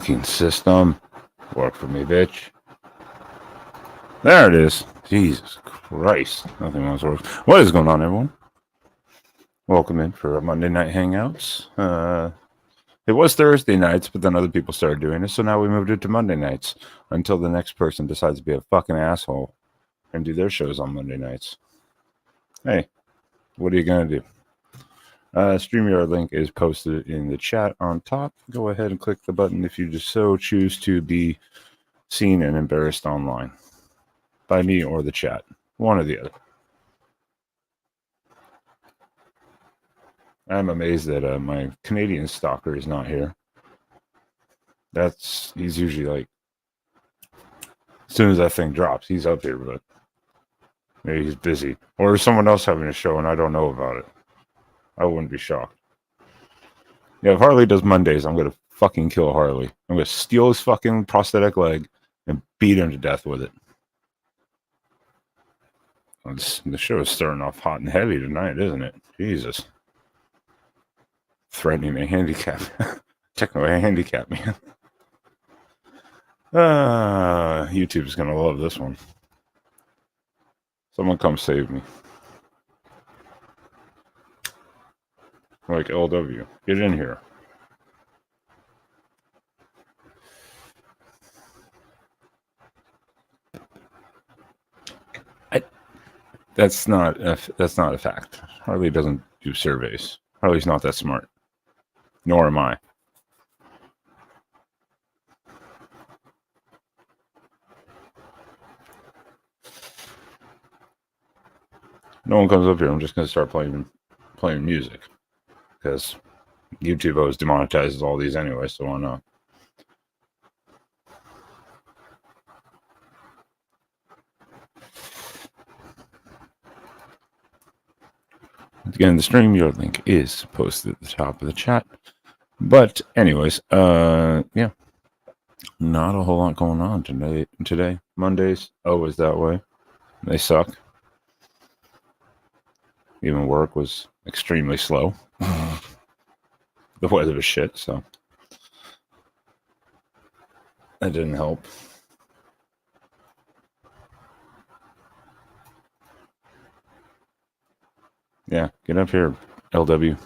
fucking system. Work for me, bitch. There it is. Jesus Christ. Nothing else works. What is going on, everyone? Welcome in for Monday Night Hangouts. It was Thursday nights, but then other people started doing it, so now we moved it to Monday nights until the next person decides to be a fucking asshole and do their shows on Monday nights. Hey, what are you going to do? StreamYard link is posted in the chat on top. Go ahead and click the button if you just so choose to be seen and embarrassed online by me or the chat, one or the other. I'm amazed that my Canadian stalker is not here. He's usually like, as soon as that thing drops, he's up here, but maybe he's busy. Or is someone else having a show and I don't know about it? I wouldn't be shocked. Yeah, if Harley does Mondays, I'm going to fucking kill Harley. I'm going to steal his fucking prosthetic leg and beat him to death with it. The show is starting off hot and heavy tonight, isn't it? Jesus. Threatening a handicap. Techno handicap, man. YouTube's going to love this one. Someone come save me. Like LW. Get in here. That's not a fact. Harley doesn't do surveys. Harley's not that smart. Nor am I. No one comes up here. I'm just going to start playing music. Because YouTube always demonetizes all these anyway, so why not? Again, the StreamYard link is posted at the top of the chat. But anyways, yeah. Not a whole lot going on today. Mondays, always that way. They suck. Even work was extremely slow. The weather was shit, so that didn't help. Yeah, get up here, LW.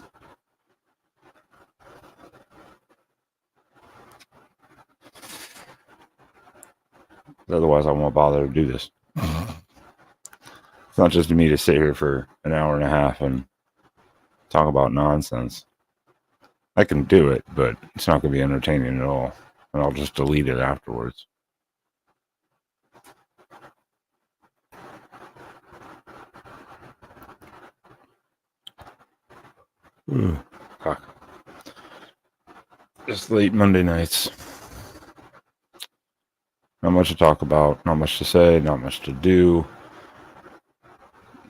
Otherwise, I won't bother to do this. It's not just me to sit here for an hour and a half and talk about nonsense. I can do it, but it's not going to be entertaining at all. And I'll just delete it afterwards. Fuck. Just late Monday nights. Not much to talk about, not much to say, not much to do.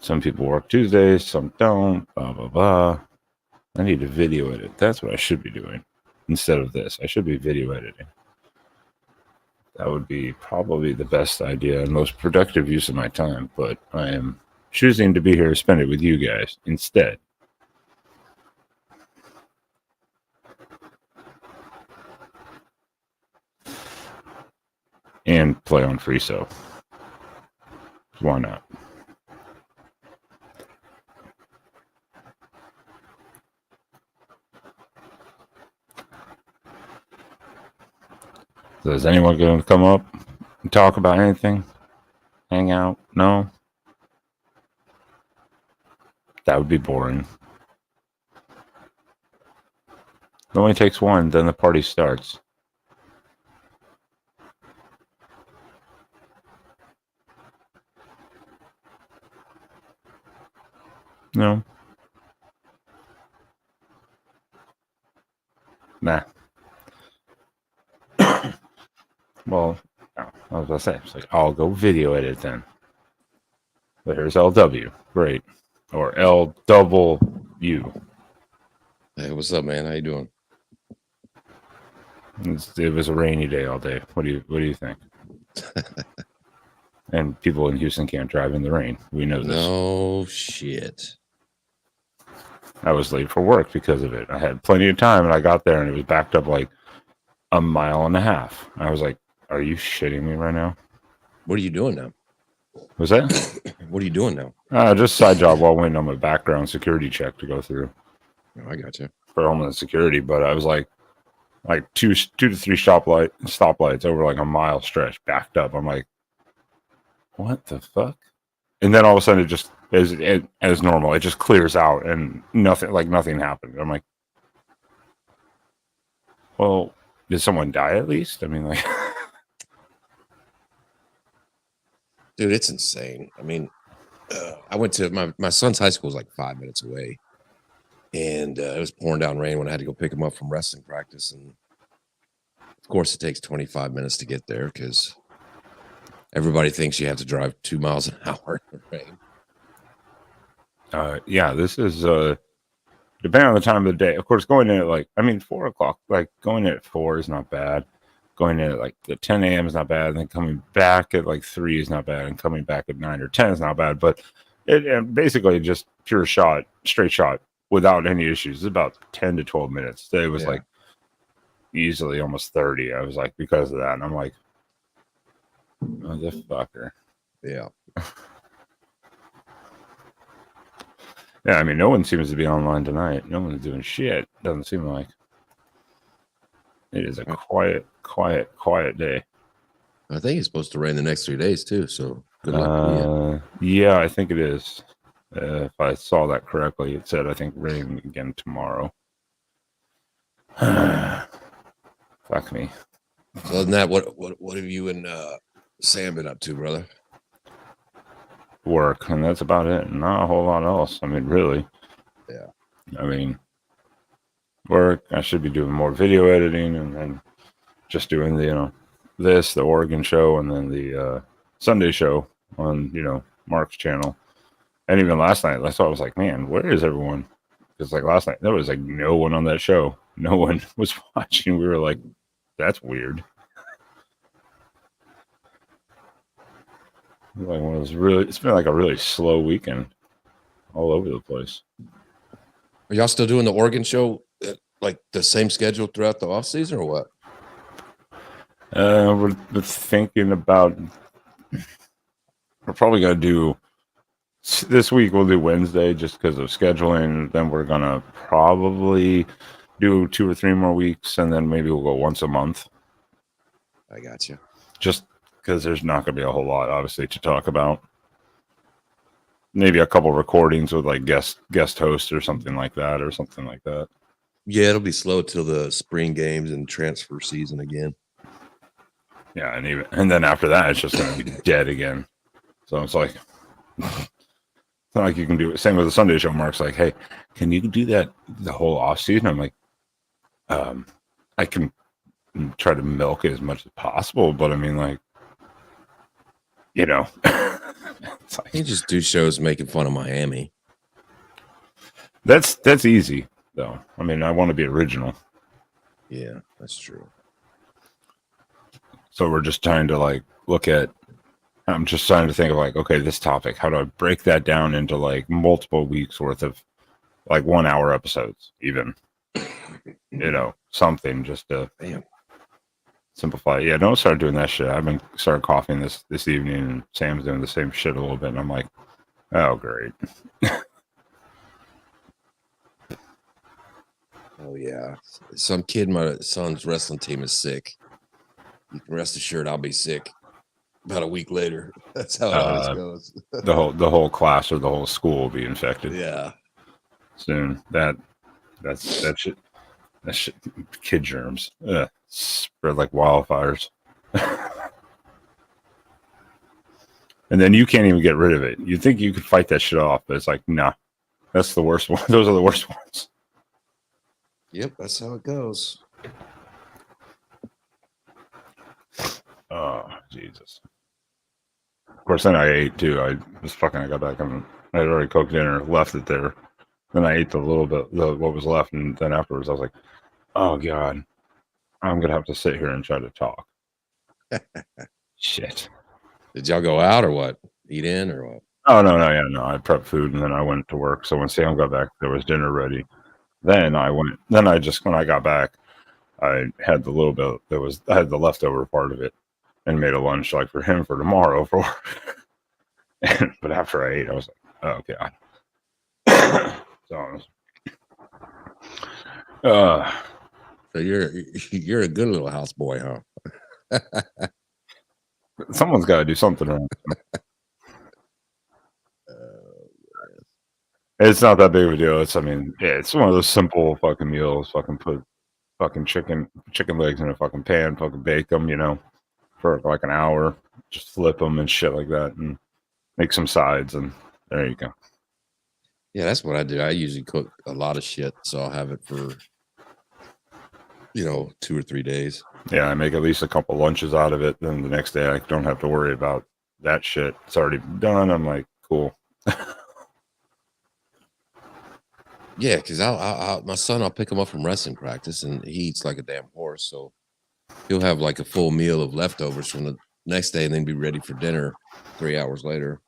Some people work Tuesdays, some don't, blah, blah, blah. I need to video edit. That's what I should be doing instead of this. I should be video editing. That would be probably the best idea and most productive use of my time, but I am choosing to be here to spend it with you guys instead. And play on free so. Why not? So is anyone going to come up and talk about anything? Hang out? No? That would be boring. It only takes one, then the party starts. No. Nah. Well, no, I was going to say, it's like, I'll go video edit then. But here's LW. Great. Or LW. Hey, what's up, man? How you doing? It was a rainy day all day. What do you think? And people in Houston can't drive in the rain. We know this. No shit. I was late for work because of it. I had plenty of time, and I got there, and it was backed up like a mile and a half. I was like, are you shitting me right now? What are you doing now? Was that? What are you doing now? Just side job while waiting on my background security check to go through Oh, I got you. for Homeland Security. But I was like two to three stoplights over like a mile stretch backed up. I'm like, what the fuck? And then all of a sudden it just as normal. It just clears out and nothing happened. I'm like, well, did someone die at least? I mean, like, Dude, it's insane. I mean, I went to my son's high school is like 5 minutes away, and it was pouring down rain when I had to go pick him up from wrestling practice. And of course, it takes 25 minutes to get there because everybody thinks you have to drive 2 miles an hour in the rain. yeah, this is depending on the time of the day. Of course, going in at 4 o'clock, like going in at 4 is not bad. Going in at like the 10 a.m. is not bad. And then coming back at like 3 is not bad. And coming back at 9 or 10 is not bad. But it basically just pure shot, straight shot without any issues. It's about 10 to 12 minutes. It was like easily almost 30. I was like, because of that. And I'm like, motherfucker. Yeah. Yeah, I mean, no one seems to be online tonight. No one's doing shit. Doesn't seem like. It is a quiet day. I think it's supposed to rain the next 3 days too. So good luck to you. Yeah, I think it is. If I saw that correctly, it said I think rain again tomorrow. Fuck me. So other than that, what have you and Sam been up to, brother? Work, and that's about it. Not a whole lot else. I mean, really. Yeah. I mean, work. I should be doing more video editing, and then just doing the the Oregon show, and then the Sunday show on Mark's channel. And even last night, that's why I was like, man, where is everyone? Because like last night, there was like no one on that show. No one was watching. We were like, that's weird. Like it's been like a really slow weekend all over the place. Are y'all still doing the Oregon show like the same schedule throughout the off season or what? We're thinking about. We're probably gonna do this week. We'll do Wednesday just because of scheduling. Then we're gonna probably do 2 or 3 more weeks, and then maybe we'll go once a month. I got you. Just because there's not going to be a whole lot, obviously, to talk about. Maybe a couple recordings with like guest hosts or something like that. Yeah, it'll be slow till the spring games and transfer season again. Yeah, and then after that, it's just going to be dead again. So it's like, it's not like you can do it. Same with the Sunday show. Mark's like, hey, can you do that the whole off season? I'm like, I can try to milk it as much as possible, but I mean, like, it's like, You just do shows making fun of Miami. That's easy though. I mean, I want to be original. Yeah, that's true. So we're just trying to like I'm just trying to think of like, okay, this topic, how do I break that down into like multiple weeks worth of like 1 hour episodes, even, something just to simplify. Yeah, don't start doing that shit. I've been started coughing this evening, and Sam's doing the same shit a little bit, and I'm like, oh great. Oh yeah, some kid in my son's wrestling team is sick. You can rest assured I'll be sick about a week later. That's how it always goes. the whole class or the whole school will be infected. Yeah, soon. That's that shit. That shit, kid germs. Spread like wildfires. And then you can't even get rid of it. You think you could fight that shit off, but it's like, nah. That's the worst one. Those are the worst ones. Yep, that's how it goes. Oh, Jesus. Of course, then I ate too. I got back and I had already cooked dinner, left it there. Then I ate the little bit, what was left, and then afterwards I was like, oh God, I'm going to have to sit here and try to talk. Shit. Did y'all go out or what? Eat in or what? Oh, no. I prepped food and then I went to work. So when Sam got back, there was dinner ready. When I got back, I had the little bit I had the leftover part of it and made a lunch like for him for tomorrow but after I ate, I was like, oh god. So you're a good little houseboy, huh? Someone's got to do something around. It's not that big of a deal. It's one of those simple fucking meals. Fucking put fucking chicken legs in a fucking pan. Fucking bake them, for like an hour. Just flip them and shit like that, and make some sides, and there you go. Yeah, that's what I do. I usually cook a lot of shit, so I'll have it for 2 or 3 days. Yeah, I make at least a couple lunches out of it. Then the next day, I don't have to worry about that shit. It's already done. I'm like, cool. Yeah, because my son, I'll pick him up from wrestling practice, and he eats like a damn horse. So he'll have like a full meal of leftovers from the next day, and then be ready for dinner 3 hours later.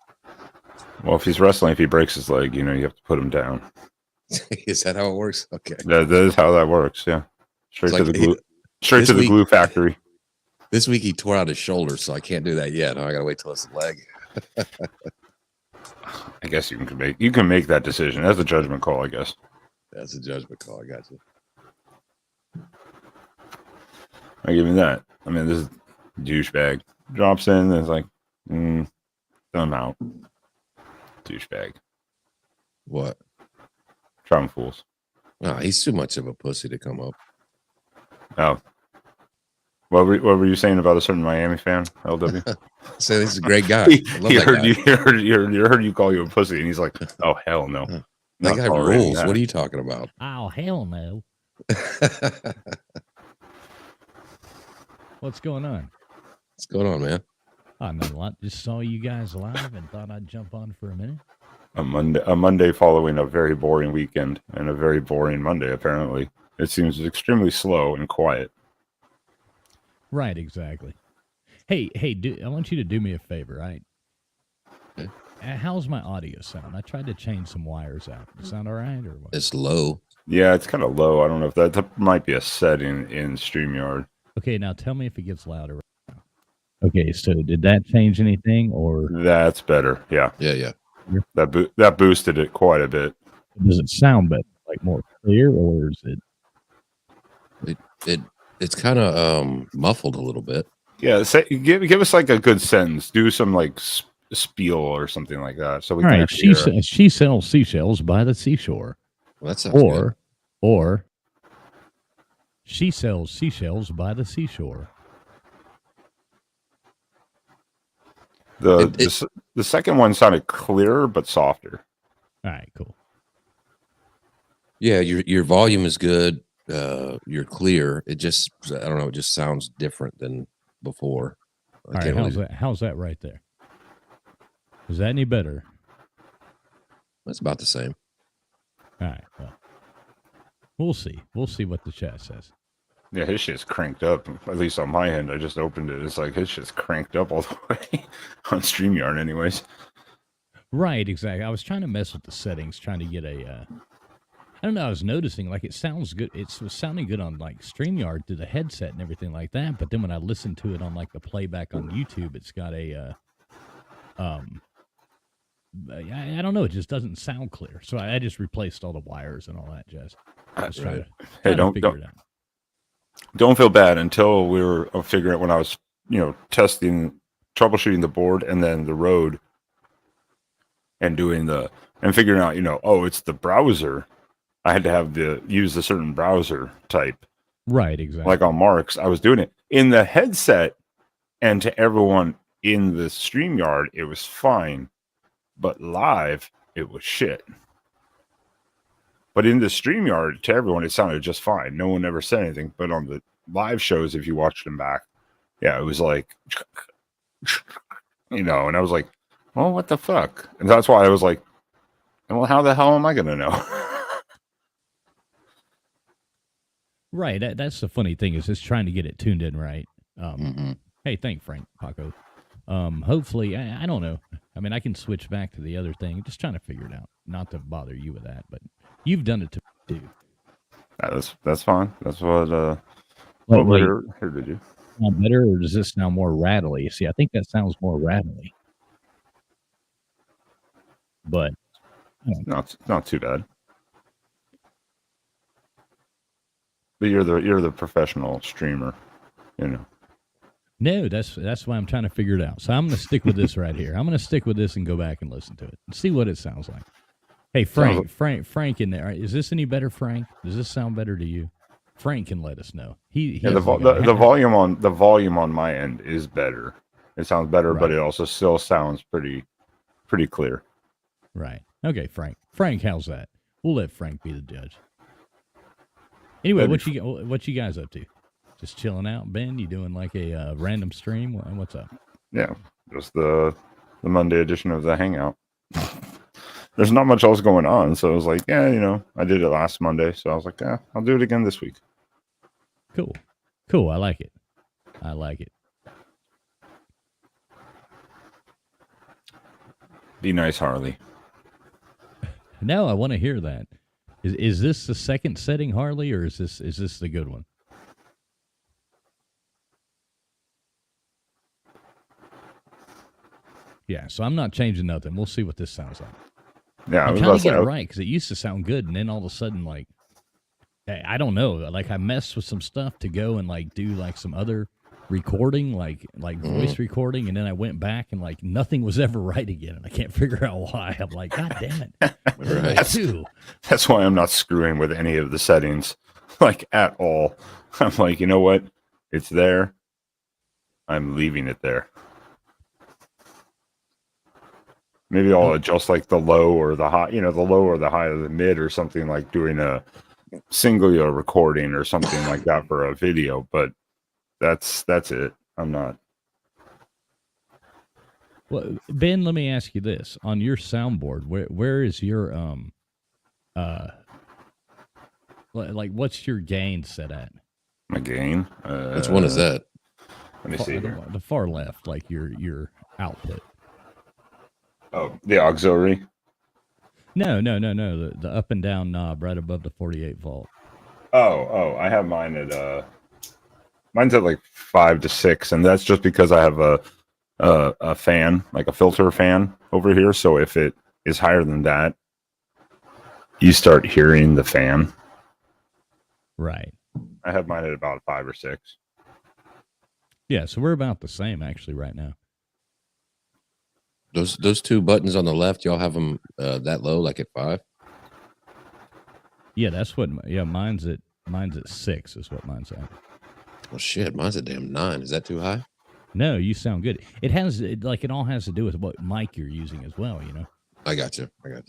Well, if he's wrestling, if he breaks his leg, you have to put him down. Is that how it works? Okay, that is how that works. Yeah, straight to the glue, straight to the glue factory. This week he tore out his shoulder, so I can't do that yet. I gotta wait till it's the leg. I guess you can make that decision. That's a judgment call, I guess. That's a judgment call. I got you. I give you that. I mean, this douchebag drops in and it's like, I'm out. Douchebag. What? Trauma fools. No, he's too much of a pussy to come up. Oh. What were you saying about a certain Miami fan, LW? So he's a great guy. He heard you call you a pussy, and he's like, "Oh hell no." That guy rules. What are you talking about? Oh hell no. What's going on? What's going on, man? Not a lot. Just saw you guys live and thought I'd jump on for a minute. A Monday following a very boring weekend and a very boring Monday. Apparently, it seems extremely slow and quiet. Right, exactly. Hey, I want you to do me a favor, right? Okay. How's my audio sound? I tried to change some wires out. Does it sound all right, or what? It's low. Yeah, it's kind of low. I don't know if that might be a setting in StreamYard. Okay, now tell me if it gets louder. Okay, so did that change anything, or that's better? Yeah. That boosted it quite a bit. Does it sound better, like more clear, or is it? It's kind of muffled a little bit. Yeah, give us like a good sentence. Do some like spiel or something like that. So we all can right. She sells seashells by the seashore. Well, that sounds good. Or she sells seashells by the seashore. The second one sounded clearer but softer. All right, cool. Yeah, your volume is good. You're clear. It just, I don't know, it just sounds different than before. All right, how's that right there? Is that any better? It's about the same. All right, well, we'll see. We'll see what the chat says. Yeah, his shit's cranked up. At least on my end, I just opened it. It's like his shit's cranked up all the way on StreamYard anyways. Right, exactly. I was trying to mess with the settings, trying to get a... I don't know, I was noticing, like, it sounds good. It was sounding good on, like, StreamYard through the headset and everything like that, but then when I listened to it on, like, the playback on YouTube, it's got a... I don't know, it just doesn't sound clear. So I just replaced all the wires and all that jazz. That's right. Hey, don't feel bad until we were figuring out when I was, troubleshooting the board and then the road and figuring out, it's the browser. I had to have use a certain browser type. Right, exactly. Like on Mark's, I was doing it in the headset, and to everyone in the StreamYard, it was fine, but live, it was shit. But in the StreamYard, to everyone, it sounded just fine. No one ever said anything. But on the live shows, if you watched them back, yeah, it was like, and I was like, well, what the fuck? And that's why I was like, well, how the hell am I going to know? Right. That's the funny thing is just trying to get it tuned in right. Hey, thank Frank Paco. Hopefully, I don't know. I mean, I can switch back to the other thing. Just trying to figure it out. Not to bother you with that, but you've done it to me too. That's fine. That's what Wait, here did you? sound better, or does this sound more rattly? See, I think that sounds more rattly. But Not too bad. But you're the professional streamer, you know. no, that's why I'm trying to figure it out. So I'm going to stick with this right here. I'm going to stick with this and go back and listen to it and see what it sounds like. Hey, Frank in there. Is this any better, Frank? Does this sound better to you? Frank can let us know. The volume on my end is better. It sounds better, right. But it also still sounds pretty clear. Right. Okay, Frank. Frank, how's that? We'll let Frank be the judge. Anyway, what you guys up to? Just chilling out, Ben? You doing like a random stream? What's up? Yeah, just the Monday edition of the Hangout. There's not much else going on, so I was like, yeah, you know, I did it last Monday, so I was like, yeah, I'll do it again this week. Cool. I like it. Be nice, Harley. No, I want to hear that. Is this the second setting, Harley, or is this the good one? Yeah, so I'm not changing nothing. We'll see what this sounds like. Yeah, I'm trying to get it right because it used to sound good, and then all of a sudden, like, I don't know, like I messed with some stuff to go and like do like some other recording, like voice recording, and then I went back and like nothing was ever right again, and I can't figure out why. I'm like, God damn it! That's why I'm not screwing with any of the settings, like at all. I'm like, you know what? It's there. I'm leaving it there. Maybe I'll adjust like the low or the high, you know, the low or the high or the mid or something, like doing a singular recording or something like that for a video. But that's it. I'm not. Well, Ben, let me ask you this: on your soundboard, where is your like what's your gain set at? My gain? Which one is that? Let me see here. The far left, like your output. Oh, the auxiliary? No. The up and down knob right above the 48 volt. Oh, I have mine at mine's at like 5 to 6, and that's just because I have a fan, like a filter fan over here. So if it is higher than that, you start hearing the fan. Right. I have mine at about 5 or 6. Yeah, so we're about the same actually right now. Those two buttons on the left, y'all have them that low, like at 5? Yeah, that's what. Yeah, mine's at 6 is what mine's at. Well, shit, mine's at damn 9. Is that too high? No, you sound good. It all has to do with what mic you're using as well. You know. I got you. Yeah,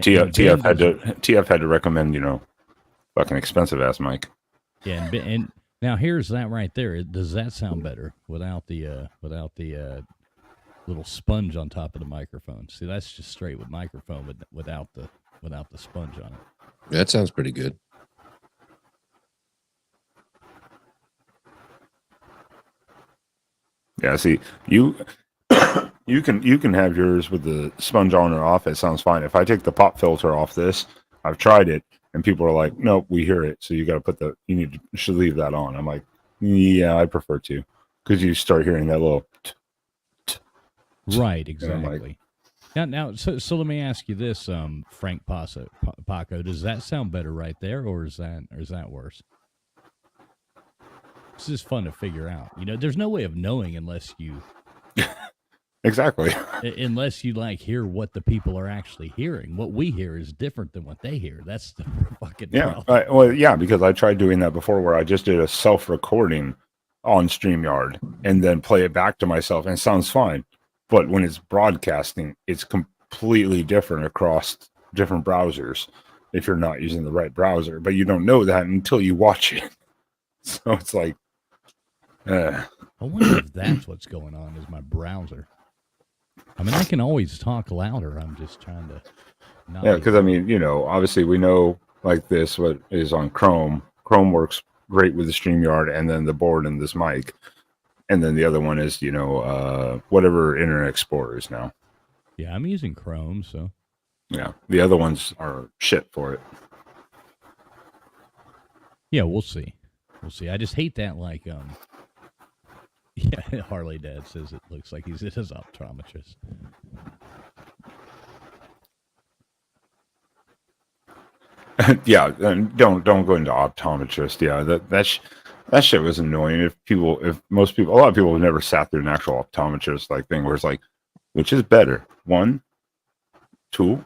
TF had to recommend, you know, fucking expensive ass mic. Yeah, and now here's that right there. Does that sound better without the little sponge on top of the microphone? See, that's just straight with microphone without the sponge on it. Yeah, that sounds pretty good. Yeah, see, you can have yours with the sponge on or off. It sounds fine. If I take the pop filter off this, I've tried it, and people are like, "Nope, we hear it." So you got to put should leave that on. I'm like, yeah, I prefer to, because you start hearing that little. Right, exactly. Now, so let me ask you this, Frank Paco, does that sound better right there, or is that worse? This is fun to figure out. You know, there's no way of knowing unless you exactly unless you like hear what the people are actually hearing. What we hear is different than what they hear. That's the fucking problem. Because I tried doing that before, where I just did a self-recording on StreamYard and then play it back to myself, and it sounds fine. But when it's broadcasting, it's completely different across different browsers if you're not using the right browser. But you don't know that until you watch it. So it's like, I wonder if that's what's going on is my browser. I mean, I can always talk louder. I'm just trying to. Yeah, because I mean, you know, obviously we know like this what is on Chrome. Chrome works great with the StreamYard and then the board and this mic. And then the other one is, you know, whatever Internet Explorer is now. Yeah, I'm using Chrome, so. Yeah, the other ones are shit for it. Yeah, we'll see. We'll see. I just hate that, like, yeah, Harley Dad says it looks like he's his optometrist. Yeah, and don't go into optometrist. Yeah, that shit was annoying. If most people, a lot of people have never sat through an actual optometrist like thing where it's like, which is better, 1, 2,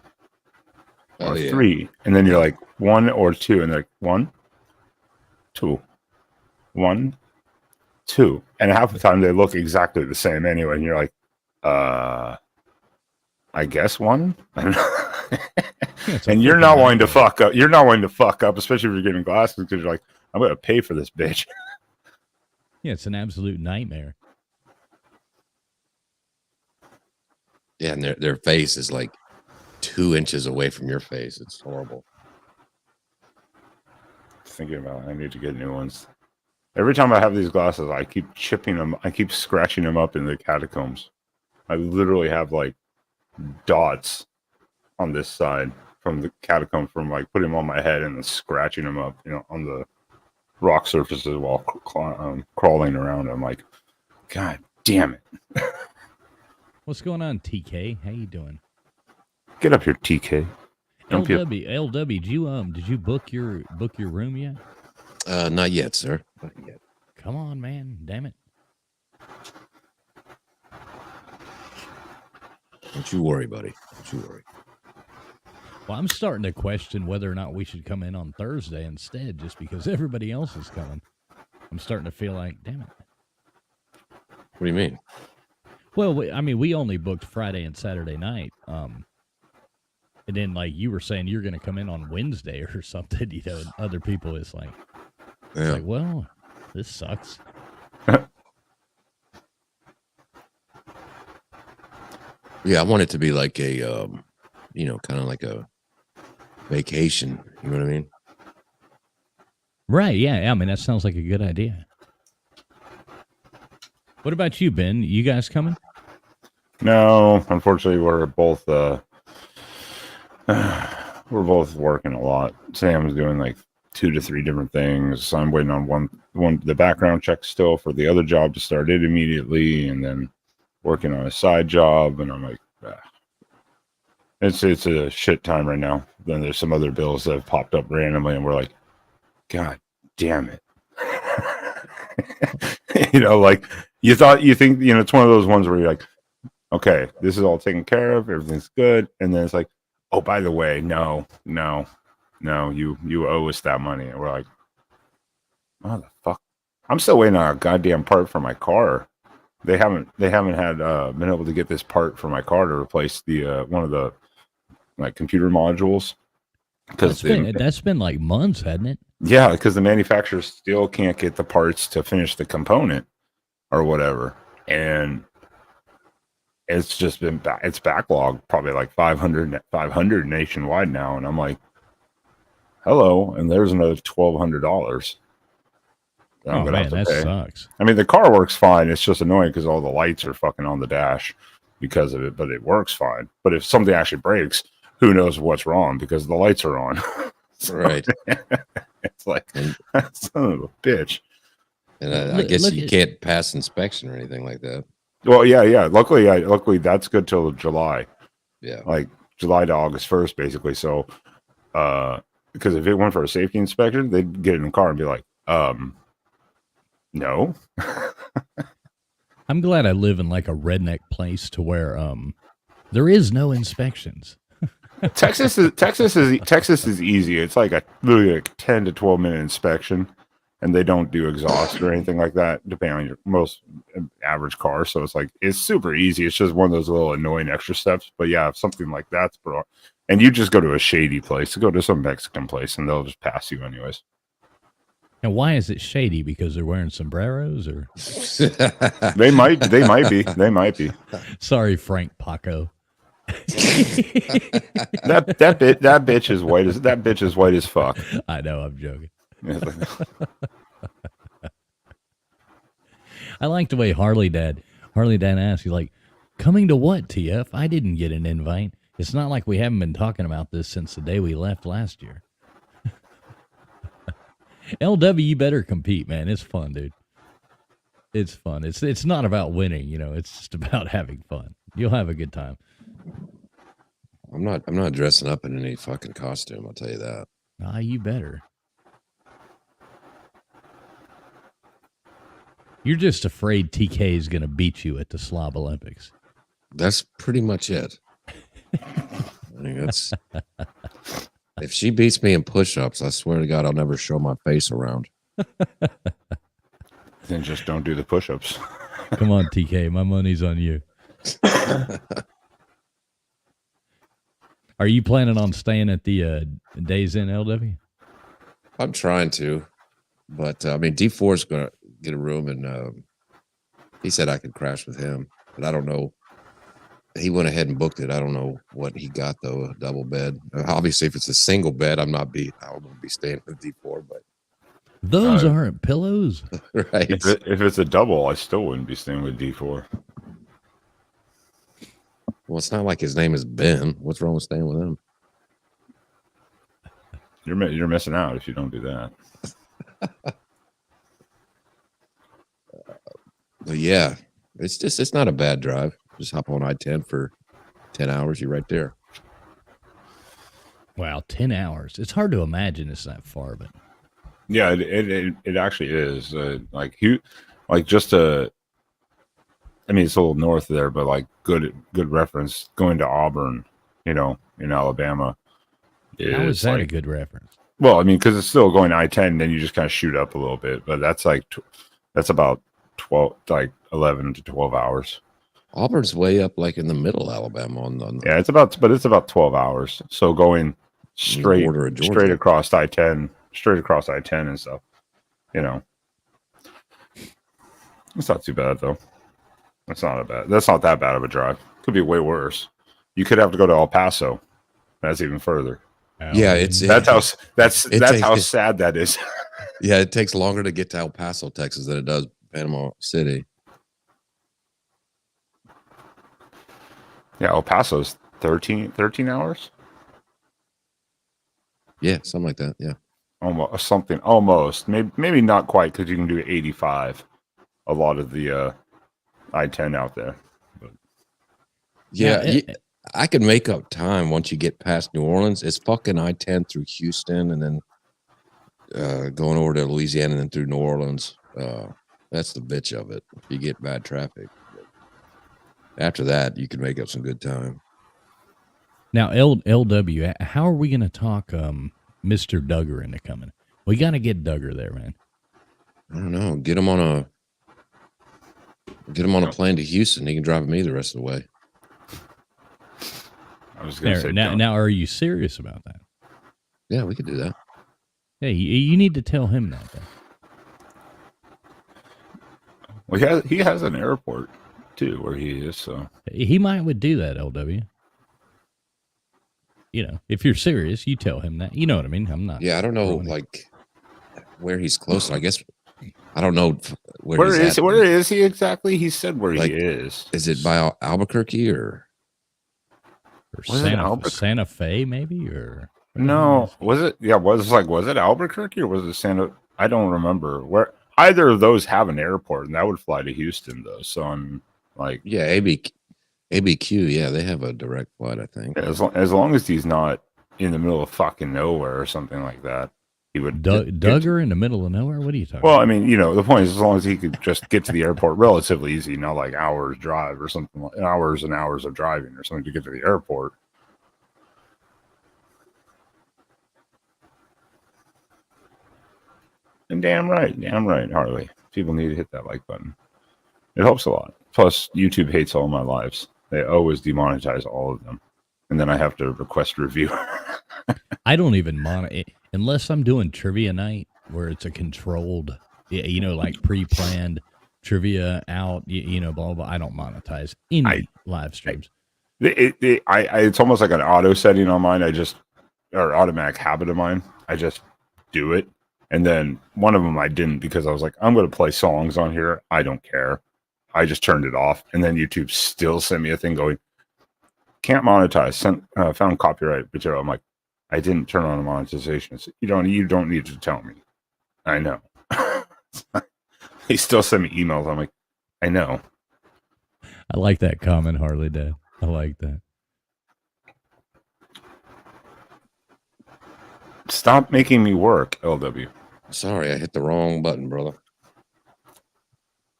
or 3, and then you're like 1 or 2, and they're like 1, 2, 1, 2, and half the time they look exactly the same anyway, and you're like, I guess 1. And you're not wanting to fuck up. You're not wanting to fuck up, especially if you're getting glasses, because you're like, I'm going to pay for this bitch. Yeah, it's an absolute nightmare. Yeah, and their face is like 2 inches away from your face. It's horrible. Thinking about it, I need to get new ones. Every time I have these glasses, I keep chipping them. I keep scratching them up in the catacombs. I literally have like dots on this side from the catacomb, from like putting them on my head and then scratching them up, on the rock surfaces while crawling around. I'm like, God damn it. What's going on, TK? How you doing? Get up here, TK. LW, did you book your room yet? Not yet, sir. Not yet. Come on, man. Damn it. Don't you worry, buddy. Don't you worry. Well, I'm starting to question whether or not we should come in on Thursday instead, just because everybody else is coming. I'm starting to feel like, damn it. What do you mean? Well, we only booked Friday and Saturday night. And then, like, you were saying you're going to come in on Wednesday or something, and other people, it's like, well, this sucks. Yeah, I want it to be like a, kind of like a vacation. You know what I mean? Right, yeah. I mean, that sounds like a good idea. What about you, Ben? You guys coming? No, unfortunately, we're both working a lot. Sam's doing like 2 to 3 different things. So I'm waiting on one the background check still for the other job to start it immediately, and then working on a side job. And I'm like, it's a shit time right now. Then there's some other bills that have popped up randomly, and we're like, God damn it. Like you think, it's one of those ones where you're like, okay, this is all taken care of, everything's good, and then it's like, oh, by the way, no, you owe us that money. And we're like, oh, the fuck, I'm still waiting on a goddamn part for my car. They haven't had been able to get this part for my car to replace the one of the like computer modules, because that's been like months, hasn't it? Yeah, because the manufacturer still can't get the parts to finish the component or whatever, and it's just been it's backlogged probably like 500 nationwide now, and I'm like, hello, and there's another $1,200. Oh man, that sucks. I mean, the car works fine. It's just annoying because all the lights are fucking on the dash because of it, but it works fine. But if something actually breaks, who knows what's wrong, because the lights are on. So, right. It's like, son of a bitch. And I guess you can't pass inspection or anything like that. Well, yeah. Luckily, that's good till July. Yeah. Like July to August 1st, basically. So, because if it went for a safety inspection, they'd get in the car and be like, no. I'm glad I live in like a redneck place to where there is no inspections. Texas is easy. It's like literally like 10 to 12 minute inspection, and they don't do exhaust or anything like that, depending on your most average car. So it's super easy. It's just one of those little annoying extra steps. But yeah, if something like that's bro, and you just go to a shady place, go to some Mexican place, and they'll just pass you anyways. And why is it shady? Because they're wearing sombreros, or they might be. Sorry, Frank Paco. that bitch is white as fuck. I know, I'm joking. I like the way Harley Dad asked, he's like, coming to what, TF? I didn't get an invite. It's not like we haven't been talking about this since the day we left last year. LW, you better compete, man. It's fun, dude. It's fun. It's not about winning, you know. It's just about having fun. You'll have a good time. I'm not dressing up in any fucking costume. I'll tell you that. Ah, you better. You're just afraid TK is going to beat you at the Slob Olympics. That's pretty much it. I mean, that's if she beats me in push-ups, I swear to God, I'll never show my face around. Then just don't do the push-ups. Come on, TK. My money's on you. Are you planning on staying at the Days Inn LW? I'm trying to, but I mean, D4 is going to get a room, and he said I could crash with him, but I don't know. He went ahead and booked it. I don't know what he got though. A double bed. Obviously, if it's a single bed, I won't be staying with D4. But those aren't pillows, right? If it's a double, I still wouldn't be staying with D4. Well, it's not like his name is Ben. What's wrong with staying with him? You're missing out if you don't do that. But yeah, it's not a bad drive. Just hop on I-10 for 10 hours. You're right there. Wow, 10 hours. It's hard to imagine it's that far, but Yeah, it actually is. I mean, it's a little north there, but like good reference going to Auburn, you know, in Alabama. how is that a good reference? Well, I mean, because it's still going I-10, then you just kind of shoot up a little bit, but that's about 11 to 12 hours. Auburn's way up, like in the middle of Alabama. Yeah, it's about 12 hours. So going straight across I-10 and stuff, you know, it's not too bad though. That's not that bad of a drive. Could be way worse. You could have to go to El Paso. That's even further. Yeah, that's how sad that is. Yeah, it takes longer to get to El Paso, Texas, than it does Panama City. Yeah, El Paso's 13 hours. Yeah, something like that. Yeah, almost. Maybe not quite, because you can do 85. A lot of the I-10 out there. But. Yeah, I can make up time once you get past New Orleans. It's fucking I-10 through Houston, and then going over to Louisiana, and then through New Orleans. That's the bitch of it. You get bad traffic. After that, you can make up some good time. Now, LW, how are we going to talk Mr. Duggar into coming? We got to get Duggar there, man. I don't know. Get him on a plane to Houston. He can drive me the rest of the way. I was going to say now, are you serious about that? Yeah, we could do that. Hey, you need to tell him that, though. Well, he has an airport too where he is, so he would do that. LW, you know, if you're serious, you tell him that. You know what I mean? I'm not. Yeah, I don't know, like where he's close. I guess I don't know where is he exactly? He said where he is. Is it by Albuquerque or Santa Fe, maybe? Or no? Was it? Yeah, was it Albuquerque or was it Santa? I don't remember where. Either of those have an airport, and that would fly to Houston though. So I'm like, yeah, ABQ, yeah, they have a direct flight, I think. Yeah, as long as he's not in the middle of fucking nowhere or something like that, he would. Duggar in the middle of nowhere? What are you talking? Well, I mean, you know, the point is, as long as he could just get to the airport relatively easy, not like hours drive or something, like hours and hours of driving or something to get to the airport. And damn right, Harley. People need to hit that like button. It helps a lot. Plus, YouTube hates all my lives. They always demonetize all of them. And then I have to request review. I don't even monetize unless I'm doing trivia night where it's a controlled, you know, like pre-planned trivia out, you know, blah, blah, blah. I don't monetize any live streams. It's almost like an auto setting on mine. Or automatic habit of mine. I just do it. And then one of them I didn't because I was like, I'm going to play songs on here. I don't care. I just turned it off. And then YouTube still sent me a thing going, can't monetize, found copyright material. I'm like, I didn't turn on the monetization. So you don't need to tell me. I know. He still send me emails. I'm like, I know. I like that comment, Harley Dad. I like that. Stop making me work, LW. Sorry, I hit the wrong button, brother.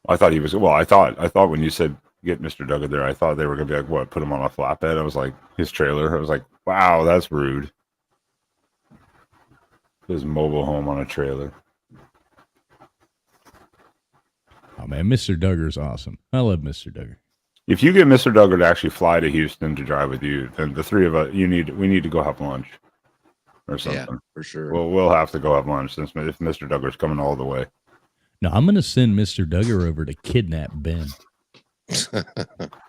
I thought he was. Well, I thought when you said get Mr. Duggar there, I thought they were gonna be like, what? Put him on a flatbed. I was like, his trailer. I was like, wow, that's rude. His mobile home on a trailer. Oh man, Mr. Duggar's awesome. I love Mr. Duggar. If you get Mr. Duggar to actually fly to Houston to drive with you, then the three of us, we need to go have lunch or something. Yeah, for sure. We'll have to go have lunch since if Mr. Duggar's coming all the way. No, I'm gonna send Mr. Duggar over to kidnap Ben.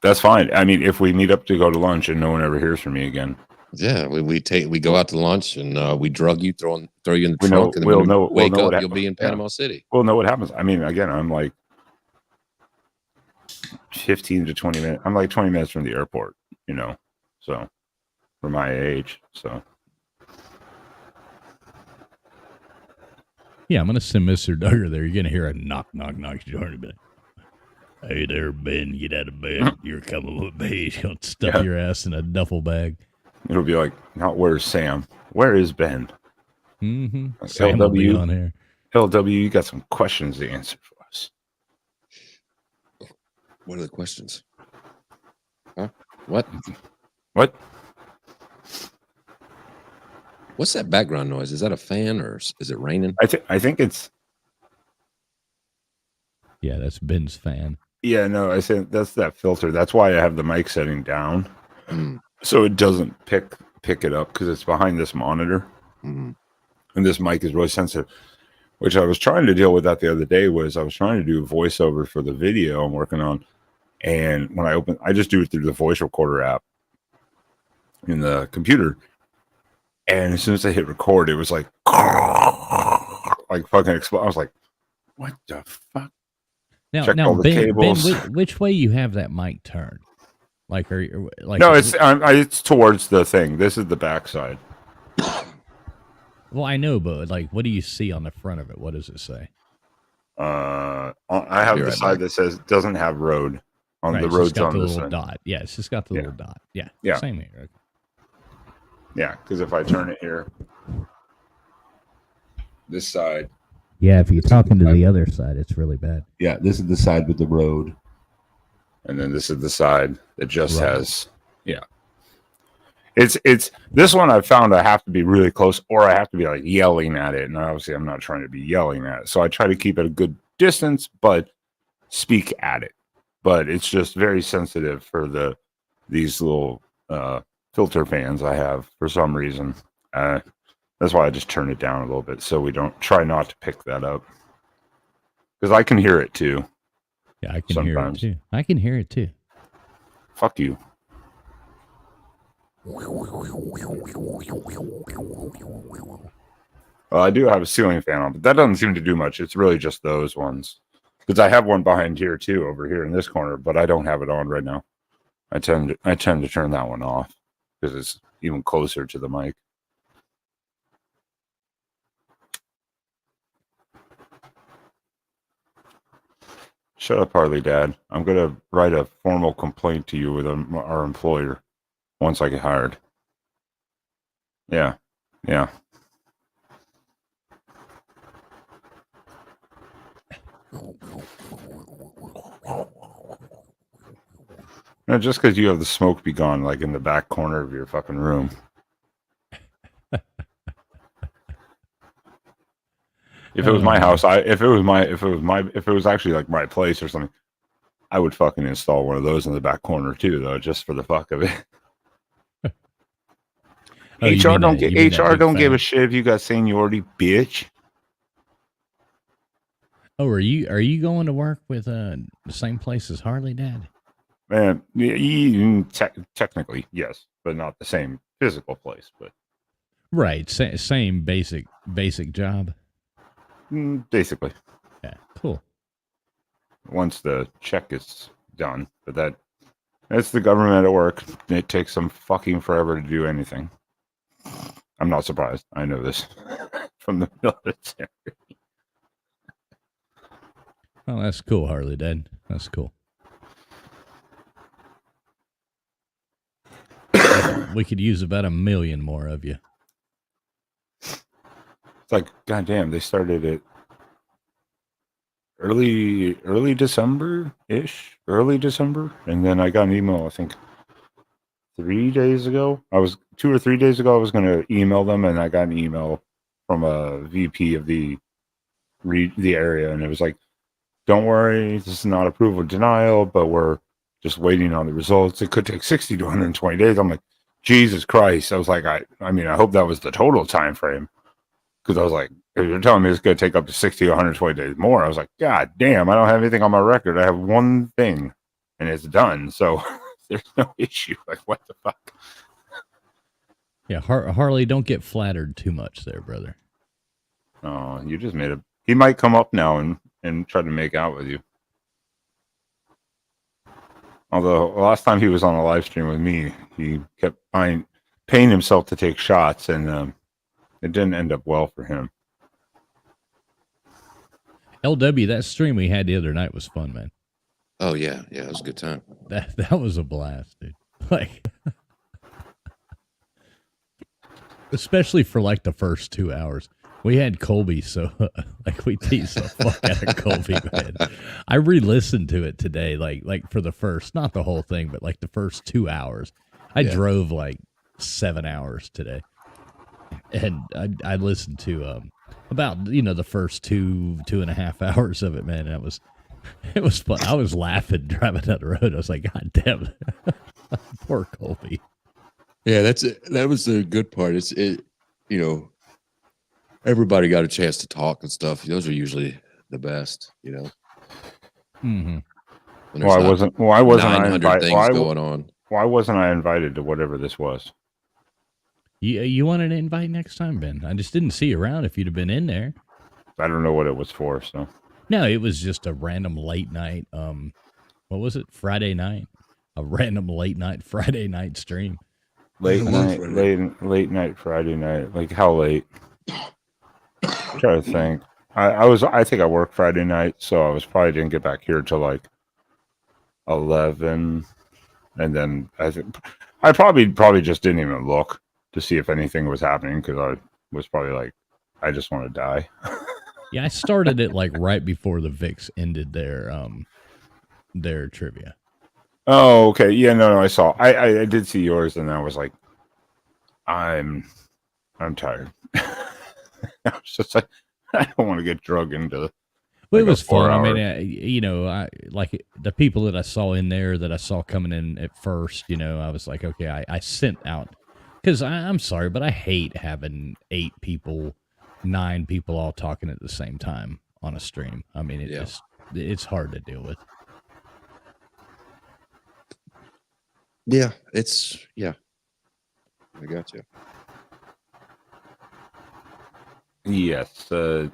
That's fine. I mean, if we meet up to go to lunch and no one ever hears from me again. Yeah, we go out to lunch and we drug you, throw you in the trunk, and then when you wake up, you'll be in Panama City. We'll know what happens. I mean, again, I'm like 15 to 20 minutes. I'm like 20 minutes from the airport, so for my age. So Yeah, I'm gonna send Mr. Duggar there. You're gonna hear a knock, knock, knock. You're gonna be like, "Hey there, Ben. Get out of bed. You're coming with me." You'll stuff your ass in a duffel bag. it'll be like, not where's Sam? Where is Ben? Mm-hmm. Sam will be on here. LW, you got some questions to answer for us. What are the questions? Huh? What? What? What's that background noise? Is that a fan or is it raining? I think it's. Yeah, that's Ben's fan. Yeah, no, I said that's that filter. That's why I have the mic setting down, so it doesn't pick it up because it's behind this monitor, and this mic is really sensitive. Which I was trying to deal with that the other day was I was trying to do a voiceover for the video I'm working on, and when I just do it through the voice recorder app in the computer, and as soon as I hit record, it was like fucking explode. I was like, what the fuck? Now, Ben, which way you have that mic turned? Like, no, it's towards the thing. This is the backside. Well, I know, but like, what do you see on the front of it? What does it say? I have the side that says doesn't have road on the road's on the little dot. Yeah, it's just got the little dot. Yeah, same here. Okay. Yeah, because if I turn it here, this side. Yeah, if you're talking to the other side, it's really bad. Yeah, this is the side with the road, and then this is the side that just has. Yeah, it's this one. I found I have to be really close, or I have to be like yelling at it, and obviously I'm not trying to be yelling at it, so I try to keep it a good distance, but speak at it. But it's just very sensitive for these little filter fans I have for some reason. That's why I just turn it down a little bit so we don't try not to pick that up. Because I can hear it too. Yeah, I can hear it too. I can hear it too. Fuck you. Well, I do have a ceiling fan on, but that doesn't seem to do much. It's really just those ones. Because I have one behind here too, over here in this corner, but I don't have it on right now. I tend to turn that one off because it's even closer to the mic. Shut up, Harley Dad. I'm going to write a formal complaint to you with our employer once I get hired. Yeah. Yeah. No, just because you have the smoke be gone, like in the back corner of your fucking room. If it was my house, if it was actually like my place or something, I would fucking install one of those in the back corner too, though, just for the fuck of it. HR don't give a shit if you got seniority, bitch. Oh, are you going to work with the same place as Harley Dad? Man, technically yes, but not the same physical place. But right, same basic job. Basically. Yeah, cool. Once the check is done, but that's the government at work. It takes them fucking forever to do anything. I'm not surprised. I know this from the military. Oh, that's cool, Harley Dad. That's cool. We could use about 1 million more of you. It's like, goddamn, they started it early December-ish, early December. And then I got an email, I think 3 days ago. 2 or 3 days ago, I was going to email them, and I got an email from a VP of the area, and it was like, don't worry, this is not approval denial, but we're just waiting on the results. It could take 60 to 120 days. I'm like, Jesus Christ. I was like, I mean, I hope that was the total time frame. Because I was like, if you're telling me it's going to take up to 60 to 120 days more, I was like, God damn, I don't have anything on my record. I have one thing, and it's done. So there's no issue. Like, what the fuck? Yeah, Harley, don't get flattered too much there, brother. Oh, you just made he might come up now and try to make out with you. Although last time he was on a live stream with me, he kept paying himself to take shots, and it didn't end up well for him. LW, that stream we had the other night was fun, man. Oh yeah, it was a good time. That was a blast, dude. Like, especially for like the first 2 hours. We had Colby, so like we teased the fuck out of Colby, man. I re-listened to it today, like for the first, not the whole thing, but like the first 2 hours. I drove like 7 hours today, and I listened to about the first 2.5 hours of it, man. And it was fun. I was laughing driving down the road. I was like, God damn it, poor Colby. Yeah, that was the good part. Everybody got a chance to talk and stuff. Those are usually the best, Mm-hmm. Why wasn't I invited? Going on. Why wasn't I invited to whatever this was? You wanted an invite next time, Ben? I just didn't see you around. If you'd have been in there, I don't know what it was for. So no, it was just a random late night. What was it? Friday night? A random late night Friday night stream. Late night Friday night. Like how late? I'm trying to think. I think I worked Friday night, so I didn't get back here till like 11, and then I probably just didn't even look to see if anything was happening, because I was probably like, I just want to die. Yeah, I started it like right before the VIX ended their trivia. Oh, okay. Yeah, no, I saw. I did see yours, and I was like, I'm tired. I was just like, I don't want to get drugged into. Well, it was fun. I mean, I like the people that I saw in there that I saw coming in at first. I was like, okay, I sent out, because I'm sorry, but I hate having 8 people, 9 people all talking at the same time on a stream. I mean, it's hard to deal with. Yeah, I got you. Yes, I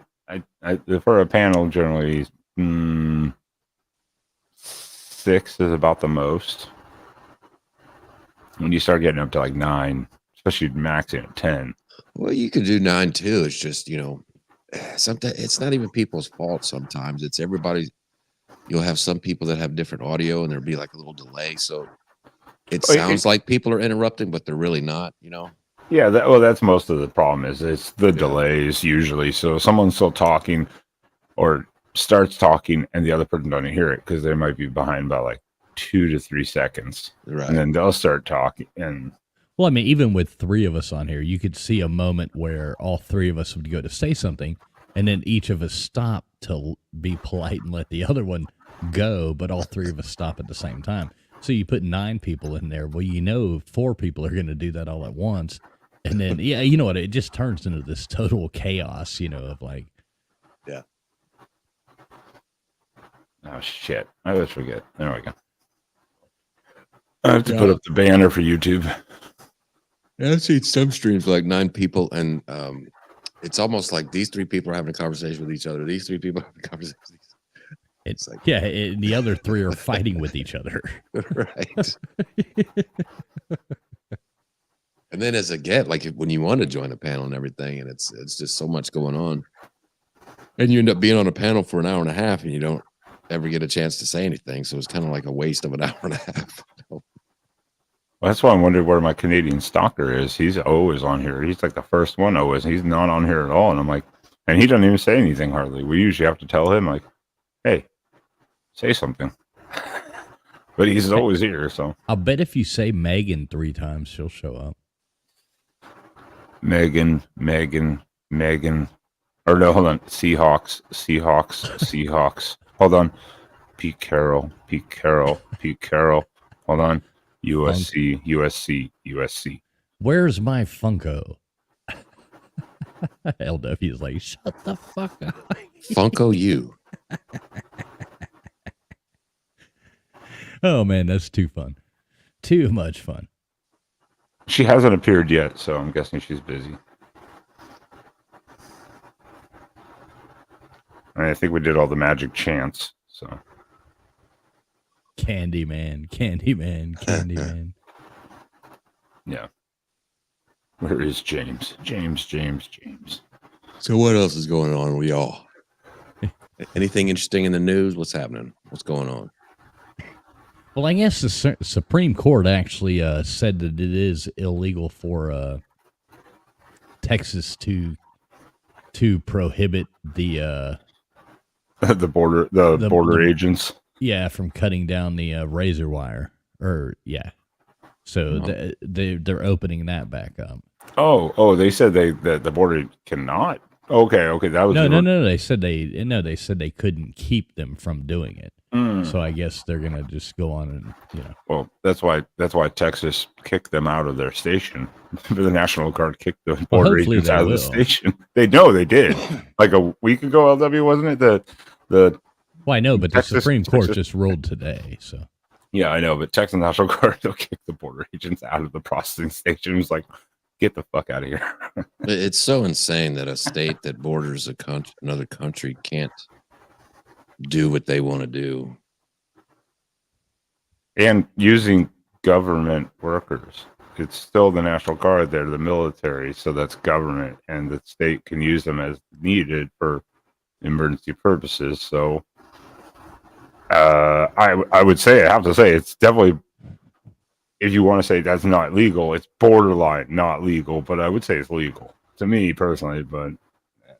for a panel generally 6 is about the most. When you start getting up to like 9, especially maxing at 10. Well, you could do 9 too. It's just sometimes it's not even people's fault. Sometimes it's everybody. You'll have some people that have different audio, and there'll be like a little delay, so it sounds like people are interrupting, but they're really not. Yeah, that's most of the problem. It's the delays usually. So someone's still talking, or starts talking, and the other person doesn't hear it because they might be behind by like 2 to 3 seconds, right? And then they'll start talking. And well, I mean, even with 3 of us on here, you could see a moment where all 3 of us would go to say something, and then each of us stop to be polite and let the other one go, but all 3 of us stop at the same time. So you put 9 people in there. Well, 4 people are going to do that all at once. And then, yeah, you know what? It just turns into this total chaos, of like. Yeah. Oh, shit. I always forget. There we go. I have to put up the banner for YouTube. Yeah, I've seen some streams like 9 people, and it's almost like these 3 people are having a conversation with each other. These 3 people are having a conversation with each other. It's like, yeah, and the other 3 are fighting with each other. Right. And then as a get, like when you want to join a panel and everything, and it's just so much going on, and you end up being on a panel for an hour and a half, and you don't ever get a chance to say anything. So it's kind of like a waste of an hour and a half. Well, that's why I wondered where my Canadian stalker is. He's always on here. He's like the first one always. He's not on here at all. And I'm like, and he doesn't even say anything hardly. We usually have to tell him like, hey, say something. But he's always here. So I'll bet if you say Megan 3 times, she'll show up. Megan. Or no, hold on. Seahawks. Hold on. Pete Carroll. Hold on. USC. Where's my Funko? LW is like, shut the fuck up. Funko you. Oh man, that's too fun. Too much fun. She hasn't appeared yet, so I'm guessing she's busy. And I think we did all the magic chants, so. Candyman. Yeah. Where is James? James. So what else is going on with y'all? Anything interesting in the news? What's happening? What's going on? Well, I guess the Supreme Court actually said that it is illegal for Texas to prohibit the border agents. Yeah, from cutting down the razor wire. So they're opening that back up. Oh, they said that the border cannot. Okay, that was no. They said they couldn't keep them from doing it. So I guess they're gonna just go on and Well, that's why Texas kicked them out of their station. The National Guard kicked the border agents out of the station. They did. Like a week ago, LW, wasn't it? The Well, I know, but Texas, the Supreme Court just ruled today. So yeah, I know, but Texas National Guard will kick the border agents out of the processing station. It was like, get the fuck out of here. It's so insane that a state that borders another country can't do what they want to do. And using government workers. It's still the National Guard. They're the military, so that's government, and the state can use them as needed for emergency purposes. So I have to say it's definitely, if you want to say that's not legal, it's borderline not legal, but I would say it's legal to me personally. But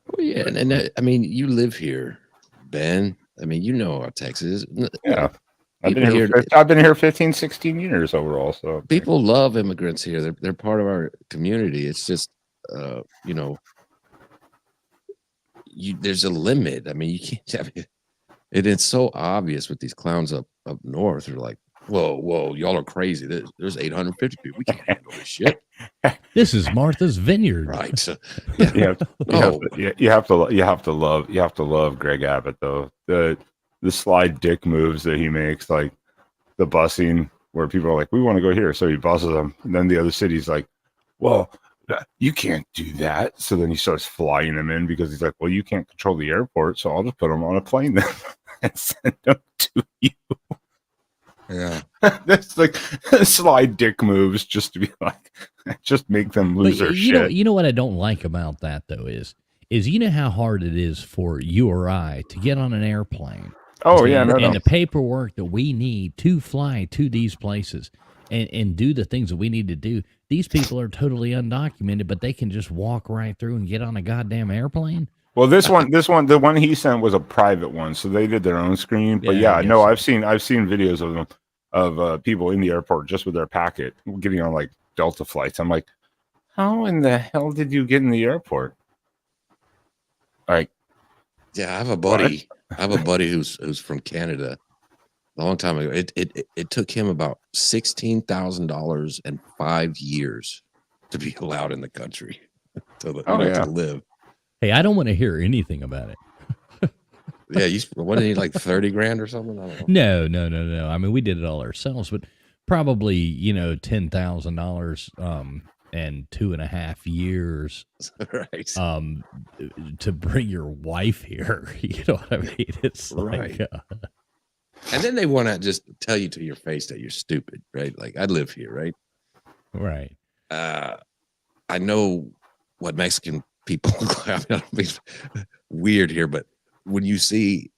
well, yeah, and I mean, you live here, Ben. I mean, you know how Texas is. Yeah. I've been here 15, 16 years overall. So people love immigrants here. They're part of our community. It's just, there's a limit. I mean, you can't have it. It's so obvious with these clowns up north. They're like, whoa, y'all are crazy. There's 850 people. We can't handle this shit. This is Martha's Vineyard, right? So, yeah. You have to love Greg Abbott though. The slide dick moves that he makes, like the busing, where people are like, we want to go here, so he buses them, and then the other city's like, well, you can't do that. So then he starts flying them in because he's like, well, you can't control the airport, so I'll just put them on a plane then and send them to you. Yeah. That's like slide dick moves just to be like, just make them lose their shit. You know what I don't like about that though is you know how hard it is for you or I to get on an airplane. Oh yeah, and the paperwork that we need to fly to these places and do the things that we need to do. These people are totally undocumented, but they can just walk right through and get on a goddamn airplane. Well, the one he sent was a private one, so they did their own screen. But I've seen videos of them of people in the airport just with their packet getting on like Delta flights. I'm like, how in the hell did you get in the airport? Like, yeah, I have a buddy. I have a buddy who's from Canada. A long time ago, it took him about $16,000 and 5 years to be allowed in the country to live. Hey, I don't want to hear anything about it. Yeah, what did he like 30 grand or something? I don't know. No. I mean, we did it all ourselves, but probably $10,000 and 2.5 years, right? To bring your wife here. You know what I mean? It's right. Like, and then they want to just tell you to your face that you're stupid, right? Like, I live here, right? Right. I know what Mexican people look like. I mean, I don't mean weird here, but when you see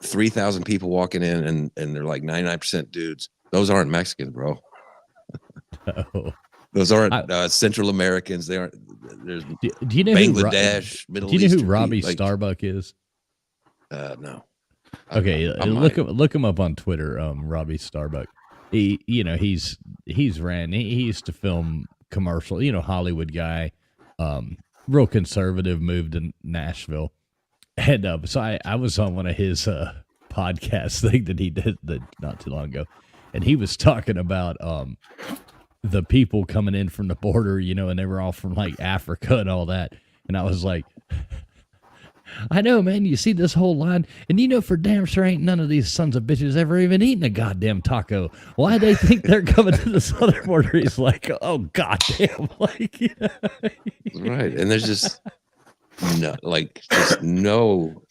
3,000 people walking in, and they're like 99% dudes. Those aren't Mexicans, bro. Oh. Those aren't Central Americans. They aren't. There's Do you know Bangladesh, Middle Do you know Eastern who Robbie people, like, Starbuck is? No. Okay, look him up on Twitter. Robbie Starbuck. He used to film commercial. Hollywood guy, real conservative. Moved to Nashville, and so I was on one of his podcast thing that he did not too long ago, and he was talking about the people coming in from the border, and they were all from like Africa and all that, and I was like, I know, man. You see this whole line, and for damn sure ain't none of these sons of bitches ever even eaten a goddamn taco. Why they think they're coming to the southern border? He's like, oh goddamn, like, right. And there's just no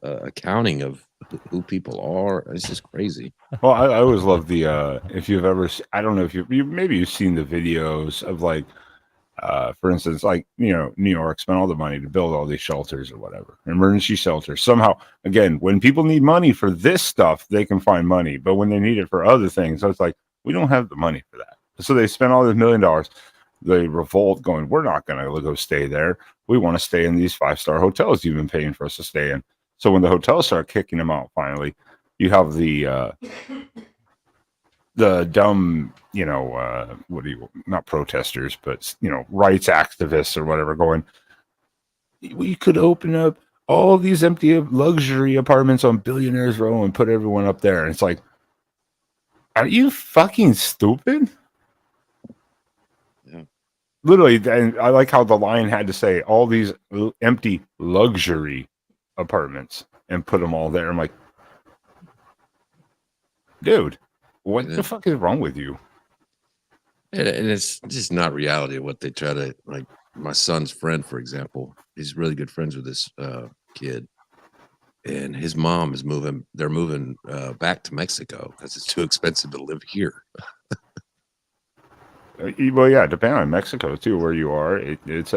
accounting of who people are. It's just crazy. Well, I always love the if you've ever, I don't know if maybe you've seen the videos of like. For instance, like, New York spent all the money to build all these shelters or whatever, emergency shelters. Somehow, again, when people need money for this stuff, they can find money. But when they need it for other things, it's like, we don't have the money for that. So they spend all this $1 million. They revolt going, we're not going to go stay there. We want to stay in these 5-star hotels you've been paying for us to stay in. So when the hotels start kicking them out, finally, you have the dumb, not protesters, but, rights activists or whatever going, we could open up all these empty luxury apartments on Billionaires Row and put everyone up there. And it's like, are you fucking stupid? Yeah. Literally, and I like how the line had to say all these empty luxury apartments and put them all there. I'm like, dude. What the fuck is wrong with you? And it's just not reality of what they try to, like, my son's friend, for example, he's really good friends with this kid, and his mom is moving. They're moving back to Mexico because it's too expensive to live here. Well, yeah, depending on Mexico too, where you are, it's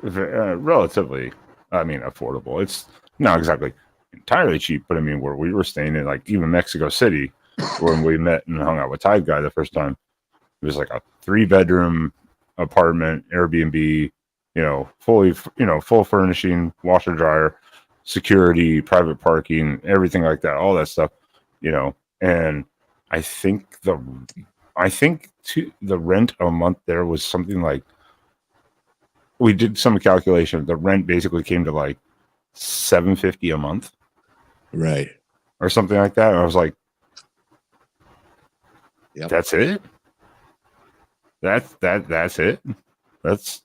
relatively, affordable. It's not exactly entirely cheap, but where we were staying in, like, even Mexico City, when we met and hung out with Tide Guy the first time, it was like a 3-bedroom apartment, Airbnb, full furnishing, washer, dryer, security, private parking, everything like that, all that stuff, and I think the rent a month there was something like, we did some calculation, the rent basically came to like $750 a month, Right, or something like that. And I was like, yep. That's it. That's it. That's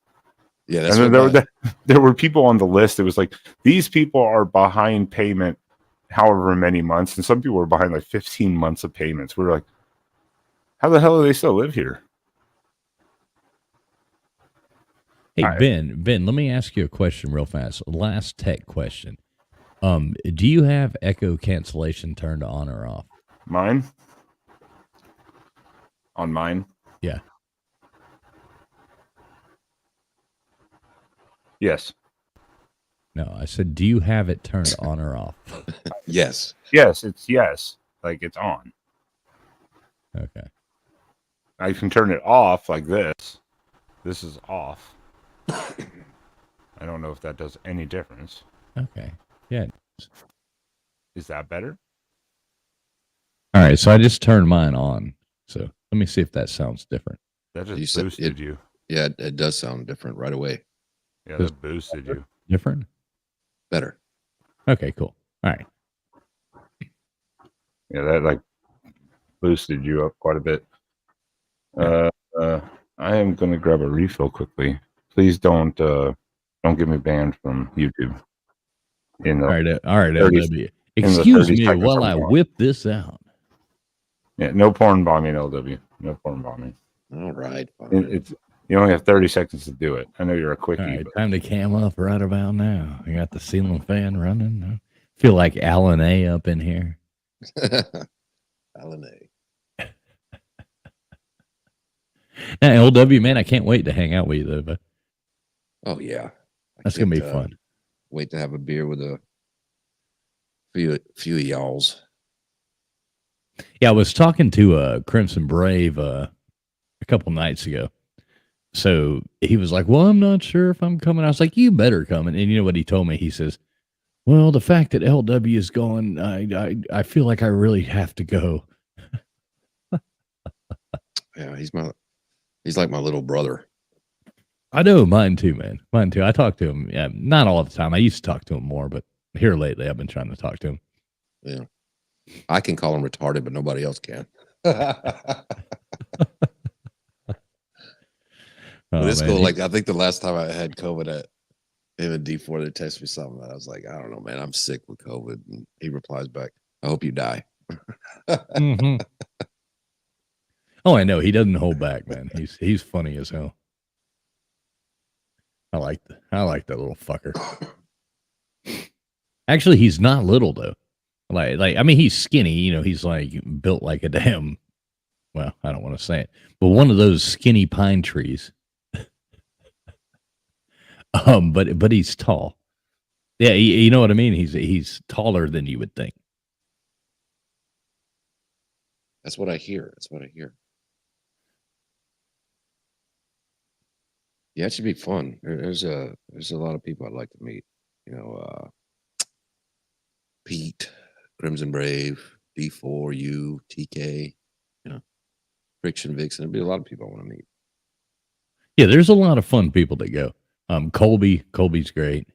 yeah. And then there were people on the list. It was like, these people are behind payment, however many months, and some people were behind like 15 months of payments. We were like, how the hell do they still live here? Hey, Ben, let me ask you a question real fast. Last tech question. Do you have echo cancellation turned on or off? Mine? On mine? Yeah. Yes. No, I said, do you have it turned on or off? Yes. Yes, it's yes. Like, it's on. Okay. I can turn it off like this. This is off. I don't know if that does any difference. Okay. Yeah. Is that better? All right. So I just turned mine on. So let me see if that sounds different. That just boosted you. Yeah, it does sound different right away. Yeah, that boosted you. Different? Better. Okay, cool. All right. Yeah, that like boosted you up quite a bit. I am going to grab a refill quickly. Please don't get me banned from YouTube. All right, LW. Excuse me while I whip this out. Yeah, no porn bombing, LW. No porn bombing. All right. Fine. You only have 30 seconds to do it. I know you're a quickie. All right, time to cam up right about now. I got the ceiling fan running. I feel like Alan A up in here. Alan A. Now, LW, man, I can't wait to hang out with you, though. But oh, yeah. That's going to be fun. Wait to have a beer with a Few of y'all's. Yeah, I was talking to Crimson Brave a couple nights ago. So he was like, "Well, I'm not sure if I'm coming." I was like, "You better come." And you know what he told me? He says, "Well, the fact that LW is gone, I feel like I really have to go." Yeah, he's like my little brother. I know, mine too, man. Mine too. I talk to him, not all the time. I used to talk to him more, but here lately, I've been trying to talk to him. Yeah, I can call him retarded, but nobody else can. But it's cool. Like I think the last time I had COVID at him and D4, they texted me something. I was like, I don't know, man. I'm sick with COVID. And he replies back, I hope you die. Mm-hmm. Oh, I know. He doesn't hold back, man. He's funny as hell. I like that little fucker. Actually, he's not little though. Like I mean, he's skinny. You know, he's like built like a damn. Well, I don't want to say it, but one of those skinny pine trees. But he's tall. Yeah, you know what I mean. He's taller than you would think. That's what I hear. Yeah, it should be fun. There's a lot of people I'd like to meet. You know, Pete, Crimson Brave, D4, you, TK, you know, Friction Vixen. There'd be a lot of people I want to meet. Yeah, there's a lot of fun people that go. Colby's great.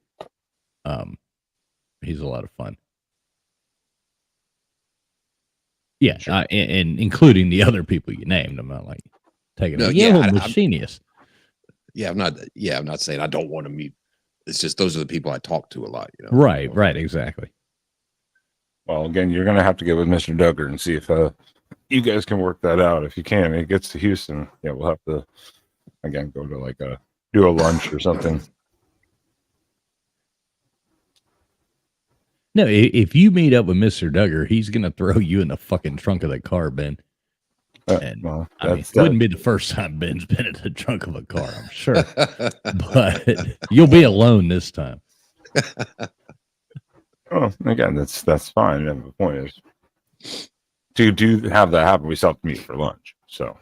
He's a lot of fun. Yeah, sure. And including the other people you named. I'm not like taking Machinist. I'm not saying I don't want to meet. It's just those are the people I talk to a lot. You know? Right, exactly. Well, again, you're going to have to get with Mr. Duggar and see if you guys can work that out. If you can, it gets to Houston. Yeah, we'll have to again go to do a lunch or something. No, if you meet up with Mr. Duggar, he's going to throw you in the fucking trunk of the car, Ben. And it wouldn't be the first time Ben's been in the trunk of a car, I'm sure. But you'll be alone this time. Oh, again, that's fine. And the point is, to do have that happen, we still have to meet for lunch. So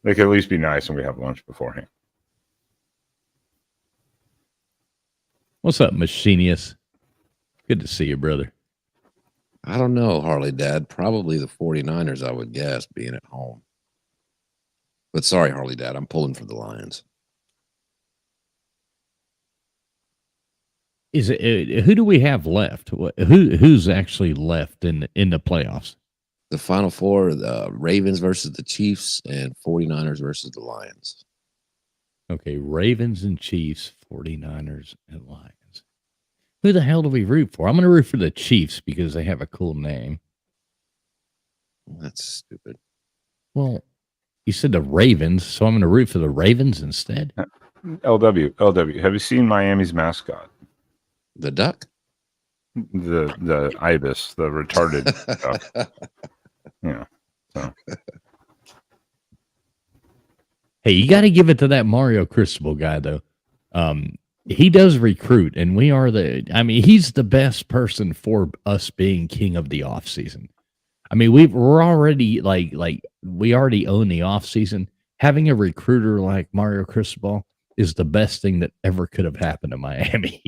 they could at least be nice when we have lunch beforehand. What's up, Machinist? Good to see you, brother. I don't know, Harley Dad. Probably the 49ers, I would guess, being at home. But sorry, Harley Dad, I'm pulling for the Lions. Is it who do we have left? Who's actually left in the playoffs? The Final Four: the Ravens versus the Chiefs, and 49ers versus the Lions. Okay, Ravens and Chiefs, 49ers and Lions. Who the hell do we root for? I'm going to root for the Chiefs because they have a cool name. That's stupid. Well, you said the Ravens, so I'm going to root for the Ravens instead. LW. Have you seen Miami's mascot? The duck? The ibis, the retarded duck. Yeah. So. Hey, you got to give it to that Mario Cristobal guy, though. He does recruit, and he's the best person for us being king of the off season. I mean, we're already we already own the off season. Having a recruiter like Mario Cristobal is the best thing that ever could have happened to Miami.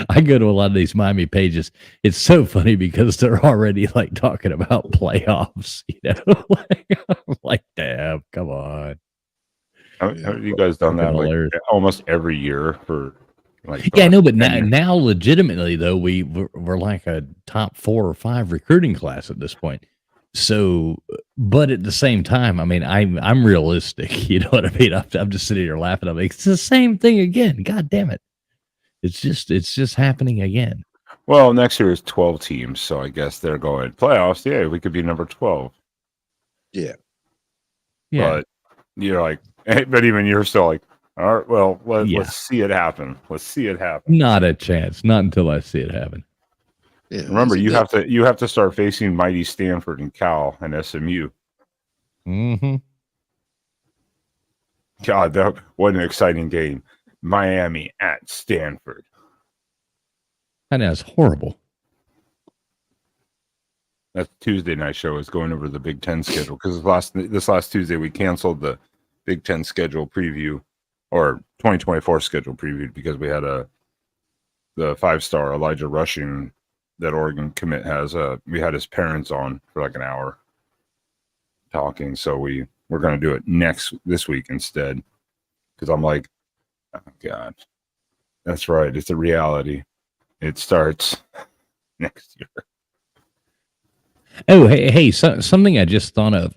I go to a lot of these Miami pages. It's so funny because they're already talking about playoffs, you know. I'm like, damn, come on. Have you guys done that almost every year for yeah, no, but now legitimately though we're like a top 4 or 5 recruiting class at this point. So, but at the same time, I mean, I'm realistic. You know what I mean? I'm just sitting here laughing. I'm like, it's the same thing again. God damn it! It's just happening again. Well, next year is 12 teams, so I guess they're going playoffs. Yeah, we could be number 12. Yeah. But you're like, but even you're still like, all right, well, let's see it happen. Let's see it happen. Not a chance. Not until I see it happen. Yeah, remember, you have to start facing mighty Stanford and Cal and SMU. Mm-hmm. God, what an exciting game! Miami at Stanford. And that's horrible. That Tuesday night show is going over the Big Ten schedule because this last Tuesday we canceled the Big Ten schedule preview or 2024 schedule preview because we had the 5-star Elijah Rushing that Oregon commit has. We had his parents on for like an hour talking, so we're going to do it this week instead because I'm like, oh God, that's right, it's a reality. It starts next year. Oh, hey, something I just thought of.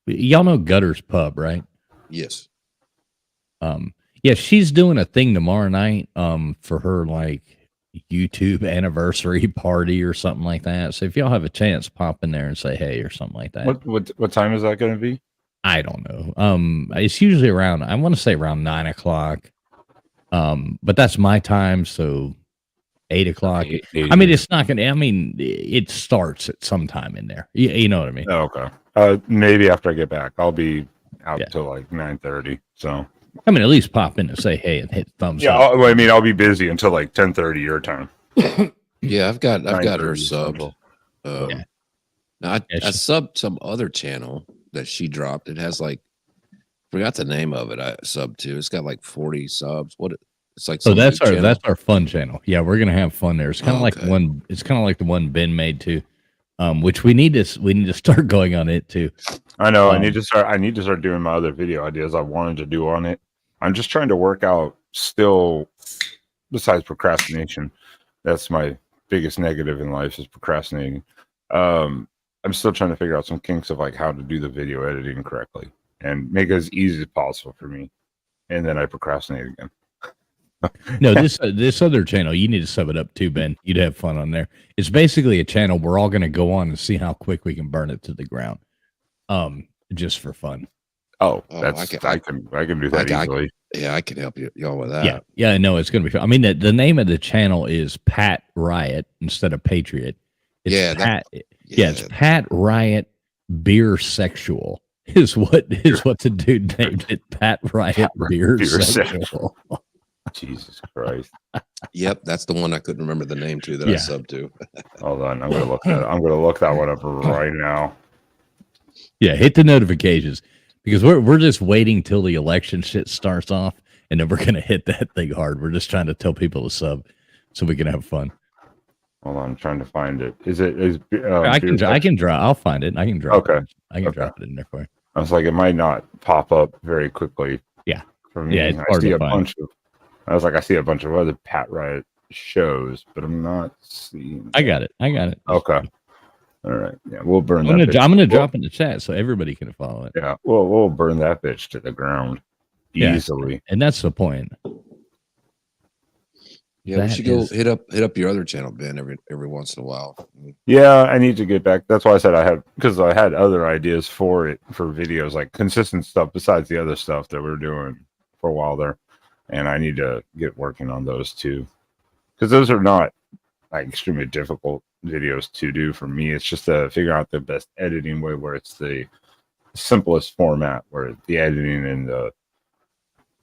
Y'all know Gutter's Pub, right? Yes. Yeah, she's doing a thing tomorrow night, for her like YouTube anniversary party or something like that. So if y'all have a chance, pop in there and say hey or something like that. What time is that going to be? I don't know. It's usually around, I want to say around 9:00. But that's my time, so 8:00. I mean, it's not going to, I mean, it starts at some time in there. You know what I mean? Oh, okay. Maybe after I get back, I'll be out till like 9:30. So I mean, at least pop in and say hey and hit thumbs up. I'll be busy until like 10:30 your time. Yeah, I've got her 9:30 subbed. Yeah. Now I subbed some other channel that she dropped. It has like, forgot the name of it. I subbed to. It's got like 40 subs. It's like, so that's our fun channel. Yeah, we're gonna have fun there. It's kind of like the one. It's kind of like the one Ben made too, which we need to start going on it too. I know. I need to start doing my other video ideas I wanted to do on it. I'm just trying to work out still. Besides procrastination, that's my biggest negative in life is procrastinating. I'm still trying to figure out some kinks of like how to do the video editing correctly and make it as easy as possible for me. And then I procrastinate again. No, this other channel, you need to sub it up too, Ben. You'd have fun on there. It's basically a channel we're all going to go on and see how quick we can burn it to the ground, just for fun. I can do that easily. I can help y'all with that. Yeah, I know it's going to be fun. I mean, the name of the channel is Pat Riot instead of Patriot. It's Pat Riot Beer Sexual is what the dude named it. Pat Riot Beer Sexual. Jesus Christ. Yep, that's the one I couldn't remember the name to that I subbed to. Hold on, I'm gonna look that one up right now. Yeah, hit the notifications because we're just waiting till the election shit starts off, and then we're gonna hit that thing hard. We're just trying to tell people to sub so we can have fun. Hold on, I'm trying to find it. I can draw. I'll find it. I can draw. Okay, I can drop it in there for you. I was like, it might not pop up very quickly. Yeah, for me. Yeah, it's hard to find. I see a bunch of other Pat Riot shows, but I'm not seeing. I got it. Okay. All right. Yeah, we'll burn I'm gonna drop in the chat so everybody can follow it. Yeah, we'll burn that bitch to the ground easily. And that's the point. Yeah, we should go hit up your other channel, Ben, every once in a while. Yeah, I need to get back. That's why I said I had other ideas for it for videos, like consistent stuff besides the other stuff that we're doing for a while there. And I need to get working on those too. Because those are not like extremely difficult videos to do for me. It's just to figure out the best editing way where it's the simplest format where the editing and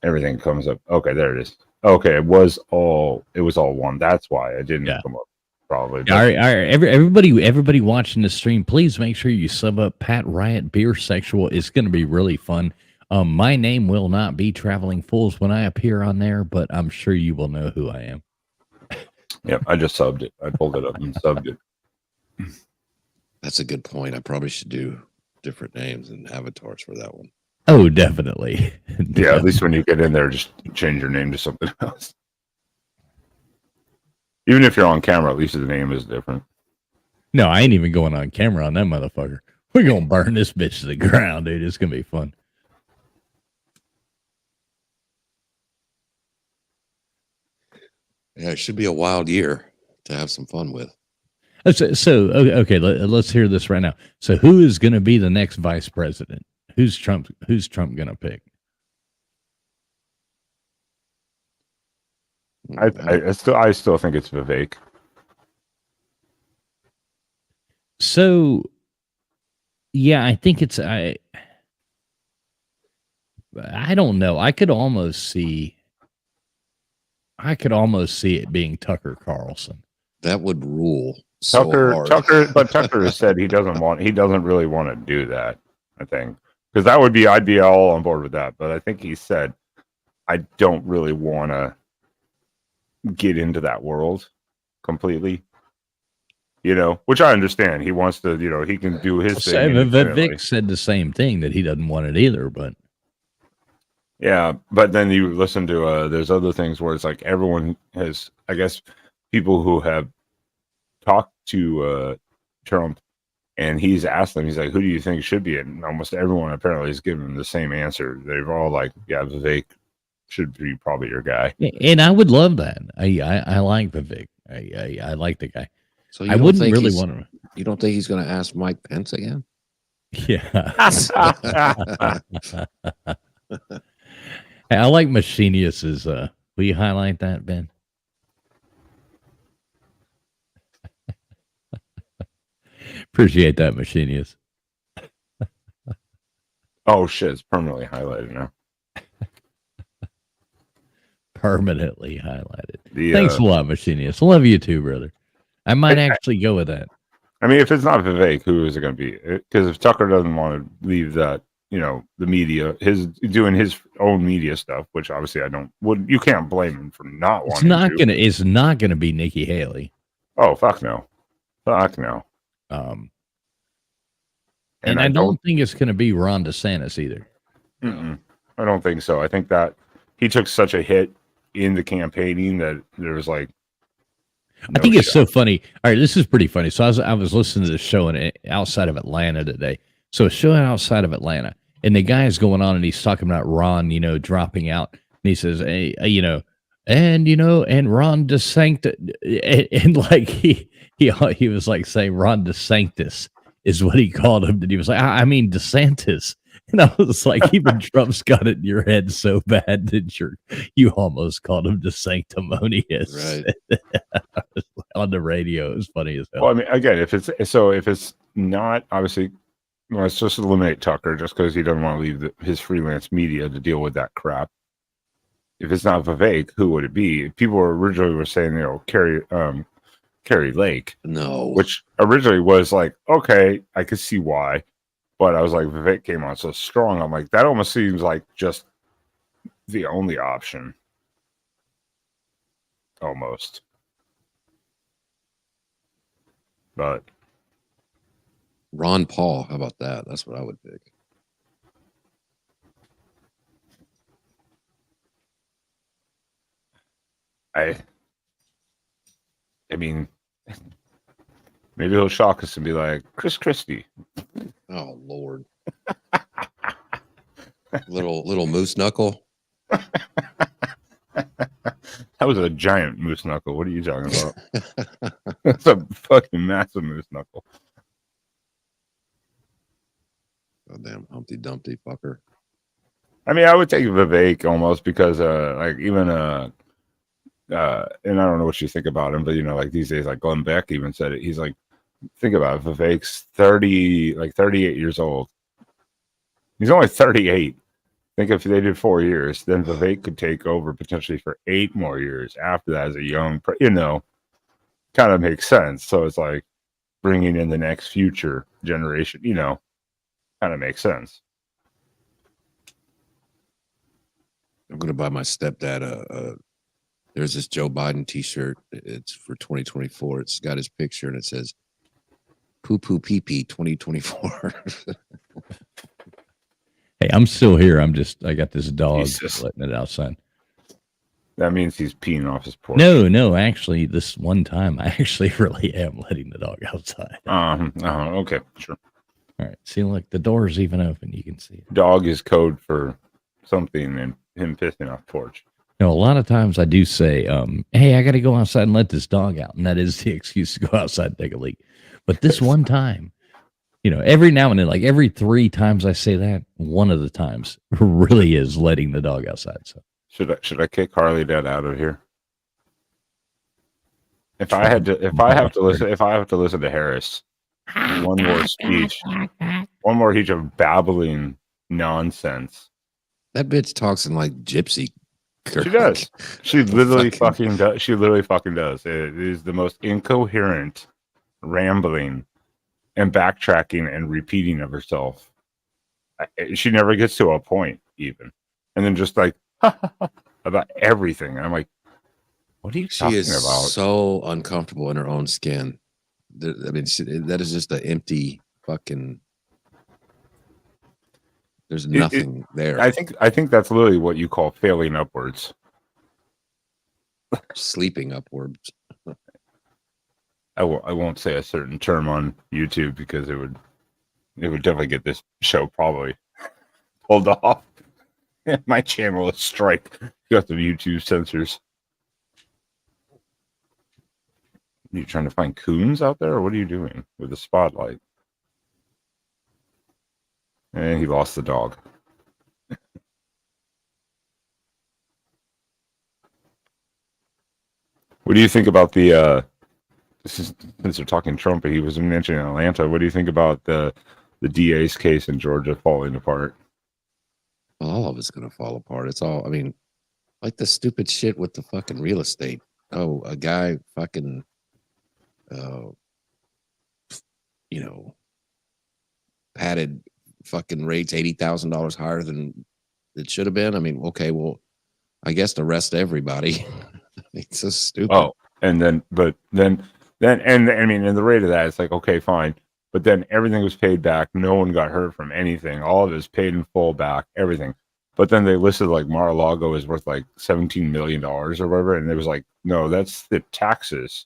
everything comes up. Okay, there it is. Okay, it was all one. That's why I didn't come up. Probably. All right. Everybody watching the stream, please make sure you sub up Pat Riot Beer Sexual. It's going to be really fun. My name will not be Traveling Fools when I appear on there, but I'm sure you will know who I am. Yep, I just subbed it. I pulled it up and subbed it. That's a good point. I probably should do different names and avatars for that one. Oh, definitely. Yeah, at least when you get in there, just change your name to something else. Even if you're on camera, at least the name is different. No, I ain't even going on camera on that motherfucker. We're going to burn this bitch to the ground, dude. It's going to be fun. Yeah, it should be a wild year to have some fun with. So okay, let's hear this right now. So who is going to be the next vice president? Who's Trump going to pick? I still think it's Vivek. So yeah, I think it's I don't know. I could almost see I could almost see it being Tucker Carlson. That would rule so hard. Tucker has said he doesn't really want to do that. I think because I'd be all on board with that. But I think he said, I don't really want to get into that world completely. Which I understand. He wants to, he can do his thing. Vivek said the same thing, that he doesn't want it either, but yeah, but then you listen to there's other things where it's like everyone has, I guess, people who have talked to Trump, and he's asked them, he's like, who do you think should be it? And almost everyone apparently has given him the same answer. They've all like, yeah, Vivek should be probably your guy. And I would love that. I like Vivek. I like the guy. So I wouldn't really want to. You don't think he's going to ask Mike Pence again? Yeah. Hey, I like Machinius's. Will you highlight that, Ben? Appreciate that, Machinius. Oh shit! It's permanently highlighted now. Permanently highlighted. Thanks a lot, Machinius. Love you too, brother. I might actually go with that. I mean, if it's not Vivek, who is it going to be? Because if Tucker doesn't want to leave that, the media, doing his own media stuff, which obviously you can't blame him for not wanting to. It's not gonna be Nikki Haley. Oh, fuck no. And I don't think it's gonna be Ron DeSantis either. I don't think so. I think that he took such a hit in the campaigning that there was like, I think it's so funny. All right, this is pretty funny. So I was listening to the show outside of Atlanta today. So a show outside of Atlanta, and the guy is going on and he's talking about Ron, dropping out. And he says, hey, and Ron DeSantis, and like he was like saying Ron DeSantis is what he called him. And he was like, I mean DeSantis. And I was like, even Trump's got it in your head so bad that you almost called him DeSanctimonious. Right. On the radio. It was funny as hell. Well, I mean, again, if it's not, obviously, let's just eliminate Tucker just because he doesn't want to leave his freelance media to deal with that crap. If it's not Vivek, who would it be? People originally were saying, Carrie Lake. No. Which originally was like, okay, I could see why. But I was like, Vivek came on so strong. I'm like, that almost seems like just the only option. Almost. But Ron Paul, how about that? That's what I would pick. I mean, maybe he'll shock us and be like, Chris Christie. Oh Lord. little moose knuckle. That was a giant moose knuckle. What are you talking about? That's a fucking massive moose knuckle. Oh damn Humpty Dumpty fucker. I mean, I would take Vivek almost because like even and I don't know what you think about him, but like these days, like Glenn Beck even said it. He's like, think about it, Vivek's 38 years old. He's only 38. Think if they did 4 years, then Vivek could take over potentially for 8 more years after that as a young, kind of makes sense. So it's like bringing in the next future generation, kind of makes sense. I'm going to buy my stepdad there's this Joe Biden t-shirt. It's for 2024. It's got his picture and it says poo poo pee pee 2024. Hey, I'm still here. I got this dog letting it outside. That means he's peeing off his porch. No, actually, this one time I actually really am letting the dog outside. Okay, sure. All right. See, look, the door's even open. You can see it. Dog is code for something and him pissing off porch. A lot of times I do say, hey, I got to go outside and let this dog out. And that is the excuse to go outside and take a leak. But this one time, every now and then, like every 3 times I say that, one of the times really is letting the dog outside. So should I kick Harley Dad out of here? If I have to listen to Harris, one more speech of babbling nonsense. That bitch talks in like gypsy She does. She literally fucking does. She literally fucking does. It is the most incoherent rambling and backtracking and repeating of herself. She never gets to a point even, and then just like about everything. And I'm like, what are you talking about? So uncomfortable in her own skin. I mean, that is just an empty fucking. There's nothing there. I think that's literally what you call failing upwards. Sleeping upwards. I won't say a certain term on YouTube because it would definitely get this show probably pulled off. My channel is strike. You got the YouTube censors. Are you trying to find coons out there, or what are you doing with the spotlight? And he lost the dog. What do you think about the since they're talking Trump, but he was mentioning Atlanta, what do you think about the DA's case in Georgia falling apart? All of it's gonna fall apart. It's all, I mean, like the stupid shit with the fucking real estate. Oh, a guy fucking padded fucking rates $80,000 higher than it should have been. I mean, okay, well, I guess arrest everybody. It's so stupid. Oh, and then and I mean, and the rate of that, it's like, okay, fine. But then everything was paid back. No one got hurt from anything. All of it was paid in full back, everything. But then they listed like Mar-a-Lago is worth like $17 million or whatever. And it was like, no, that's the taxes.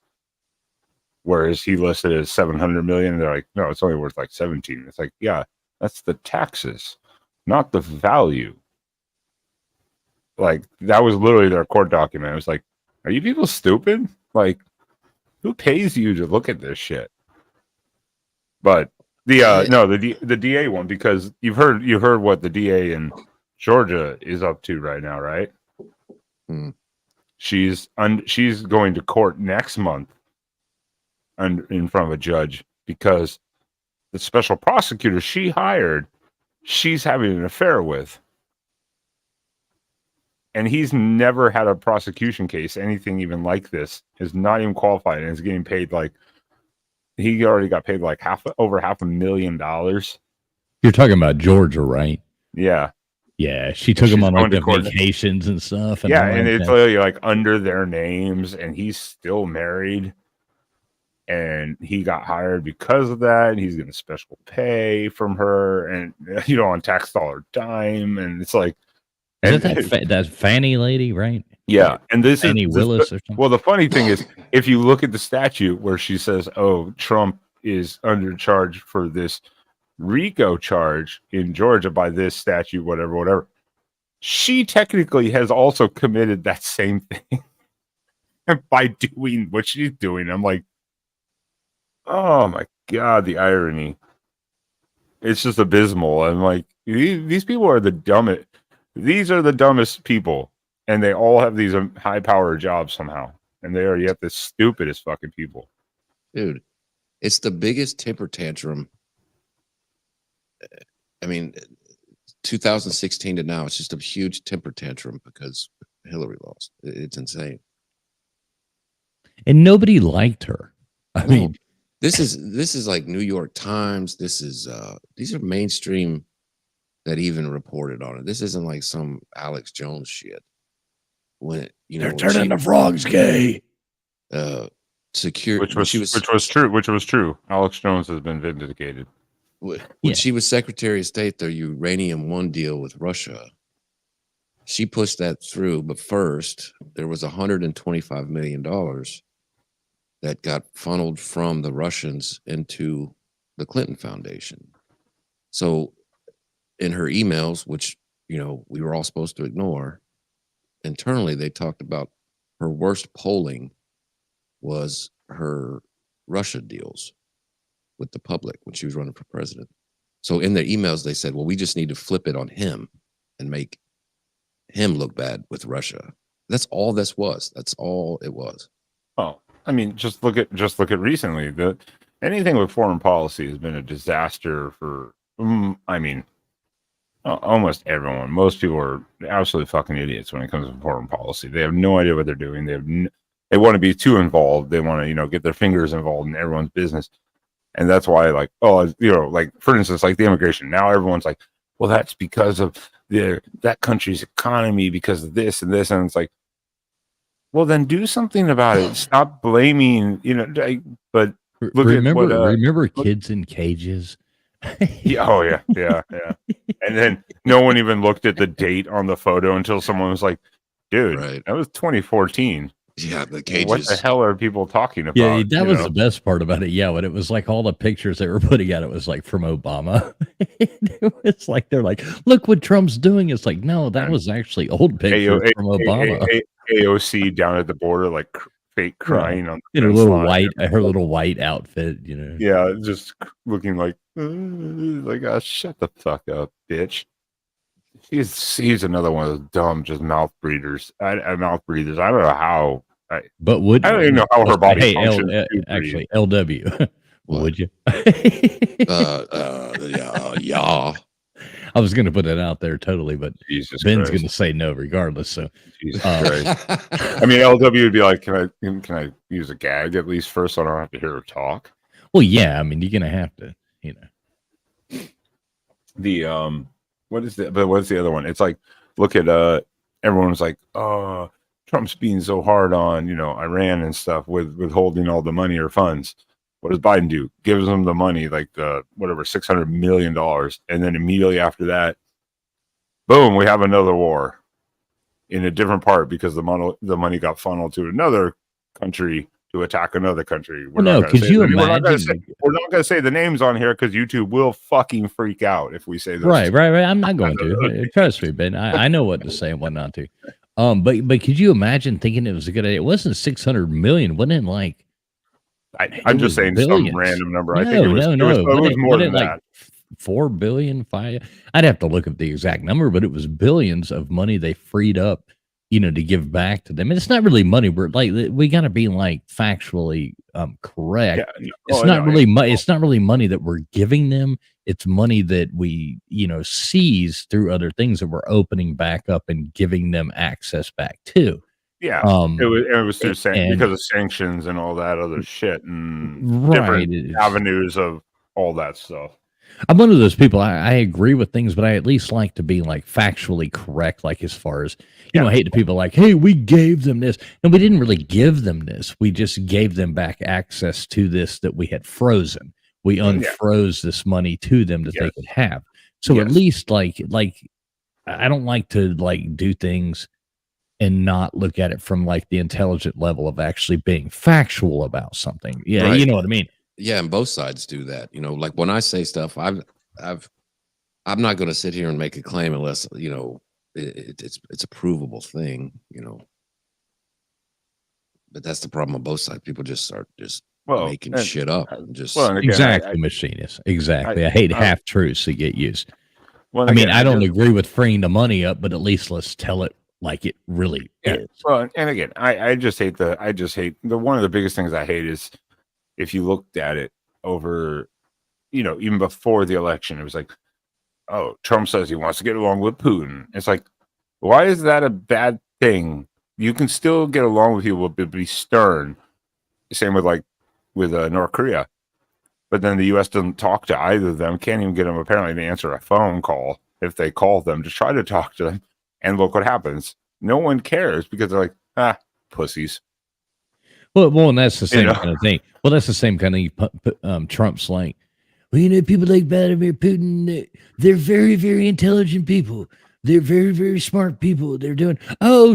Whereas he listed it as 700 million. And they're like, no, it's only worth like 17. It's like, yeah, that's the taxes, not the value. Like, that was literally their court document. It was like, are you people stupid? Like, who pays you to look at this shit? But the DA one, because you've heard what the DA in Georgia is up to right now, right? She's going to court next month in front of a judge because the special prosecutor she hired, she's having an affair with. And he's never had a prosecution case, anything even like this, is not even qualified, and is getting paid like, he already got paid like over $500,000. You're talking about Georgia, right? Yeah. Yeah, she took him on like the vacations and stuff. And yeah, and it's literally like under their names, and he's still married, and he got hired because of that, and he's getting special pay from her, and on tax dollar dime, and it's like, is that Fannie lady, right? Yeah, and this Fannie is Willis or something. Well, the funny thing is, if you look at the statute where she says, "Oh, Trump is under charge for this RICO charge in Georgia by this statute, whatever," she technically has also committed that same thing by doing what she's doing. I'm like, oh my god, the irony! It's just abysmal. I'm like, these people are the dumbest. These are the dumbest people, and they all have these high-power jobs somehow, and they are yet the stupidest fucking people. Dude, it's the biggest temper tantrum. I mean, 2016 to now, it's just a huge temper tantrum because Hillary lost. It's insane. And nobody liked her. I mean, this is like New York Times. These are mainstream that even reported on it. This isn't like some Alex Jones shit. When they're turning the frogs gay. Which was true. Alex Jones has been vindicated. When she was Secretary of State, the Uranium One deal with Russia, she pushed that through. But first, there was $125 million that got funneled from the Russians into the Clinton Foundation. So in her emails, which, we were all supposed to ignore, internally, they talked about her worst polling was her Russia deals with the public when she was running for president. So in their emails, they said, well, we just need to flip it on him and make him look bad with Russia. That's all this was. That's all it was. Oh, I mean, just look at recently. Anything with foreign policy has been a disaster for, almost everyone, most people are absolutely fucking idiots when it comes to foreign policy. They have no idea what they're doing. They want to be too involved. They want to, get their fingers involved in everyone's business. And that's why, like, like, for instance, like the immigration. Now everyone's like, well, that's because of that country's economy, because of this and this. And it's like, well, then do something about it. Stop blaming, but remember Kids in Cages? Yeah, oh yeah. And then no one even looked at the date on the photo until someone was like, dude, that was 2014. Yeah, the cages. What the hell are people talking about? Yeah, that was the best part about it. Yeah, when it was like all the pictures they were putting out, it was like from Obama. It was like they're like, look what Trump's doing. It's like, no, that was actually old pictures from Obama. AOC down at the border, like fake crying on in her little white outfit, Yeah, just looking like shut the fuck up, bitch. He's another one of those dumb, just mouth breathers. Mouth breathers. I don't know how. I don't even know how her body functions. Actually, LW. Would you? Yeah. I was going to put it out there totally, but Jesus Ben's Christ. going to say no regardless. So, Jesus Christ. I mean, LW would be like, can I use a gag at least first, so I don't have to hear her talk? Well, yeah. I mean, you're going to have to, The what's the other one? It's like, look at everyone's like, oh, Trump's being so hard on Iran and stuff with withholding all the money or funds. What does Biden do? Gives them the money, like the $600 million, and then immediately after that, boom, we have another war in a different part because the money got funneled to another country to attack another country. We're not going to say the names on here because YouTube will fucking freak out if we say this. Right. I'm not going to. Trust me, Ben. I know what to say and what not to. But could you imagine thinking it was a good idea? It wasn't 600 million. Wasn't it like? I'm just saying billions. Some random number. No, I think it was more than that. 4 billion, 5. I'd have to look up the exact number, but it was billions of money they freed up, to give back to them. And it's not really money. We're like, we got to be like factually correct. Yeah, it's not really money that we're giving them. It's money that we, seize through other things that we're opening back up and giving them access back to. Yeah, it was through because of sanctions and all that other shit and different avenues of all that stuff. I'm one of those people. I agree with things, but I at least like to be like factually correct. Like as far as I hate the people like, hey, we gave them this, and we didn't really give them this. We just gave them back access to this that we had frozen. We unfroze this money to them that they could have. So at least like I don't like to like do things and not look at it from like the intelligent level of actually being factual about something. Yeah, right. You know what I mean? Yeah, and both sides do that. Like when I say stuff, I'm not going to sit here and make a claim unless it's a provable thing. But that's the problem on both sides. People just start making shit up. And just exactly, machinist. Exactly. I hate half truths that get used. Well, again, I don't agree with freeing the money up, but at least let's tell it like it really is. Well, and again, I just hate the one of the biggest things I hate is if you looked at it over, even before the election, it was like, oh, Trump says he wants to get along with Putin. It's like, why is that a bad thing? You can still get along with people, but be stern. Same with North Korea. But then the U.S. doesn't talk to either of them, can't even get them apparently to answer a phone call if they call them to try to talk to them. And look what happens. No one cares because they're like, pussies. Well, and that's the same kind of thing. Well, that's the same kind of Trump's like, well, people like Vladimir Putin, they're very, very intelligent people. They're very, very smart people. They're doing,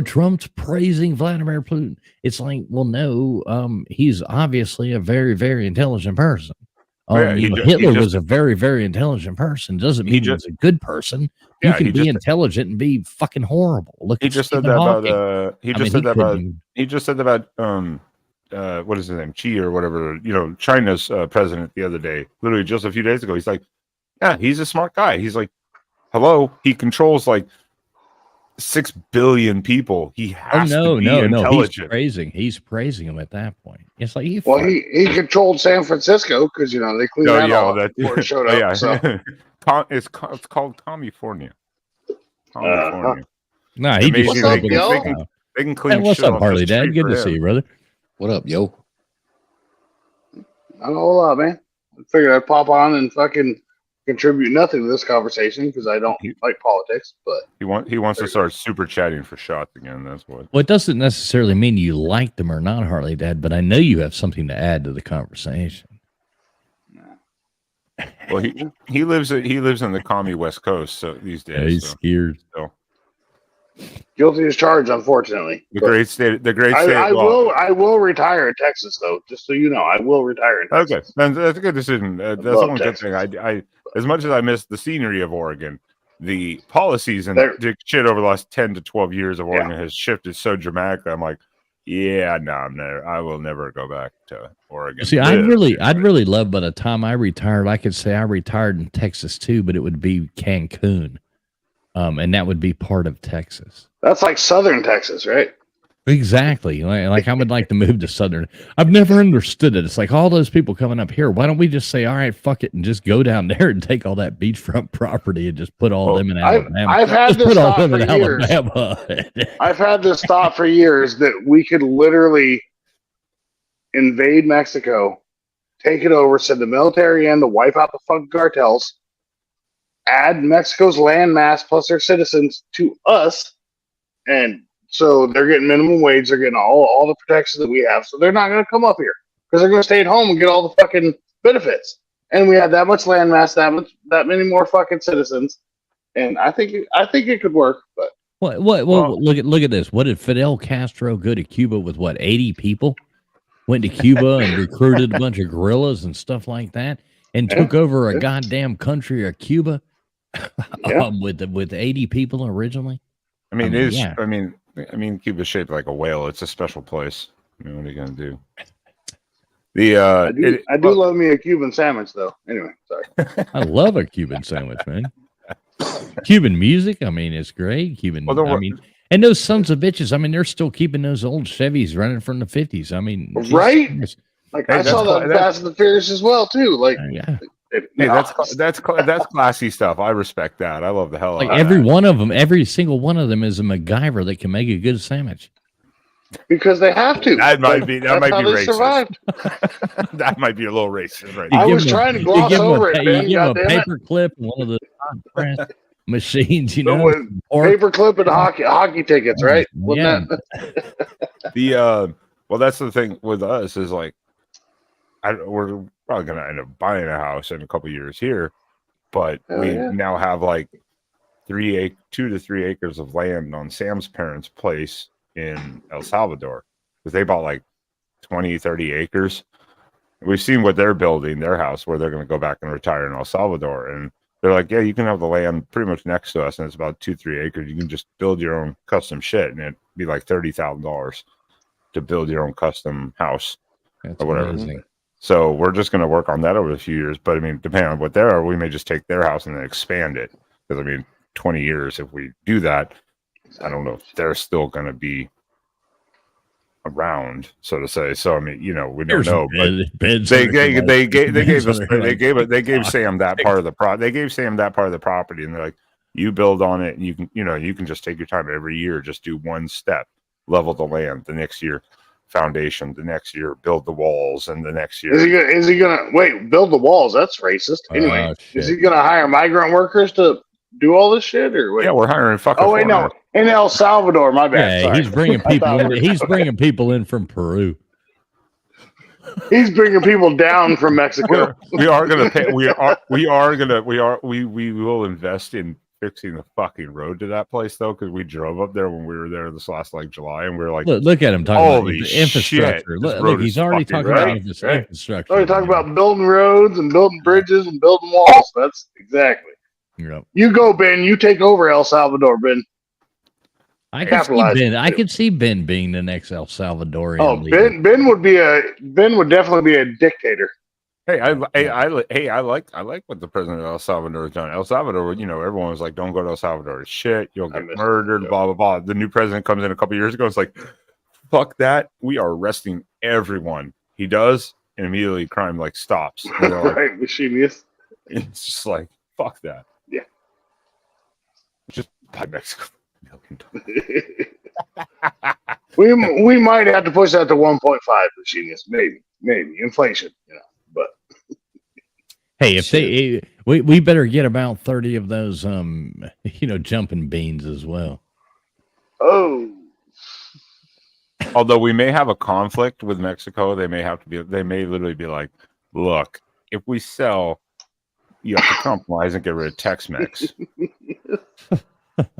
Trump's praising Vladimir Putin. It's like, well, no, he's obviously a very, very intelligent person. Hitler was a very, very intelligent person. Doesn't mean he was a good person. You can be intelligent and be fucking horrible. Look, he just said that about. He just said that about. What is his name? Xi or whatever. China's president the other day. Literally just a few days ago. He's like, yeah, he's a smart guy. He's like, hello, he controls like 6 billion people. He has to be intelligent. He's praising him at that point. It's like he controlled San Francisco because they cleaned that all up before it showed up. Yeah. So. It's called California. California. Nah, he just Amazing. What's up, They yo? can Hey, clean what's shit up, off Harley the Dad? street Good for to him. see you, brother. What up, yo? Not a whole lot, man. I figured I'd pop on and fucking contribute nothing to this conversation because I don't like politics. But He wants to start super chatting for shots again. That's what. Well, it doesn't necessarily mean you like them or not, Harley Dad, but I know you have something to add to the conversation. Well, he lives in the commie West Coast so these days. Yeah, he's so, scared. so. guilty as charged, unfortunately. The But great state. I will retire in Texas, though. Just so you know, I will retire in Texas. Okay, that's a good decision. That's love one Texas. good thing. I as much as I miss the scenery of Oregon, the policies and They're- shit over the last 10 to 12 years of Yeah. Oregon has shifted so dramatically. I'm like, yeah, no, I will never go back to Oregon. See, I'd really love by the time I retired, I could say I retired in Texas too, but it would be Cancun. And that would be part of Texas. That's like Southern Texas, right? Exactly. Like I would like to move to Southern. I've never understood it. It's like all those people coming up here. Why don't we just say, all right, fuck it, and just go down there and take all that beachfront property and just put all them in Alabama? I've had Just this put all thought them in for years. Alabama. I've had this thought for years that we could literally invade Mexico, take it over, send the military in to wipe out the fucking cartels, add Mexico's land mass plus their citizens to us, and so they're getting minimum wage, they're getting all the protections that we have, so they're not going to come up here because they're going to stay at home and get all the fucking benefits. And we have that much land mass, that many more fucking citizens, and I think it could work. But Well, look at this. What did Fidel Castro go to Cuba with? What, 80 people? Went to Cuba and recruited a bunch of guerrillas and stuff like that, and took over a goddamn country of Cuba with 80 people originally. I mean, Cuba's shaped like a whale. It's a special place. I mean, what are you gonna do? I do love me a Cuban sandwich, though. Anyway, sorry. I love a Cuban sandwich, man. Cuban music, I mean, it's great. And those sons of bitches, I mean, they're still keeping those old Chevys running from the 50s. I mean, right? Jesus. Like Hey, I saw that Fast and the Furious as well too. Like, Yeah. Hey, that's classy stuff. I respect that. I love the hell out Like of every that. one of them, every single one of them is a MacGyver that can make a good sandwich. because they have to. That might Like, be that's how they racist. survived. That might be a little racist, right? I give was them trying to gloss over it, Ben. You give them a Goddamn it. paper clip and one of the press machines, you But know. with paperclip and hockey tickets, right? Yeah. Well, that's the thing with us is like, we're probably gonna end up buying a house in a couple years here, but we now have like 2 to 3 acres of land on Sam's parents' place in El Salvador because they bought like 20, 30 acres. We've seen what they're building, their house, where they're going to go back and retire in El Salvador. And they're like, yeah, you can have the land pretty much next to us. And it's about 2-3 acres. You can just build your own custom shit. And it'd be like $30,000 to build your own custom house. That's or whatever. amazing. So we're just going to work on that over a few years. But I mean, depending on what they are, we may just take their house and then expand it. Because I mean, 20 years, if we do that, I don't know if they're still going to be around, so to say. So I mean, you know, we don't know. But they gave Sam that part of the they gave Sam that part of the property, and they're like, you build on it, and you can just take your time every year, just do one step, level the land, the next year foundation, the next year build the walls, and the next year Is he gonna wait, build the walls? That's racist. Anyway, is he gonna hire migrant workers to do all this shit, or wait? Yeah, we're hiring fucking. Oh wait, no, in El Salvador. My bad. Yeah, Sorry. he's bringing people in. He's bringing people in from Peru. He's bringing people down from Mexico. We are gonna pay. We will invest in fixing the fucking road to that place though, because we drove up there when we were there this last like July, and we were like, look at him talking holy about the infrastructure. shit, this Look, road he's is already fucking talking right, about right. infrastructure. Oh, you're talking about building roads and building bridges and building walls. That's exactly. Yep. You go, Ben. You take over El Salvador, Ben. I could see Ben being the next El Salvadorian. Oh, leader. Ben would definitely be a dictator. Hey, I like what the president of El Salvador has done. El Salvador, everyone was like, "Don't go to El Salvador. It's shit. You'll get murdered." Blah blah blah. The new president comes in a couple years ago. It's like, fuck that. We are arresting everyone. He does, and immediately crime like stops. And they're like, Right, mischievous. it's just like, Fuck that. Yeah. Just buy Mexico. we might have to push that to 1.5 for genius, maybe inflation, but Hey, if we better get about 30 of those, jumping beans as well. oh, Although we may have a conflict with Mexico, they may literally be like, look, if we sell, you have to compromise and get rid of Tex-Mex.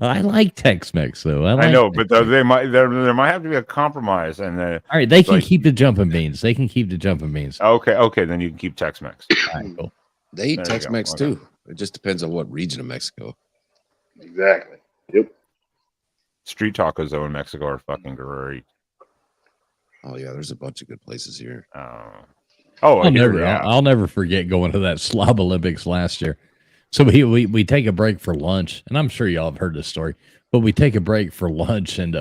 I like Tex-Mex though. I know, but there might have to be a compromise, and all right, they can keep the jumping beans. Okay, then you can keep Tex-Mex. All right, cool. They eat There you Tex-Mex go. Okay. too. It just depends on what region of Mexico. exactly. Yep. Street tacos though in Mexico are fucking great. Oh yeah, there's a bunch of good places here. I'll never forget going to that Slob Olympics last year. So we take a break for lunch, and I'm sure y'all have heard this story, but we take a break for lunch, and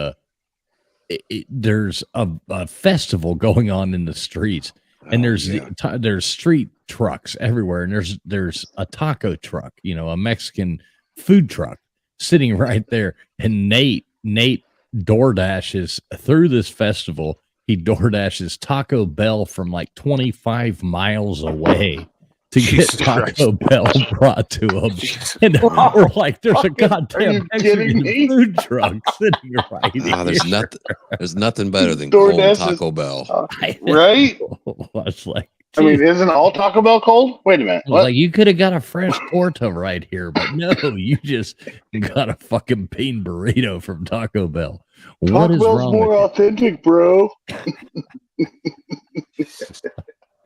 there's a festival going on in the streets, and there's street trucks everywhere, and there's a taco truck, a Mexican food truck sitting right there, and Nate DoorDashes through this festival. He DoorDashes Taco Bell from like 25 miles away to Jesus get Taco Christ. Bell brought to him. And we're like, there's a goddamn kidding Mexican me? food truck sitting right here. There's nothing better than cold DoorDash Taco Bell. Right? I was like, I mean, isn't all Taco Bell cold? Wait a minute. I was like, you could have got a fresh torta right here, but no, you just got a fucking bean burrito from Taco Bell. What Taco is Bell's wrong more with you? authentic, bro.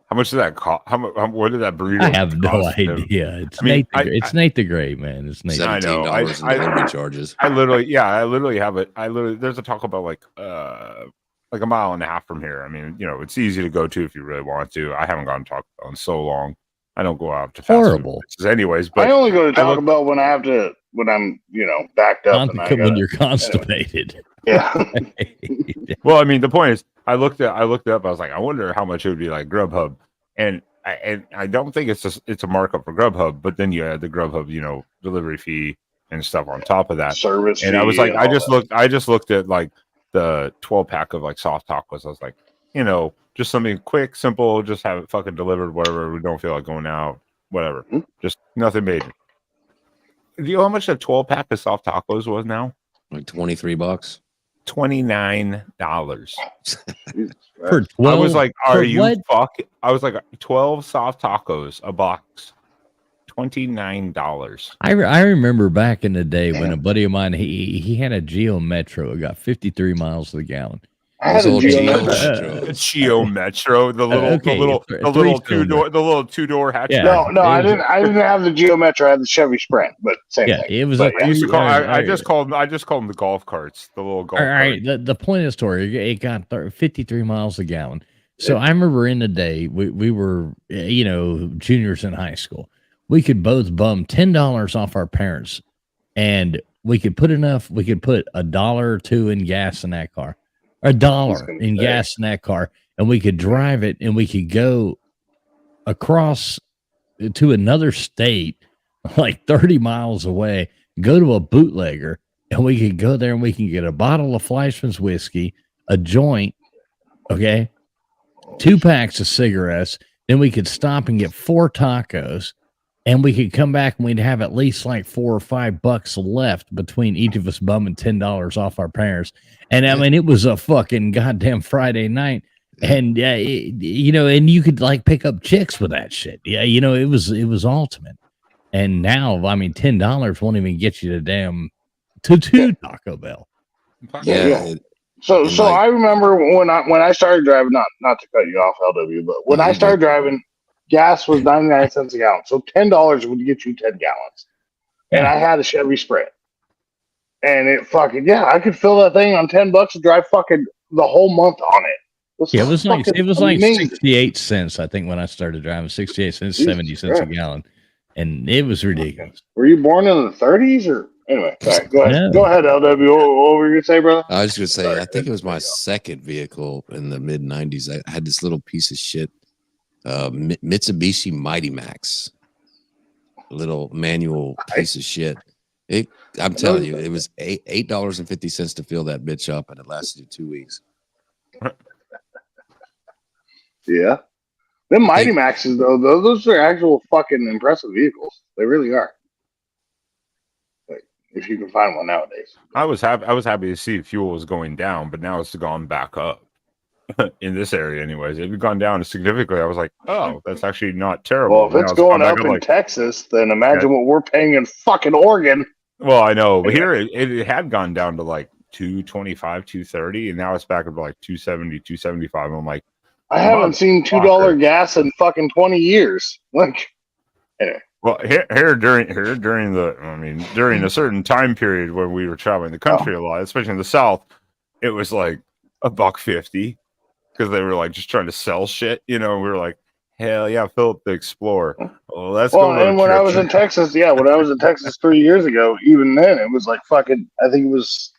How much did that cost? What did that burrito? I have no cost him? idea. It's I mean, Nate the Great, man. It's Nate. I know. $17 in delivery charges. I literally have it. There's a Taco Bell like a mile and a half from here. I mean, it's easy to go to if you really want to. I haven't gone to Taco Bell in so long. I don't go out to fast Horrible. food places anyways. But I only go to Taco Bell when I'm backed up. When you're constipated. Yeah. well, I mean, the point is, I looked it up. I was like, I wonder how much it would be like Grubhub, and I don't think it's a markup for Grubhub, but then you add the Grubhub, delivery fee and stuff on top of that. Service. And I was fee like, and I all just looked at like the 12-pack of like soft tacos. I was like, just something quick, simple, just have it fucking delivered, whatever. We don't feel like going out, whatever. Mm-hmm. Just nothing major. Do you know how much a 12-pack of soft tacos was now? Like $23. $29. For 12, I was like, for are you what? fucking? I was like, 12 soft tacos a box, $29. I remember back in the day when a buddy of mine, he had a Geo Metro. It got 53 miles to the gallon. I had a Those old Geo Geo Metro. The Geo Metro, the little two-door hatch. Yeah. No, I didn't have the Geo Metro. I had the Chevy Sprint, but same Yeah, thing. it was But like I used to call. I I just called them the golf carts, the little golf All carts. right. The point of the story, it got 53 miles a gallon. So I remember in the day, we were, juniors in high school. We could both bum $10 off our parents, and we could put $1 or $2 in gas in that car, or $1 in gas in that car, and we could drive it, and we could go across to another state, like 30 miles away, go to a bootlegger, and we could go there and we can get a bottle of Fleischmann's whiskey, a joint, okay, 2 packs of cigarettes. Then we could stop and get 4 tacos, and we could come back and we'd have at least like $4 or $5 left between each of us bumming $10 off our parents. And I mean, it was a fucking goddamn Friday night. And and you could like pick up chicks with that shit. Yeah, it was ultimate. And now, I mean, $10 won't even get you to Taco Bell. Yeah. So I remember when I started driving, not to cut you off, LW, but when I started driving, gas was 99 cents a gallon. So $10 would get you 10 gallons. And I had a Chevy Sprint. And it fucking, I could fill that thing on $10 and drive fucking the whole month on it. It was like amazing. 68 cents, I think, when I started driving. 68 cents, 70 cents a gallon. And it was ridiculous. Were you born in the 30s or anyway? Sorry, go ahead. No. Go ahead, LW. What were you gonna say, brother? I was going to say, I think it was my second vehicle in the mid 90s. I had this little piece of shit, Mitsubishi Mighty Max. little manual piece of shit. I'm telling you, it was $8.50 to fill that bitch up, and it lasted you 2 weeks. Yeah. The Mighty Maxes, though, those are actual fucking impressive vehicles. They really are. Like, if you can find one nowadays. I was happy to see fuel was going down, but now it's gone back up. In this area, anyways, it had gone down significantly. I was like, "Oh, that's actually not terrible." Well, if it's going up in Texas, then imagine what we're paying in fucking Oregon. Well, I know, but here it had gone down to like 225, 230, and now it's back up to like 270, 275. And I'm like, I haven't seen $2 gas in fucking 20 years. Like, anyway. Well, here during a certain time period when we were traveling the country a lot, especially in the South, it was like $1.50. Because they were like just trying to sell shit, you know. We were like, hell yeah, fill up the Explorer. Oh, let's go. And when I was in Texas, when I was in Texas 3 years ago, even then it was like fucking. I think it was,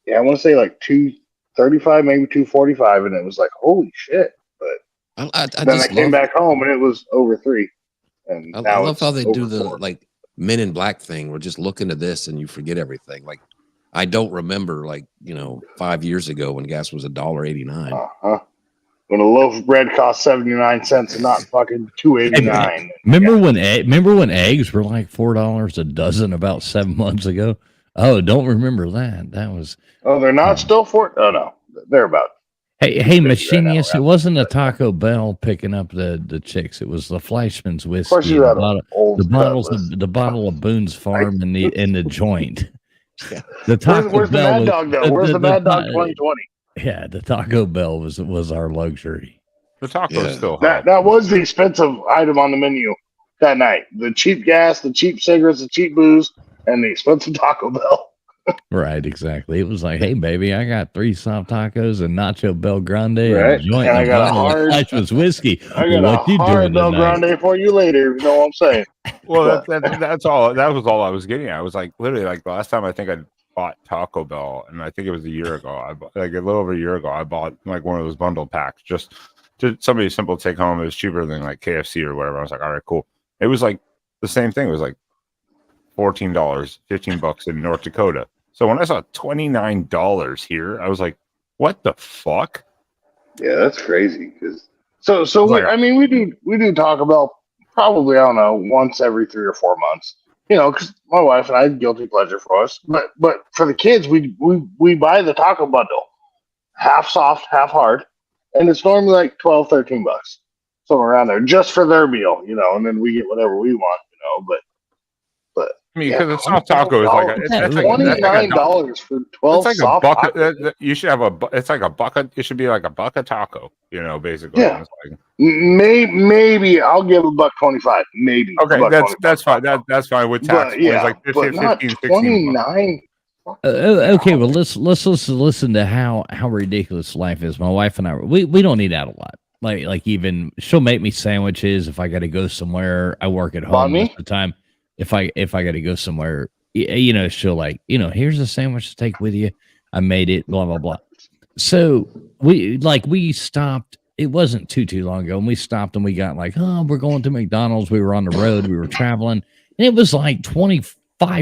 I want to say like 235, maybe 245, and it was like holy shit. But then I came back home and it was over $3. And I love how they do the like Men in Black thing. We're just looking at this and you forget everything. Like. I don't remember 5 years ago when gas was $1.89. When a loaf of bread cost 79 cents and not fucking $2.89. Remember when eggs were like $4 a dozen about 7 months ago? Oh, don't remember that. That was. Oh, they're not still $4. Oh no, they're about. Hey, Machinius! It wasn't a Taco Bell picking up the chicks. It was the Fleischmann's whiskey. Of course, you had the bottle of Boone's Farm in the joint. Yeah. Where's the Mad Dog though? Where's the Mad Dog 2020? Yeah, the Taco Bell was our luxury. The taco's still hot. That was the expensive item on the menu that night. The cheap gas, the cheap cigarettes, the cheap booze, and the expensive Taco Bell. Right, exactly. It was like, hey baby, I got 3 soft tacos and Nacho Bel Grande and a joint and I got a hard whiskey. I got a hard Bel Grande for you later. You know what I'm saying? Well, that's all. That was all I was getting at. I was like, literally, like the last time I think I bought Taco Bell, and I think it was a year ago. I bought, like a little over a year ago. I bought like one of those bundle packs, just to somebody simple to take home. It was cheaper than like KFC or whatever. I was like, all right, cool. It was like the same thing. It was like $14, $15 in North Dakota. So when I saw $29 here, I was like, what the fuck? Yeah, that's crazy. We do Taco Bell probably, I don't know, once every 3 or 4 months. You know, because my wife and I, guilty pleasure for us. But for the kids, we buy the taco bundle, half soft, half hard, and it's normally like $12, $13, somewhere around there, just for their meal. You know, and then we get whatever we want. You know, but I mean, because a soft taco is like $29 for 12 it's like soft a bucket. You should have it's like a bucket. It should be like a bucket taco. You know, basically. Yeah. Like, maybe I'll give $1.25. Maybe. Okay, that's fine. That's fine with tax. But, yeah, like 15, not 29. Okay, well let's listen to how ridiculous life is. My wife and I we don't eat out a lot. Like even she'll make me sandwiches if I got to go somewhere. I work at home most of the time. If I got to go somewhere, you know, she'll like, you know, here's a sandwich to take with you. I made it, blah blah blah. So we stopped. It wasn't too long ago, and we stopped and we got like, oh, we're going to McDonald's. We were on the road. We were traveling, and it was like $25,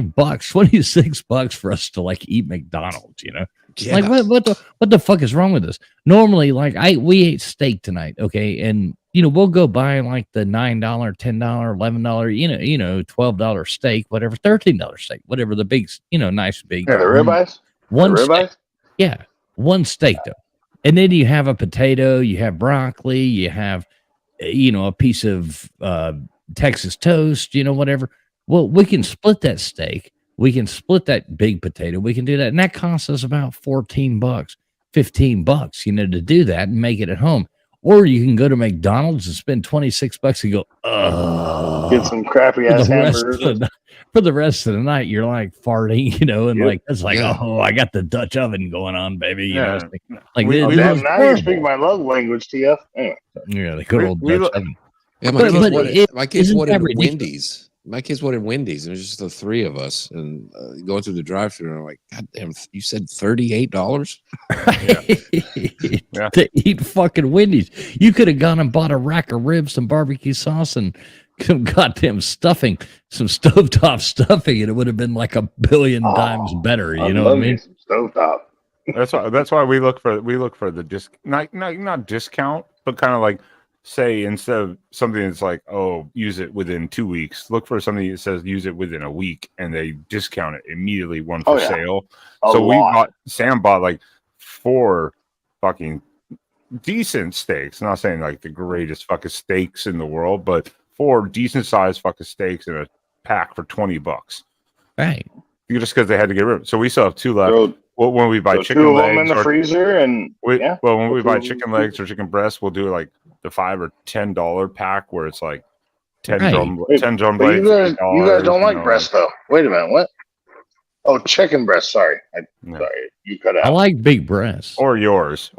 $26 for us to like eat McDonald's. You know, yeah. Like what the fuck is wrong with us? Normally, like we ate steak tonight, okay, and you know we'll go buy like the $9, $10, $11, you know, $12 steak, whatever, $13 steak, whatever the big, you know, nice big. Yeah, the ribeyes. Steak. Yeah, one steak though. And then you have a potato, you have broccoli, you have, you know, a piece of Texas toast, you know, whatever. Well, we can split that steak. We can split that big potato. We can do that. And that costs us about $14, $15, you know, to do that and make it at home. Or you can go to McDonald's and spend $26 and go, get some crappy ass hamburgers. For the rest of the night, you're like farting, you know, and like it's like, oh, I got the Dutch oven going on, baby. You know, like now you speak my love language, TF. Anyway. Yeah, the good old Dutch oven. Yeah, my kids wanted Wendy's. My kids wanted Wendy's, and it was just the 3 of us, and going through the drive-thru, and I'm like, God damn, you said $38? To eat fucking Wendy's. You could have gone and bought a rack of ribs, some barbecue sauce, and some goddamn stuffing, some stovetop stuffing, and it would have been like 1,000,000,000 times better. You know what I mean? Some stovetop. That's why we look for the not discount, but kind of like say instead of something that's like, oh, use it within 2 weeks, look for something that says use it within a week, and they discount it immediately, one for sale. Sam bought like 4 fucking decent steaks. Not saying like the greatest fucking steaks in the world, but 4 decent sized fucking steaks in a pack for $20. Right. Just because they had to get rid of it. So we still have 2 left. Well, when we buy chicken 2 of legs them in the freezer, and when we buy chicken legs or chicken breasts, we'll do like the $5 or $10 pack where it's like 10 drum blades. You guys don't like breast though. Wait a minute, what? Oh, chicken breast. Sorry, sorry, you cut out. I like big breasts. Or yours,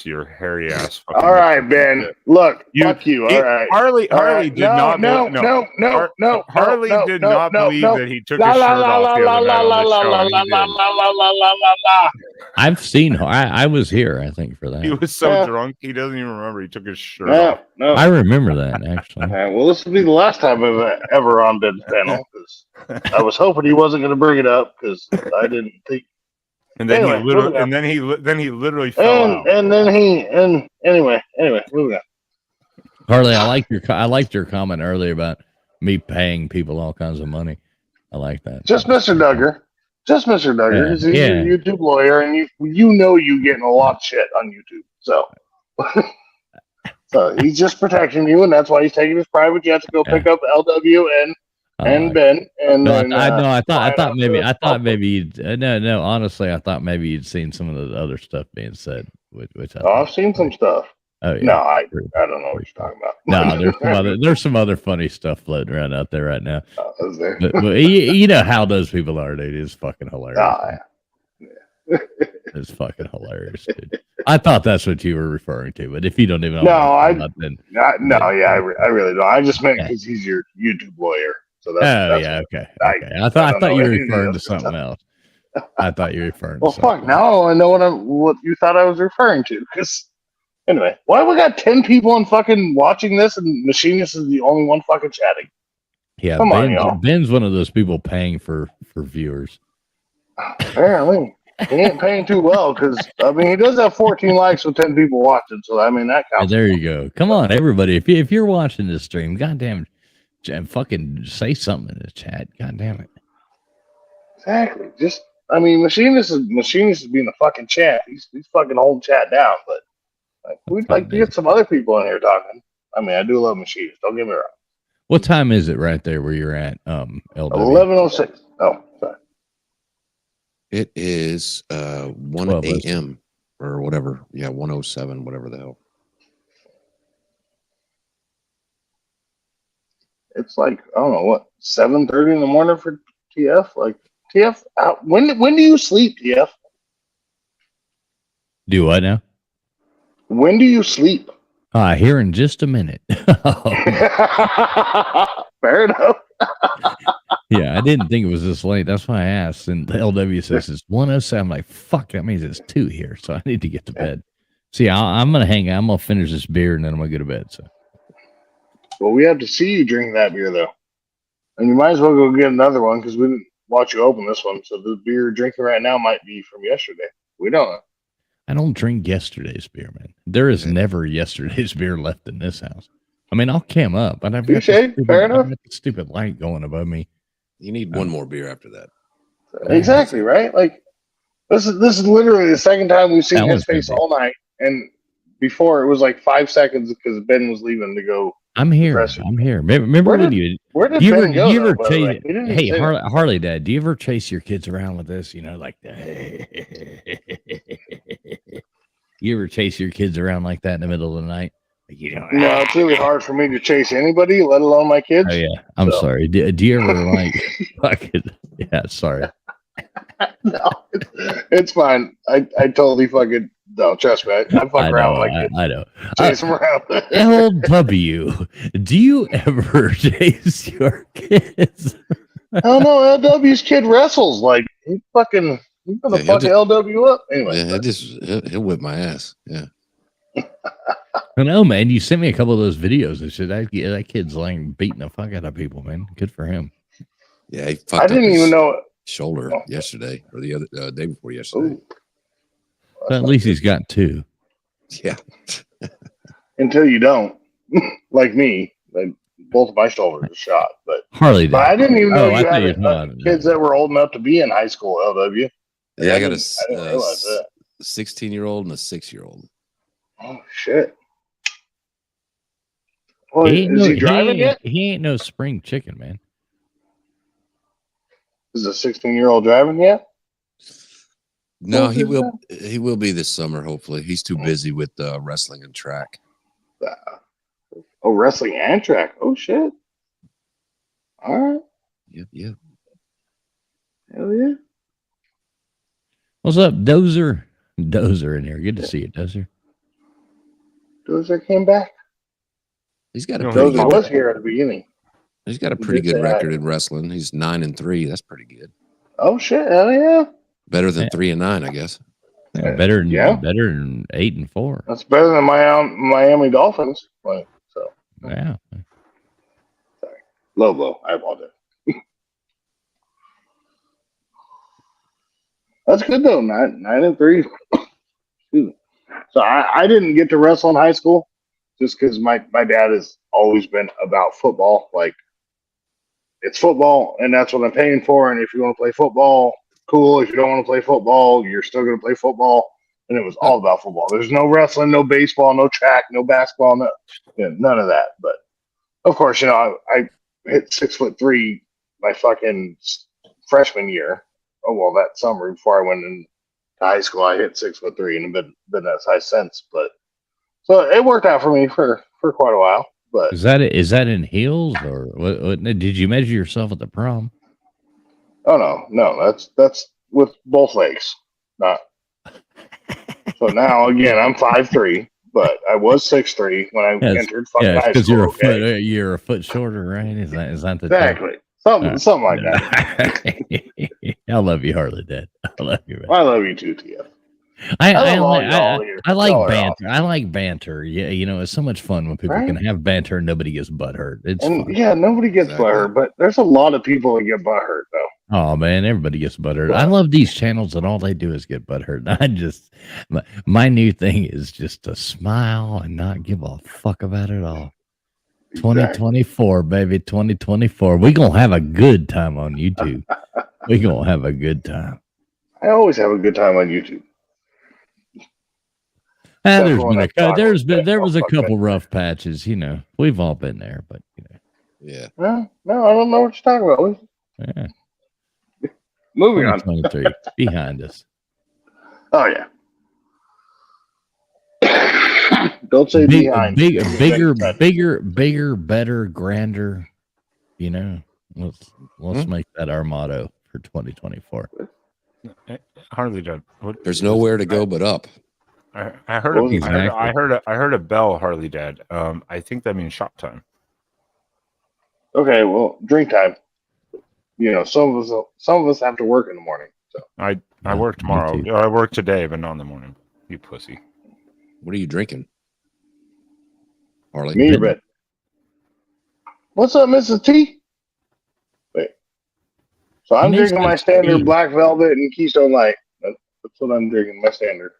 your hairy ass. All right, Ben. Look, fuck you. All right. Harley did not. Harley did not believe that he took his shirt off the other night on the show. I've seen. I was here, I think, for that. He was so drunk he doesn't even remember he took his shirt off. No. I remember that actually. Well, this will be the last time I'm ever on Ben's panel because I was hoping he wasn't going to bring it up because I didn't think. And then he literally fell out. Anyway, moving on. Harley, I liked your comment earlier about me paying people all kinds of money. I like that. Just Mr. Duggar. He's a YouTube lawyer, and you getting a lot of shit on YouTube. So he's just protecting you, and that's why he's taking his private jet to go pick up LW and Ben. And I thought maybe you'd honestly, I thought maybe you'd seen some of the other stuff being said. Which I've seen some stuff. Oh yeah. No, I don't know what you're talking about. No, there's some other funny stuff floating around out there right now. Is there? But you know how those people are, dude. It's fucking hilarious. Yeah. It's fucking hilarious, dude. I thought that's what you were referring to, but if you don't even know, I really don't. I just meant because he's your YouTube lawyer. So that's okay. I thought you were referring to something else. I thought you were referring. Well, to something fuck. Now I know what you thought I was referring to. Because anyway, why have we got 10 people on fucking watching this, and Machinist is the only one fucking chatting? Yeah, come on, y'all. Ben's one of those people paying for viewers. Apparently. He ain't paying too well because he does have 14 likes with 10 people watching, so that counts. There you go. Come on, everybody! If you're watching this stream, goddamn, fucking say something in the chat. God damn it! Exactly. Machinist is being a fucking chat. He's fucking holding chat down, but we'd like to get some other people in here talking. I do love Machinist. Don't get me wrong. What time is it right there where you're at? LW? 11:06. Oh, sorry. It is 1 a.m. or whatever. Yeah, 1:07, whatever the hell. It's like, I don't know, what, 7:30 in the morning for TF? Like, TF, when do you sleep, TF? Do what now? When do you sleep? Here in just a minute. Fair enough. Yeah, I didn't think it was this late. That's why I asked. And the LW says it's 1:07. I'm like, fuck, that means it's 2 here. So I need to get to bed. See, I'm going to hang out. I'm going to finish this beer and then I'm going to go to bed. So. Well, we have to see you drink that beer, though. And you might as well go get another one because we didn't watch you open this one. So the beer you're drinking right now might be from yesterday. We don't know. I don't drink yesterday's beer, man. There is never yesterday's beer left in this house. I'll cam up, but I've got the stupid light going above me. You need one more beer after that. Exactly, right? Like this is literally the second time we've seen his face all night, and before it was like 5 seconds because Ben was leaving to go. I'm here. Remember where when did Ben go? You ever chase? Hey, Harley, Dad, do you ever chase your kids around with this? Like that. You ever chase your kids around like that in the middle of the night? No, it's really hard for me to chase anybody, let alone my kids. Oh yeah, I'm sorry. Do you ever like fucking? Yeah, sorry. No, it's fine. I totally fucking no. Trust me, I fuck around with my kids. I know. Chase them around. LW, do you ever chase your kids? Oh no, LW's kid wrestles like he's gonna fuck LW up anyway. Yeah, he'll whip my ass. Yeah. I know, man. You sent me a couple of those videos and shit. That kid's like beating the fuck out of people, man. Good for him. Yeah, he fucked I up didn't his even know. shoulder yesterday or the other day before yesterday. Ooh, But at least he's got two. Yeah. until you don't, like me. Like, both of my shoulders are shot. But Harley did. I didn't even know I you thought had you were talking about kids that were old enough to be in high school. LW. Yeah, I got I didn't realize that. 16-year-old and a 6-year-old. Oh shit! Well, He ain't is he driving yet? He ain't no spring chicken, man. Is the 16-year-old driving yet? No, What he is will. He will be this summer. Hopefully, he's too busy with wrestling and track. Oh, wrestling and track. Oh shit! All right. Yep. Hell yeah. What's up, Dozer? Dozer in here. Good to see you, Dozer. Dozer came back. He's got a No, pretty Dozer good. was here at the beginning. He's got a He pretty did good say record hi. in wrestling. He's 9-3. That's pretty good. Oh shit! Hell yeah! Better than Yeah. 3-9, I guess. Yeah, better than Yeah. 8-4. That's better than my Miami Dolphins. Like, so Yeah. low blow. I apologize. That's good though. 9-3. Excuse me. So I didn't get to wrestle in high school just because my dad has always been about football. Like, it's football and that's what I'm paying for. And if you want to play football, cool. If you don't want to play football, you're still going to play football. And it was all about football. There's no wrestling, no baseball, no track, no basketball, none of that. But of course, I hit 6'3" my fucking freshman year. Oh well, that summer before I went into high school, I hit 6'3" and have been that size since. But so it worked out for me for quite a while. But Is that in heels or what? Did you measure yourself at the prom? oh no, that's with both legs, not. So now again, I'm 5'3", but I was 6'3" when I entered fucking high because school. you're a foot shorter, right? Is that the Exactly. Something like that. I love you, Harley Dad. I love you, man. I love you too, TF. I love y'all here. like Y'all are banter. I like banter. Yeah, it's so much fun when people can have banter and nobody gets butthurt. It's And fun. yeah, nobody gets Exactly. butthurt, but there's a lot of people that get butthurt though. Oh man, everybody gets butthurt. I love these channels that all they do is get butthurt. My new thing is just to smile and not give a fuck about it all. 2024, baby, 2024. We gonna have a good time on YouTube. We gonna have a good time. I always have a good time on YouTube. There was a Fuck couple rough patches, We've all been there, but Yeah. No, I don't know what you're talking about. yeah. Moving on. 2023 behind us. Oh yeah. Don't say behind. Bigger, better, grander. Let's make that our motto for 2024. Harley Dad. What, There's nowhere to go but up. I heard Well, I heard a bell, Harley Dad. I think that means shop time. Okay, well, drink time. Some of us have to work in the morning. So I work tomorrow. too. I work today, but not in the morning. You pussy. What are you drinking? Harley? me or bed. What's up, Mrs. T? Wait. So I'm Mrs. drinking my standard T. Black Velvet and Keystone Light. That's what I'm drinking. My standard.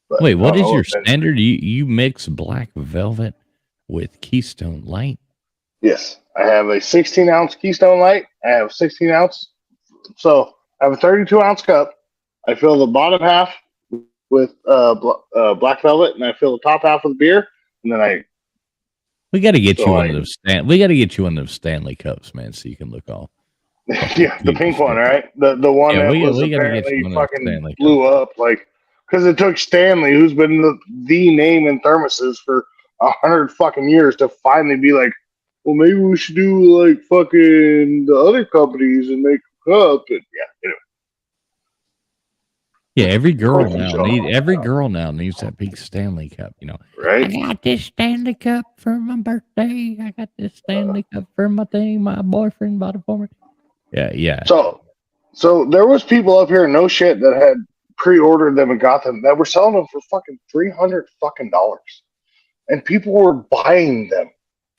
But Wait, what I don't is know your that- standard? You mix Black Velvet with Keystone Light? Yes, I have a 16-ounce Keystone Light. I have 16-ounce. So I have a 32-ounce cup. I fill the bottom half with Black Velvet, and I fill the top half with beer, and then We got to get So you one I- of those. We got to get you one of those Stanley cups, man, so you can look all. yeah, the pink one, right? The one Yeah, that we was gotta get apparently you one of those fucking Stanley blew up, because it took Stanley, who's been the name in thermoses for 100 fucking years, to finally be like, well, maybe we should do like fucking the other companies and make a cup. And yeah, anyway. Yeah, every girl Coffee now needs that big Stanley cup. Right? I got this Stanley cup for my birthday. I got this Stanley cup for my thing. My boyfriend bought it for me. Yeah. So there was people up here, no shit, that had pre-ordered them and got them that were selling them for fucking $300 fucking dollars, and people were buying them.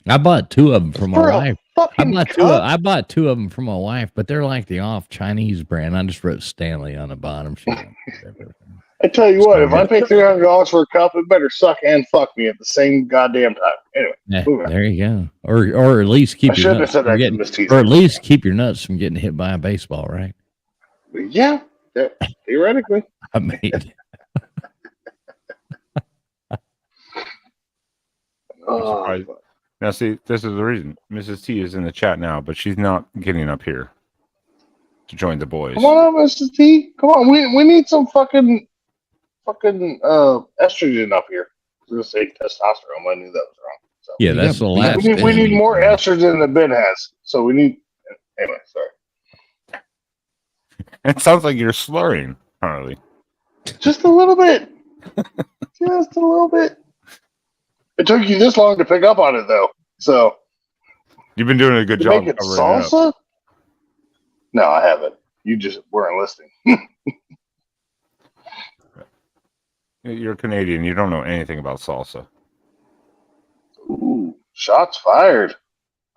I bought 2 of them for my For a wife. fucking I cup? bought 2 of them for my wife, but they're like the off Chinese brand. I just wrote Stanley on the bottom. I tell you what, if I pay $300 for a cup, it better suck and fuck me at the same goddamn time. Anyway, Yeah, moving on. there you go. Or at least keep I your shouldn't have nuts said from that to getting, Miss T. or at least keep your nuts from getting hit by a baseball, right? Yeah, theoretically. I mean, Oh, surprised. Now, see, this is the reason. Mrs. T is in the chat now, but she's not getting up here to join the boys. come on, Mrs. T. Come on, we need some fucking estrogen up here. I was gonna say testosterone. I knew that was wrong. So yeah, You that's got- the you got last. we thing need you more to know. estrogen than Ben has. So we need. Anyway, sorry. It sounds like you're slurring, Harley. Just a little bit. Just a little bit. It took you this long to pick up on it, though. So You've been doing a good to job make it covering it up. salsa? No, I haven't. You just weren't listening. You're Canadian. You don't know anything about salsa. Ooh, shots fired.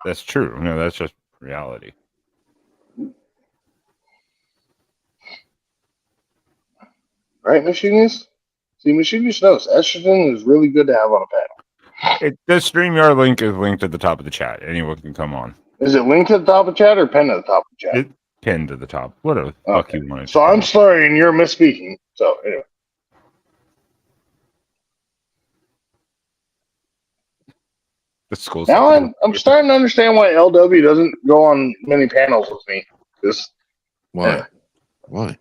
That's true. No, that's just reality. Right, Machinius? See, Machinius knows estrogen is really good to have on a panel. The StreamYard link is linked at the top of the chat. Anyone can come on. Is it linked at the top of the chat or pinned at the top of the chat? It pinned to the top. Whatever the fuck Okay. you want. So I'm sorry, and you're misspeaking. So anyway. The school's Now I'm starting to understand why LW doesn't go on many panels with me. Just Why? Yeah. Why?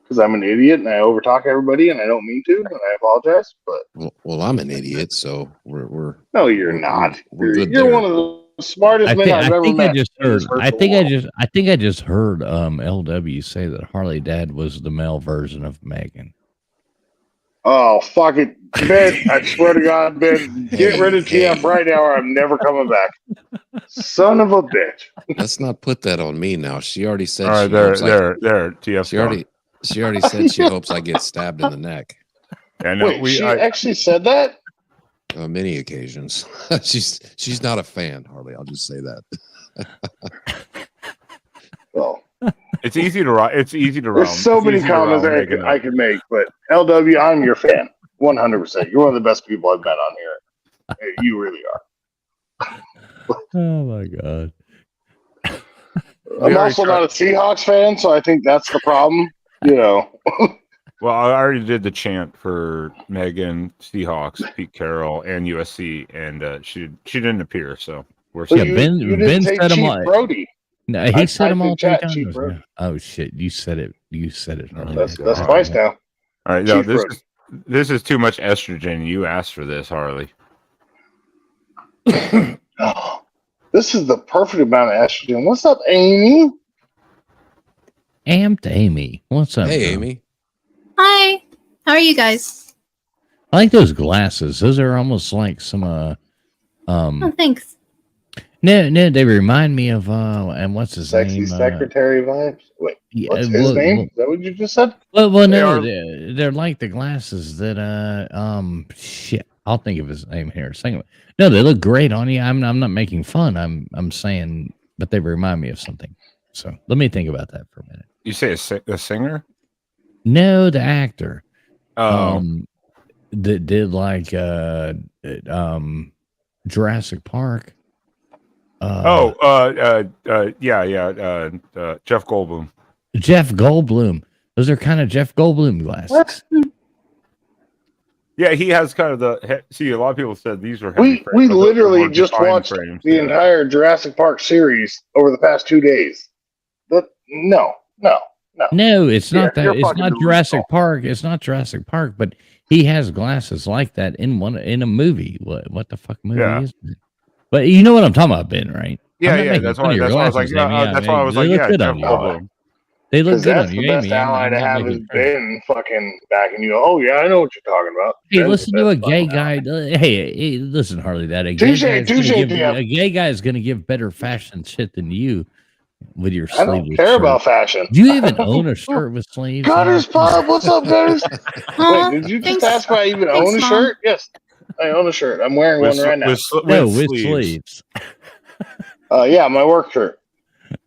because I'm an idiot and I overtalk everybody and I don't mean to, and I apologize. But Well, I'm an idiot, so we're no, you're not. We're good You're there. one of the smartest men I've ever met. I just in this heard. I virtual think world. I just heard LW say that Harley Dad was the male version of Megan. Oh, fuck it. Ben, I swear to God, Ben, get rid of TF right now or I'm never coming back. Son of a bitch. let's not put that on me now. She already said All right, she there, hopes there. TF. she already said she hopes I get stabbed in the neck I know. Wait, she actually said that? on many occasions. she's not a fan, Harley. I'll just say that. Well, It's easy to write. It's easy to there's round. so It's many easy to comments round I Megan could, up. I could make, but LW, I'm your fan. 100%. You're one of the best people I've met on here. Hey, you really are. Oh my God! I'm already also not a Seahawks fan, so I think that's the problem. You know, Well, I already did the chant for Megan, Seahawks, Pete Carroll, and USC, and she didn't appear. So we're But Yeah, seeing- Ben- you Ben didn't say said 'em Chief all- Brody. No, I he said them typed in all 3 chat, times. Chief Brody. Oh shit! You said it. You said it. Harley. That's Oh, twice now. all right. No, Chief Brody. this is too much estrogen. You asked for this, Harley. Oh, this is the perfect amount of estrogen. What's up, Amy? Amped Amy. What's up? Hey, girl? Amy. Hi. How are you guys? I like those glasses. Those are almost like some Oh, thanks. No, they remind me of and what's his Sexy name? secretary vibes. Wait, Yeah, what's his name? Is that what you just said? Well, They no, are- they're like the glasses that shit. I'll think of his name here. Second. No, they look great on you. I'm not making fun. I'm saying, but they remind me of something. So let me think about that for a minute. You say a singer? No, the actor. Oh, That did like Jurassic Park. yeah. Jeff Goldblum. Jeff Goldblum. Those are kind of Jeff Goldblum glasses. Yeah, he has kind of the. See, a lot of people said these were. We heavy frames, but those are literally more just defined watched frames, the yeah. entire Jurassic Park series over the past 2 days. But no. No, it's Yeah, not that. you're It's fucking not delusional. Jurassic Park. It's not Jurassic Park. But he has glasses like that in a movie. What the fuck movie Yeah. is it? But you know what I'm talking about, Ben, right? Yeah, I'm not yeah. making That's fun why. of your That's why I was like, glasses, Amy. that's why I was They like, look yeah, good Jeff on you. Goldblum. They look Because good that's on the you, best Amy. ally I'm to not have making is fun of you. Ben fucking backing you. Oh, yeah, I know what you're talking about. Hey, Ben's listen the to a best gay fucking guy. Hey, listen, Harley. That Touche, touche, a DM. gay guy is going to give better fashion shit than you. with your I don't sleeveless care shirt. about fashion. Do you even own a shirt with sleeves? Gutters Pub, what's up, Gutters? Aw, Wait, did you just thanks. ask if I even Thanks, own a Mom. shirt? Yes, I own a shirt. I'm wearing one right now. With sleeves. Yeah, my work shirt.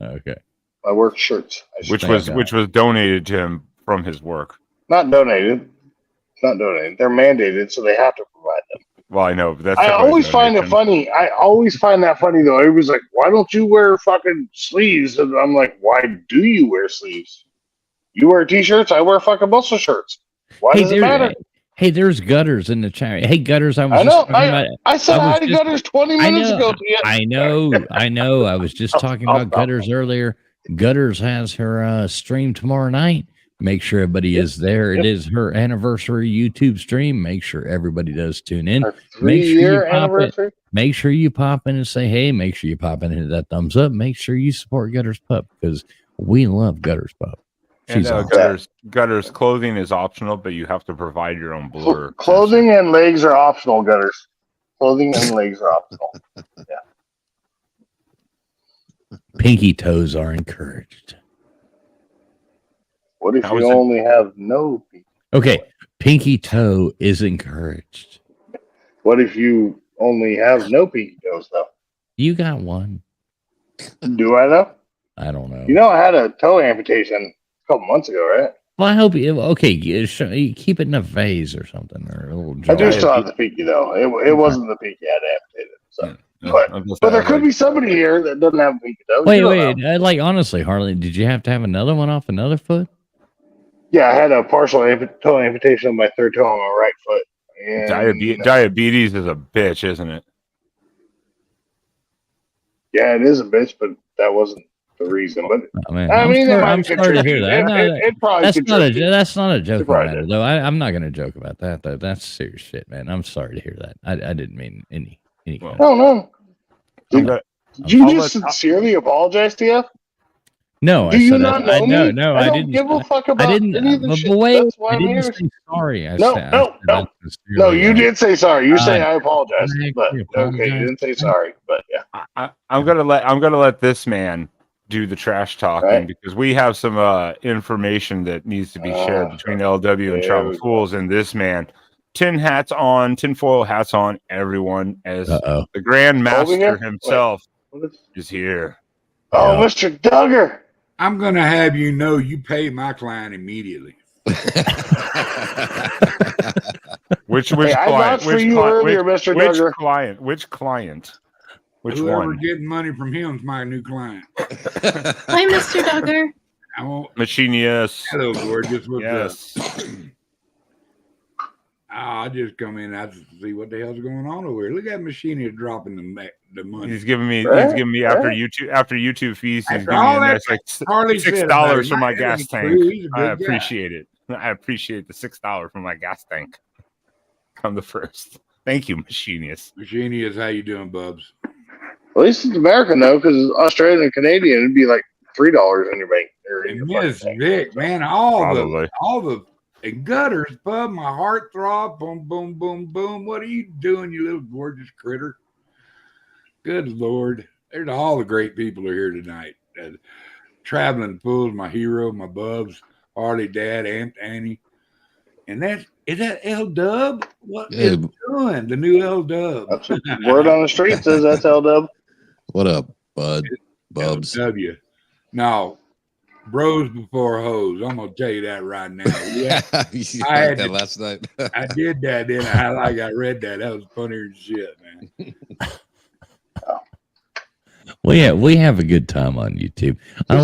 Okay. My work shirts. Which was donated to him from his work. Not donated. Not donated. They're mandated, so they have to provide them. Well, I know, but that's. I always find it funny. I always find that funny though. Everybody's like, "Why don't you wear fucking sleeves?" And I'm like, "Why do you wear sleeves? You wear t-shirts. I wear fucking muscle shirts. Why does it matter?" Hey, there's Gutters in the chat. Hey, Gutters, I said hi to Gutters 20 minutes ago. I know. I was just talking about Gutters earlier. Gutters has her stream tomorrow night. Make sure everybody is there. It is her anniversary YouTube stream. Make sure everybody does tune in. Make sure you pop in and say hey. Make sure you pop in and hit that thumbs up. Make sure you support Gutters Pup because we love Gutters Pup. And Gutters clothing is optional, but you have to provide your own blur. Clothing and legs are optional, Gutters. Clothing and legs are optional. Yeah. Pinky toes are encouraged. What if you only have no pinky? Okay, pinky toe is encouraged. What if you only have no pinky toes, though? You got one. Do I, though? I don't know. You know, I had a toe amputation a couple months ago, right? Well, I hope you. Okay, keep it in a vase or something, or a little jar. I do still have the pinky, though. It wasn't the pinky I had amputated. So. But there could be somebody here that doesn't have a pinky toe. Wait. Like, honestly, Harley, did you have to have another one off another foot? Yeah, I had a partial toe amputation on my third toe on my right foot. And diabetes is a bitch, isn't it? Yeah, it is a bitch, but that wasn't the reason. But I'm sorry to hear that. That's not a joke matter, though. I'm not going to joke about that, though. That's serious shit, man. I'm sorry to hear that. I didn't mean any. No. Did you just sincerely apologize to you? No, do you not know me? No, I didn't give a fuck about any of the shit. That's why I'm here. Say sorry. No, you did say sorry. You say I apologize, but okay, you didn't say sorry. But yeah, I'm gonna let this man do the trash talking because we have some information that needs to be shared between LW and Travel Fools and this man. Tinfoil hats on, everyone, as the Grand Master himself is here. Oh, Mr. Duggar. I'm going to have you know you pay my client immediately. Which client? I vouched for you earlier, Mr. Duggar. Which client? Which Whoever one? getting money from him is my new client. Hi, Mr. Duggar. Machinist. Hello, gorgeous. What's up? I just come in to see what the hell's going on over here. Look at Machinist dropping the money. He's giving me after YouTube fees. He's giving me like $6 for my gas tank. I appreciate it. I appreciate the $6 for my gas tank. I'm the first. Thank you, Machinist. Machinist, how you doing, Bubs? At least it's American though, because Australian and Canadian, it'd be like $3 in your bank. And Miss Vic, man, all the and Gutters Pub, my heart throb, boom, boom, boom, boom. What are you doing, you little gorgeous critter? Good Lord. There's all the great people are here tonight. Traveling Fools, my hero, my Bubs, Harley, Dad, Aunt Annie. And is that L Dub? What is doing? The new L Dub. Word on the street says that's L Dub. What up, bud? Bubs. LW. No. Bros before hoes. I'm gonna tell you that right now. Yeah, I had that last night. I did that, didn't I? I read that. That was funnier than shit, man. We have a good time on YouTube. I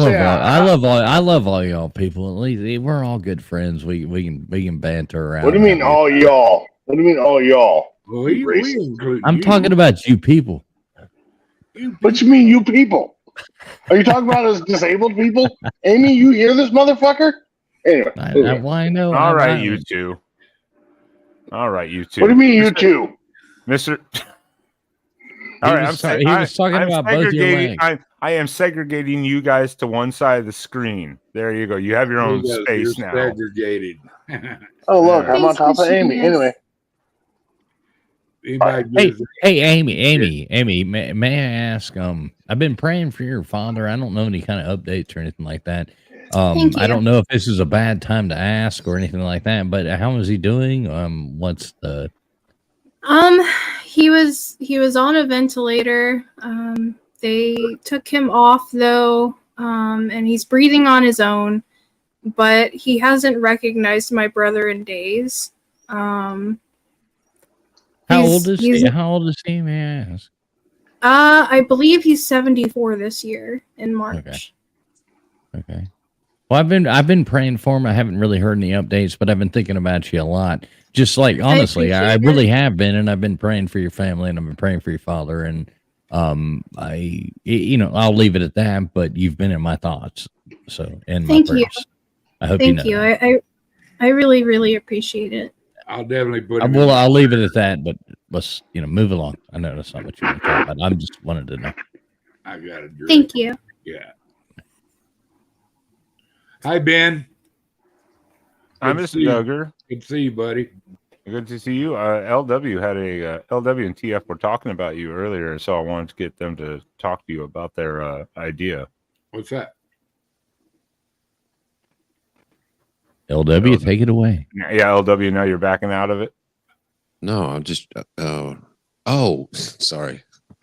love all y'all people. At least we're all good friends. We can banter around. What do you mean all y'all? What do you mean all y'all? Well, I'm talking about you people. What you mean you people? Are you talking about as disabled people? Amy, you hear this motherfucker? Anyway. I know. All right, you two. What do you mean, you two? Mr. All right, he was talking about both your legs. I am segregating you guys to one side of the screen. There you go. You have your own space now. Segregated. Oh, look, I'm on top of Amy. Anyway. Anybody Hey, gives hey, Amy, may I ask? I've been praying for your father. I don't know any kind of updates or anything like that. Thank I you. don't know if this is a bad time to ask or anything like that. But how is he doing? What's the? He was on a ventilator. They took him off though, and he's breathing on his own, but he hasn't recognized my brother in days. How old is he? How old is he? May I ask? I believe he's 74 this year in March. Okay. Well, I've been praying for him. I haven't really heard any updates, but I've been thinking about you a lot. Just like honestly, I really have been, and I've been praying for your family, and I've been praying for your father, and I'll leave it at that. But you've been in my thoughts, so and my Thank prayers. you. I hope Thank you know. I really, really appreciate it. I'll definitely put. I'll leave it at that. But let's move along. I know that's not what you want to talk about. I'm just wanted to know. I got a drink. Thank you. Yeah. Hi, Ben. Hi, Mr. Duggar. Good to see you, buddy. Good to see you. LW had LW and TF were talking about you earlier, so I wanted to get them to talk to you about their idea. What's that? LW, take it away. Yeah, LW. Now you're backing out of it. No, I'm just. Sorry.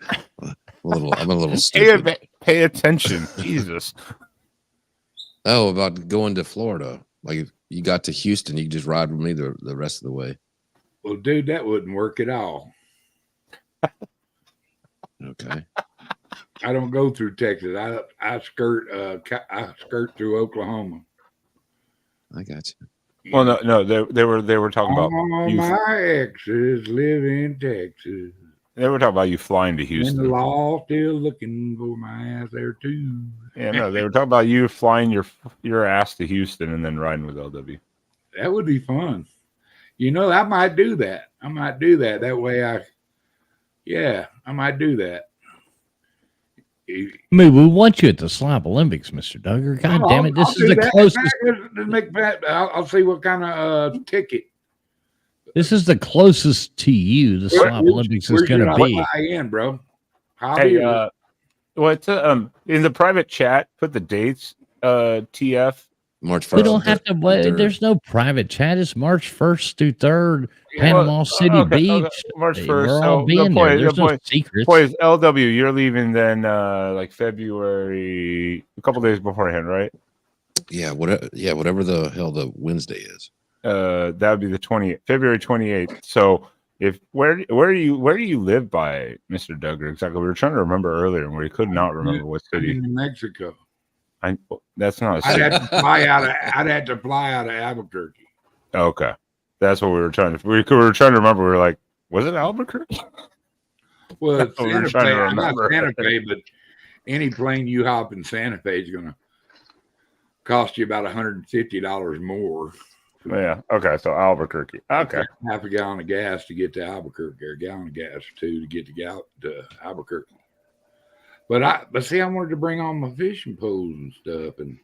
I'm a little stupid. Pay attention, Jesus. Oh, about going to Florida. Like if you got to Houston, you could just ride with me the rest of the way. Well, dude, that wouldn't work at all. Okay. I don't go through Texas. I skirt through Oklahoma. I got you. Well, no, they were talking about all you. My exes live in Texas. They were talking about you flying to Houston. And the law still looking for my ass there too. Yeah, no, they were talking about you flying your ass to Houston and then riding with LW. That would be fun. I might do that. That way I might do that. I mean, we want you at the Slop Olympics, Mr. Duggar. God damn it. This is the closest. I'll see what kind of ticket. This is the closest to you the Slop Olympics is going to be. In, bro. Hey, in the private chat, put the dates, TF. March 1st. We don't have to wait. There's no private chat. It's March 1st through 3rd, Panama City Beach. March 1st. We're all being there. There's no secrets. Point is, LW, you're leaving then like February, a couple days beforehand, right? Yeah, whatever the hell the Wednesday is. That would be the February 28th. So where do you live by, Mr. Duggar? Exactly. We were trying to remember earlier and we could not remember what city. I'm in Mexico. That's not a city. I'd have to fly out of Albuquerque. Okay. That's what we were trying to remember. We were like, was it Albuquerque? Well, it's Santa Fe. Not Santa Fe, but any plane you hop in Santa Fe is going to cost you about $150 more. Yeah. Okay. So Albuquerque. Okay. Half a gallon of gas to get to Albuquerque, or a gallon of gas or two to get to Albuquerque. But see, I wanted to bring on my fishing poles and stuff, and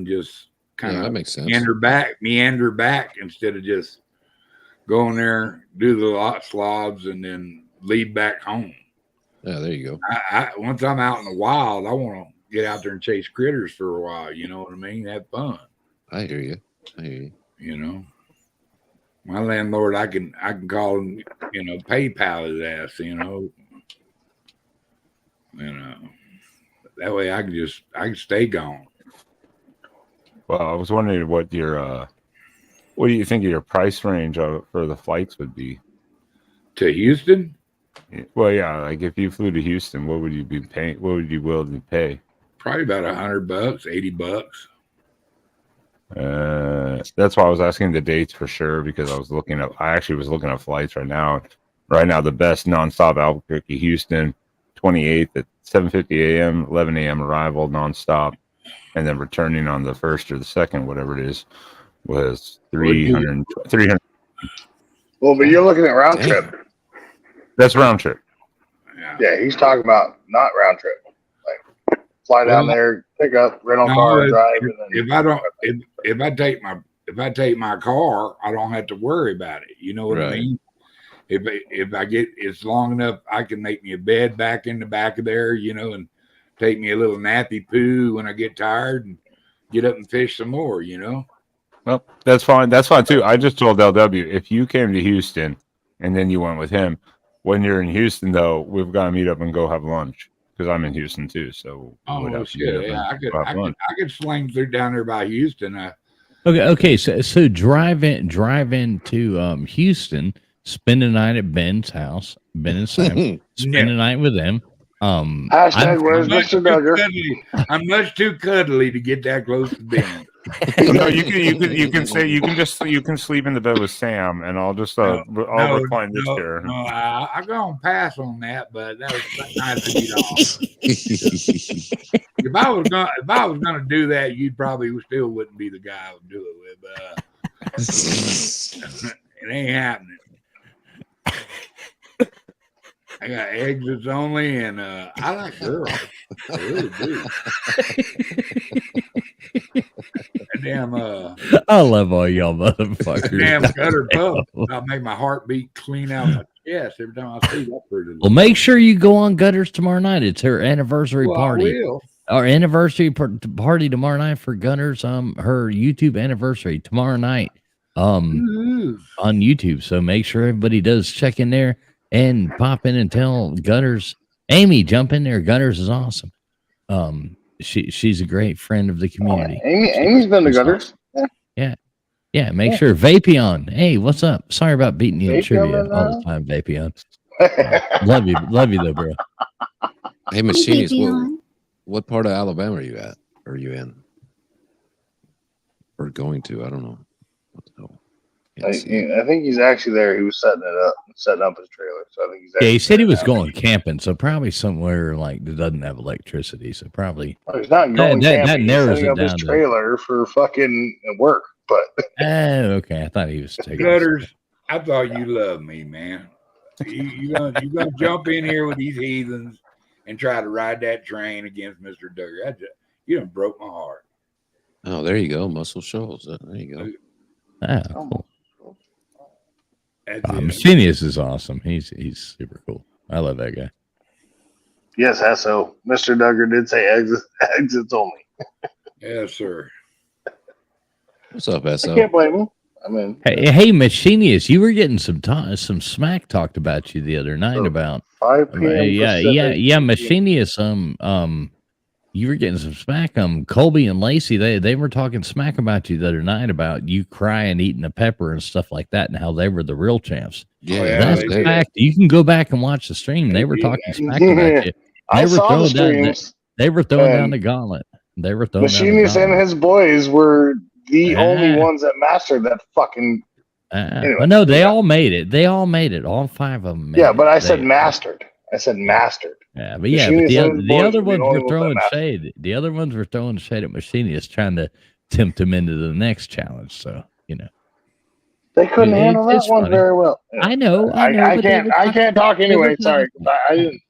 just kind of that makes sense. meander back instead of just going there, do the slobs, and then leave back home. Yeah, there you go. Once I'm out in the wild, I want to get out there and chase critters for a while. You know what I mean? Have fun. I hear you. My landlord, I can call him, PayPal his ass, that way I can stay gone. Well, I was wondering what do you think your price range for the flights would be? To Houston? Well, yeah, like if you flew to Houston, what would you be paying? What would you be willing to pay? Probably about $100, $80. That's why I was asking the dates for sure, because I actually was looking at flights right now. Right now, the best nonstop Albuquerque, Houston, 28th at 7:50 a.m., 11 a.m. arrival nonstop, and then returning on the 1st or the 2nd, whatever it is, was 300. Well, but you're looking at round trip. That's round trip. Yeah, he's talking about not round trip. Like fly down there, pick up, rental car, drive. If I take my car, I don't have to worry about it. You know what I mean? if I get it's long enough, I can make me a bed back in the back of there, and take me a little nappy poo when I get tired and get up and fish some more, Well, that's fine. That's fine too. I just told LW if you came to Houston and then you went with him, when you're in Houston though, we've got to meet up and go have lunch because I'm in Houston too. So oh shit, yeah, I could sling through down there by Houston. Okay. So drive in to Houston, spend the night at Ben's house, Ben and Sam, spend the night with them. Hashtag where's Mr. Duggar? I'm much too cuddly to get that close to Ben. No, you can sleep in the bed with Sam, and I'll just I'll recline this chair. No, I'm gonna pass on that, but that was nice of you to If I was gonna do that, you probably still wouldn't be the guy I would do it with. But it ain't happening. I got exits only, and I like girls. I really do. Damn, I love all y'all motherfuckers. Damn gutter pup. I'll make my heart beat clean out my chest every time I see that pretty little. Well, make sure you go on Gutters tomorrow night. It's her anniversary party. I will. Our anniversary party tomorrow night for Gunners. Her YouTube anniversary tomorrow night. On YouTube. So make sure everybody does check in there and pop in and tell Gunners. Amy, jump in there. Gunners is awesome. She's a great friend of the community. Amy's been to Gutters. Yeah. Make sure Vapion. Hey, what's up? Sorry about beating you in trivia all the time, Vapion. Love you though, bro. Hey, Machinist, what part of Alabama are you at? Are you in? Or going to? I don't know. What the hell? I think he's actually there. He was setting up his trailer. So I think he's. Yeah, he said he was going camping, so probably somewhere like that doesn't have electricity. So probably. Well, he's not going camping. That narrows he's setting it up down his trailer for fucking work, but. Okay. I thought he was taking. Gutters, I thought you loved me, man. You gonna jump in here with these heathens and try to ride that train against Mr. Duggar. You done broke my heart. Oh, there you go. Muscle Shoals. There you go. Cool. Genius is awesome. He's super cool. I love that guy. Yes, so Mr. Duggar did say exits only. Yes, sir. What's up, SO? I can't blame him. I mean, hey, Machinius, you were getting some smack talked about you the other night about 5 p.m. Yeah, Machinius. You were getting some smack. Colby and Lacey, they were talking smack about you the other night about you crying, eating a pepper and stuff like that, and how they were the real champs. Yeah, that's a fact. You can go back and watch the stream. They were talking smack about you. I saw the streams. They were throwing down the gauntlet. They were throwing Machinius and his boys were the only ones that mastered that fucking. Anyway, no, they all made it. They all made it. All 5 of them. But I said mastered. I said mastered. Yeah, but the other ones were throwing shade. The other ones were throwing shade at Machinius, trying to tempt him into the next challenge. So they couldn't handle that one funny. very well. I know. I can't talk anyway. Sorry, I didn't.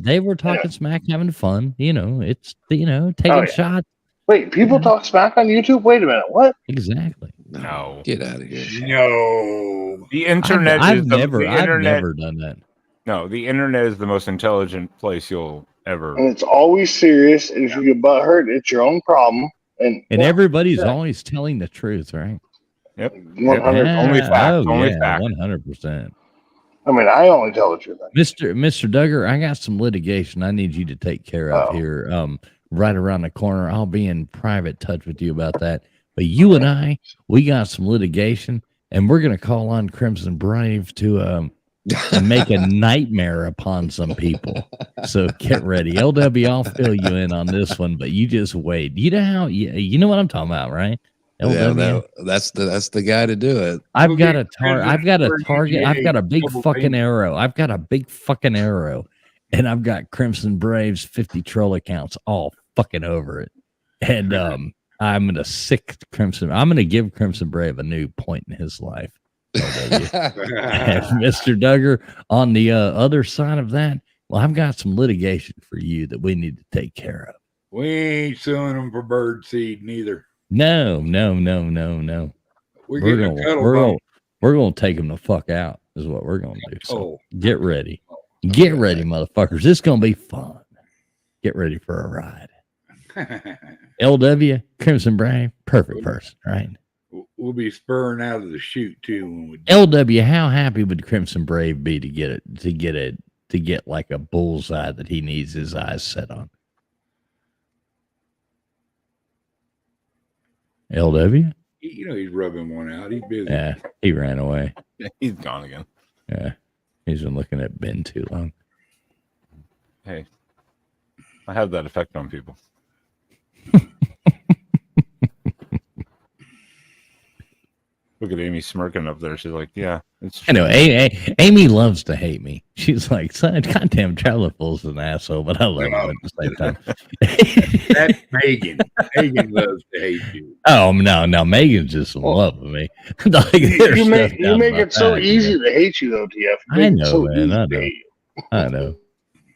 They were talking smack, having fun. It's taking shots. Wait, people talk smack on YouTube? Wait a minute, what? Exactly. No, get out of here. No, the internet. I've never done that. No, the internet is the most intelligent place you'll ever. And it's always serious. And if you get butt hurt, it's your own problem. And everybody's always telling the truth, right? Yep. 100. Only fact. Only fact. 100%. I mean, I only tell the truth. Mr. Duggar, I got some litigation I need you to take care of here. Right around the corner. I'll be in private touch with you about that. But you and we got some litigation, and we're gonna call on Crimson Brave to make a nightmare upon some people. So get ready. LW, I'll fill you in on this one, but you just wait. You know how you know what I'm talking about, right? Yeah, that's the guy to do it. I've got a target. I've got a big fucking arrow. And I've got Crimson Braves 50 troll accounts all fucking over it. And I'm gonna give Crimson Brave a new point in his life. Mr. Duggar, on the other side of that, well, I've got some litigation for you that we need to take care of. We ain't suing them for bird seed neither. No. We're gonna take them the fuck out. is what we're gonna do. So Oh. get ready. Get ready, motherfuckers. It's gonna be fun. Get ready for a ride. LW, Crimson Brave, perfect person, right? We'll be spurring out of the chute too when we do. LW, how happy would Crimson Brave be to get like a bullseye that he needs his eyes set on? LW? You know he's rubbing one out. He's busy. Yeah, he ran away. Yeah, he's gone again. Yeah, he's been looking at Ben too long. Hey, I have that effect on people. Look at Amy smirking up there. She's like, "Yeah, it's." I know. Amy loves to hate me. She's like, "Son, goddamn, Charlie Fool's an asshole," but I love him at the same time. That's Megan. Megan loves to hate you. Oh no, Megan's just in love with me. Like, You make it so easy to hate you, though, TF. I know, man.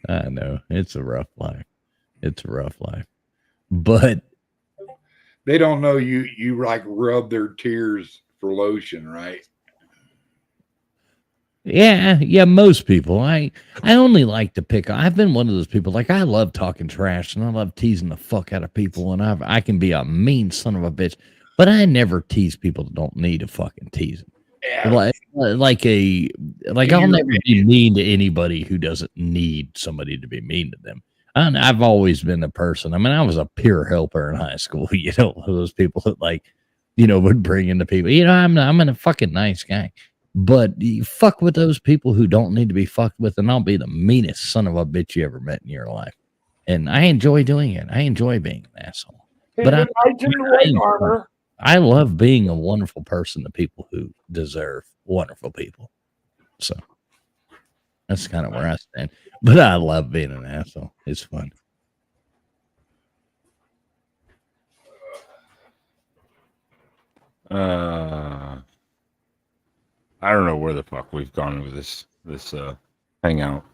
I know. It's a rough life. But They don't know you like rub their tears for lotion, right? yeah, most people. I only like to pick. I've been one of those people. Like, I love talking trash and I love teasing the fuck out of people, and I can be a mean son of a bitch, but I never tease people that don't need to fucking tease them. Yeah. Like I'll never be mean to anybody who doesn't need somebody to be mean to them. I've always been a person. I mean, I was a peer helper in high school. You know, those people that would bring in the people. I'm a fucking nice guy, but you fuck with those people who don't need to be fucked with, and I'll be the meanest son of a bitch you ever met in your life. And I enjoy doing it. I enjoy being an asshole. But I love being a wonderful person to people who deserve wonderful people. So that's kind of where I stand. But I love being an asshole. It's fun. I don't know where the fuck we've gone with this hangout.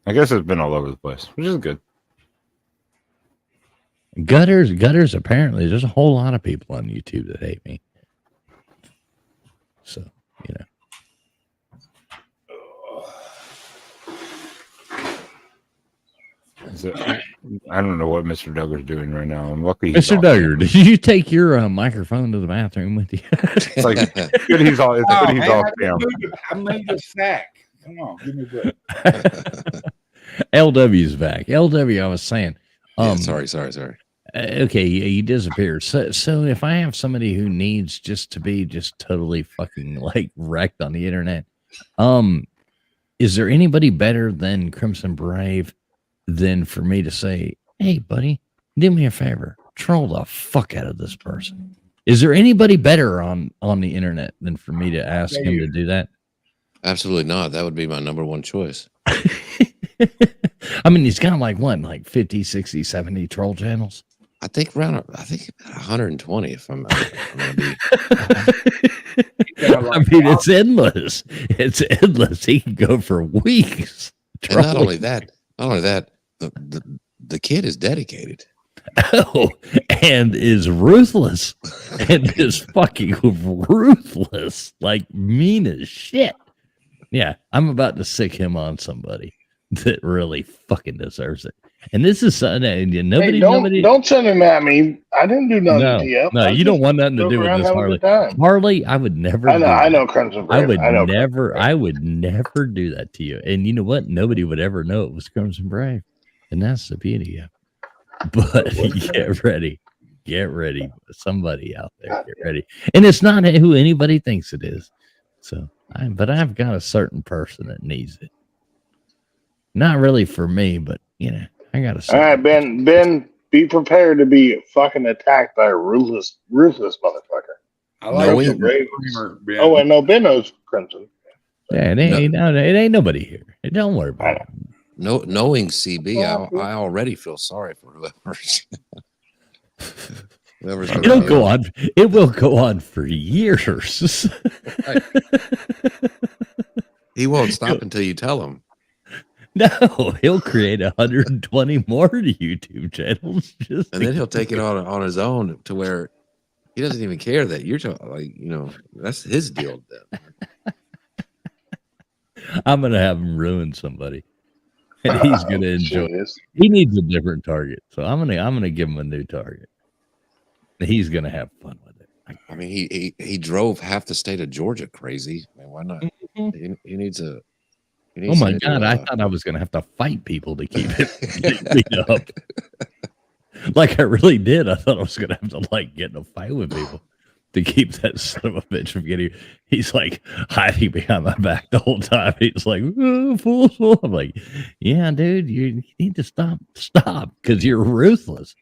I guess it's been all over the place, which is good. Gutters. Apparently, there's a whole lot of people on YouTube that hate me. So, I don't know what Mr. Duggar's doing right now. I'm lucky. Mr. Duggar, did you take your microphone to the bathroom with you? It's like it's good he's all. It's good he's all down. I made a sack. Come on, give me that. LW's back. LW, I was saying. Sorry. Okay, you disappeared. So if I have somebody who needs just to be just totally fucking like wrecked on the internet, is there anybody better than Crimson Brave than for me to say, "Hey, buddy, do me a favor, troll the fuck out of this person"? Is there anybody better on the internet than for me to ask him to do that? Absolutely not. That would be my number one choice. I mean, he's got like 50, 60, 70 troll channels. I think about 120 if I'm gonna be. I mean, it's endless. It's endless. He can go for weeks. And not only that, the kid is dedicated. Oh, and is ruthless. And is fucking ruthless. Like mean as shit. Yeah, I'm about to sick him on somebody that really fucking deserves it. And this is something nobody. Don't send him at me. I didn't do nothing to you. No, you don't want nothing to do with this, Harley. Harley, I would never. I know, Crimson Brave. I would never do that to you. And you know what? Nobody would ever know it was Crimson Brave, and that's the beauty of it. But get ready, somebody out there, get ready. And it's not who anybody thinks it is. So, but I've got a certain person that needs it. Not really for me, but I got to. All right, Ben, be prepared to be fucking attacked by a ruthless motherfucker. I like Oh, and no, Ben knows Crimson. Yeah, it ain't nobody here. Don't worry about it. No, knowing CB, I already feel sorry for whoever's It'll go on. It will go on for years. Right. He won't stop until you tell him. No, he'll create 120 more YouTube channels, and then he'll take it on his own to where he doesn't even care that you're talking. That's his deal. Then I'm gonna have him ruin somebody, and he's gonna enjoy it. Genius. He needs a different target, so I'm gonna give him a new target. He's gonna have fun with it. I mean, he drove half the state of Georgia crazy. Man, why not? Mhm. He needs a. Oh my God! I thought I was gonna have to fight people to keep it beat up. Like I really did. I thought I was gonna have to like get in a fight with people to keep that son of a bitch from getting. He's like hiding behind my back the whole time. He's like, oh, fool. I'm like, yeah, dude, you need to stop, because you're ruthless.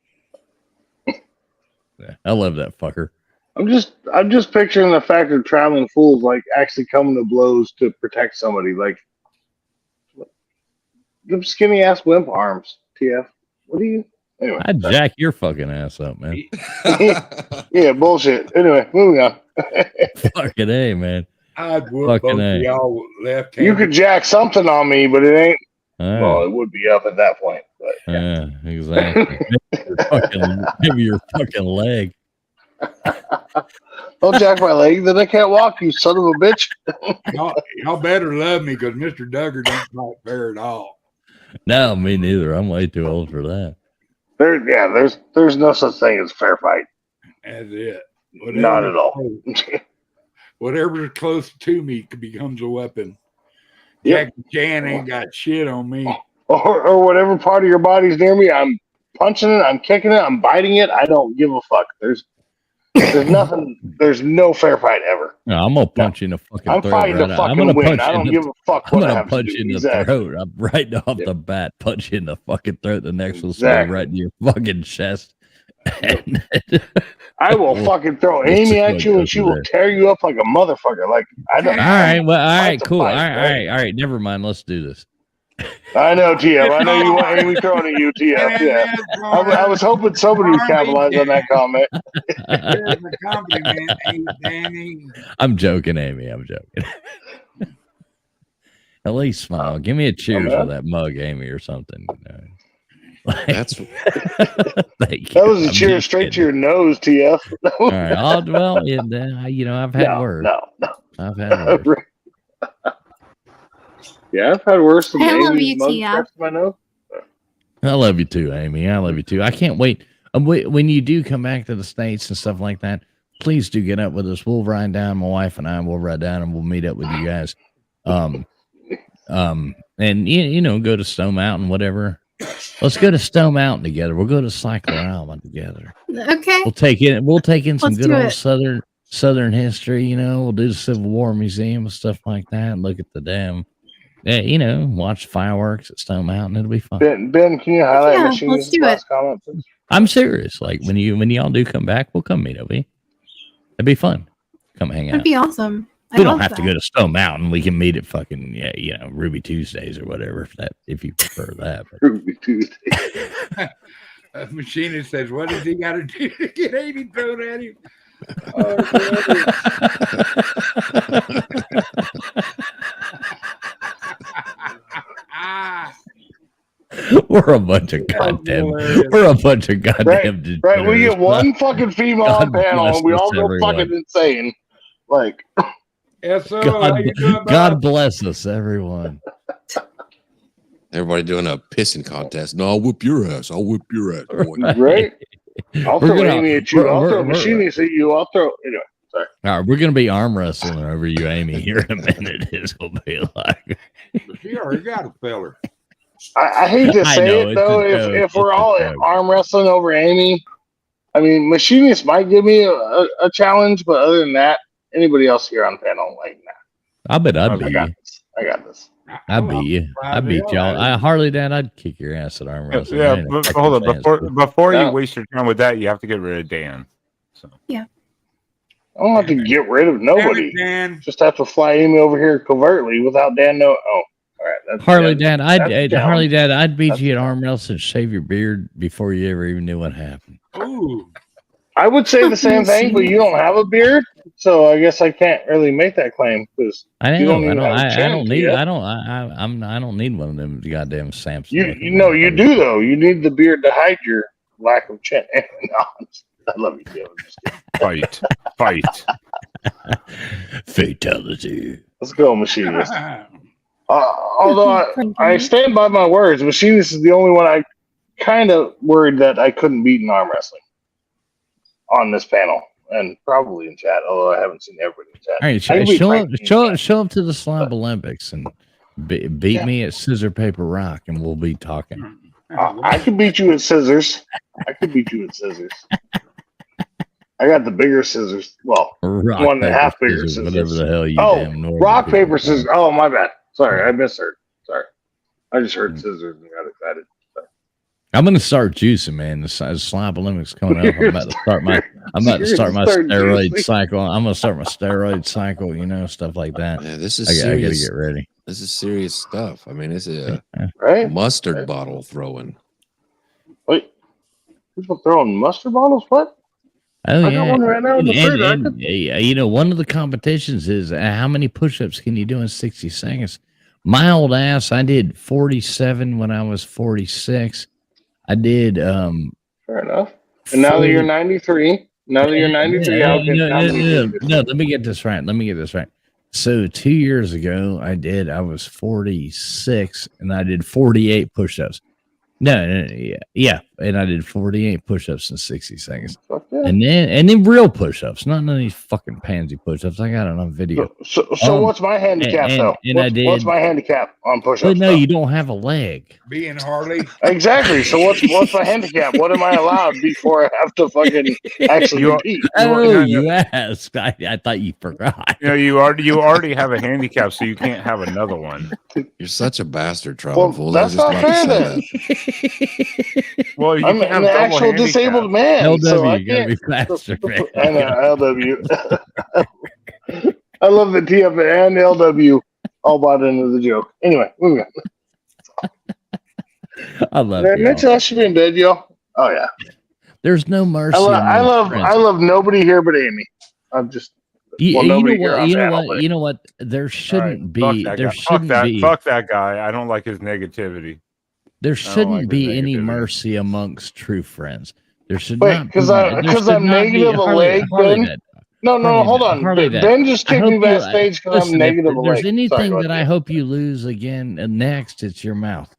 Yeah, I love that fucker. I'm just picturing the fact of traveling fools like actually coming to blows to protect somebody. Like them skinny ass wimp arms. TF. What do you? Anyway, I'd jack your fucking ass up, man. yeah, bullshit. Anyway, moving on. Fucking A, man. I'd whoop Fucking both A. of y'all left You could jack something on me, but it ain't. Yeah. Well, it would be up at that point. But Yeah, exactly. Maybe your fucking leg. don't jack my leg, then I can't walk. You son of a bitch. y'all better love me because Mr. Duggar don't fight fair at all. No, me neither. I'm way too old for that. There's no such thing as fair fight. That's it. Not at all. Whatever's close to me becomes a weapon. Yep. Jackie Chan ain't got shit on me. Or whatever part of your body's near me, I'm punching it, I'm kicking it, I'm biting it. I don't give a fuck. There's nothing. There's no fair fight ever. No, I'm gonna punch you in the fucking I'm throat. fighting to I'm fucking gonna win. punch I you in don't the give a fuck I'm what I gonna have punch to you do. in the Exactly. throat. I'm right off the bat, punch you in the fucking throat. The next one's swing right in your fucking chest. And I will fucking throw Amy at you, and she will tear you up like a motherfucker. Like I don't. all right, well, all Fight right, the cool. fight, All right. Never mind. Let's do this. I know, TF. I know you want Amy throwing at you, TF. Yeah. I was hoping somebody would capitalize on that comment. There's a compliment, ain't Danny. I'm joking, Amy. I'm joking. At least smile. Give me a cheers with that mug, Amy, or something. You know? That's Thank you. That was a cheer straight to your nose, TF. All right. Well, you know, I've had worse. No. I've had worse. Yeah, I've had worse than I love Amy's you, mug TF. strapped to my nose. I love you too, Amy. I love you too. I can't wait. When you do come back to the States and stuff like that, please do get up with us. We'll ride down. My wife and I will ride down and we'll meet up with you guys. And you know, go to Stone Mountain, whatever. Let's go to Stone Mountain together. We'll go to Cyclorama together. Okay. We'll take in some Let's good do old it. Southern history. You know, we'll do the Civil War Museum and stuff like that. And look at the damn. Yeah, you know, watch fireworks at Stone Mountain. It'll be fun. Ben, can you highlight Yeah, Machine's let's do last comment, please? I'm serious. Like when y'all do come back, we'll come meet up. It'd be fun. Come hang out. That'd be awesome. We don't have to go to Stone Mountain. We can meet at fucking Ruby Tuesdays or whatever. If you prefer that. But. Ruby Tuesday. Machinist says, "What does he got to do to get Amy thrown at him?" We're a bunch of goddamn. Right. We get one fucking female on panel, and we all go everyone. fucking insane. Like, God bless us, everyone. everybody doing a pissing contest. No, I'll whip your ass. I'll whip your ass, boy. right? I'll We're throw gonna- Amy at you. I'll we're- throw we're- Machinist at you. I'll throw. Anyway, sorry. All right, we're gonna be arm wrestling over you, Amy, here in a minute. It's gonna be like. She already got a feller. I hate to I say know, it it's though. a joke. If we're It's a all joke. arm wrestling over Amy, I mean, Machinist might give me a challenge, but other than that, anybody else here on the panel, like, nah. I bet I'd I beat got you. this. I got this. I'd beat you. I beat y'all. Harley Dad, I'd kick your ass at arm wrestling. Yeah, I ain't a but fucking hold on. fan. Before No. you waste your time with that, you have to get rid of Dan. So I don't have to get rid of nobody. Dan. Just have to fly Amy over here covertly without Dan know. Oh, all right. That's Harley Dan. Dad, That's down. I'd beat That's you at down. arm wrestling, shave your beard before you ever even knew what happened. Ooh. I would say the same thing, but you don't have a beard, so I guess I can't really make that claim because I You know. don't even have a I chin, don't need. yeah? I don't need one of them goddamn Samson. you know you do though. You need the beard to hide your lack of chin. No, I love you, Joe. fight. Fatality. Let's go, Machinist. Although I stand by my words, Machinist is the only one I kind of worried that I couldn't beat in arm wrestling on this panel, and probably in chat, although I haven't seen everybody in chat. All right, show up to the Slob Olympics and beat me at scissor, paper, rock, and we'll be talking. I could beat you at scissors. I got the bigger scissors. Well, Rock, 1.5 paper, bigger scissors, scissors. whatever the hell you Oh, damn Northern rock, people paper, call it. scissors. Oh, my bad. Sorry, I misheard. Sorry. I just heard scissors and got excited. Sorry. I'm gonna start juicing, man. The Slob Olympics coming up. I'm about to start my steroid juicing. cycle. I'm gonna start my steroid cycle. You know, stuff like that. Yeah, this is I gotta serious. get ready. This is serious stuff. I mean, it's a Right? mustard bottle throwing. Wait. People throwing mustard bottles? What? Oh, I got one right now in the fridge. I could- you know, one of the competitions is how many push-ups can you do in 60 seconds? My old ass, I did 47 when I was 46. I did Fair enough. And now that you're 93, how can no, let me get this right. So 2 years ago, I was 46 and I did 48 push-ups. No, yeah, and I did 48 push-ups in 60 seconds, Fuck yeah. and then real push-ups, not none of these fucking pansy push-ups. I got it on video. So what's my handicap though? What's my handicap on push-ups? But no, though? you don't have a leg. Being Harley. Exactly. So what's my handicap? What am I allowed before I have to fucking actually compete? You asked. I thought you forgot. You know, you already have a handicap, so you can't have another one. You're such a bastard, Well, Trouble. that's not fair then. Well, you I'm can have an double actual handicap. disabled man. LW, so I you gotta can't. be faster, man. I know, LW. I love the TF and LW all bought into the joke. Anyway, moving on. I love Did I you. mention I should be in bed, y'all? Oh yeah. There's no mercy. I among friends. love nobody here but Amy. I'm just You, well, you know nobody here what? on You know panel, what? but- You know what? There shouldn't be. There shouldn't be. Fuck that guy. I don't like his negativity. There shouldn't like be his any negativity. mercy amongst true friends. There should Wait, not because be. I'm negative a leg, Ben. No, hold on. Ben just kicked me backstage because I'm negative a leg. If there's anything Sorry, that I hope you lose again next, it's your mouth.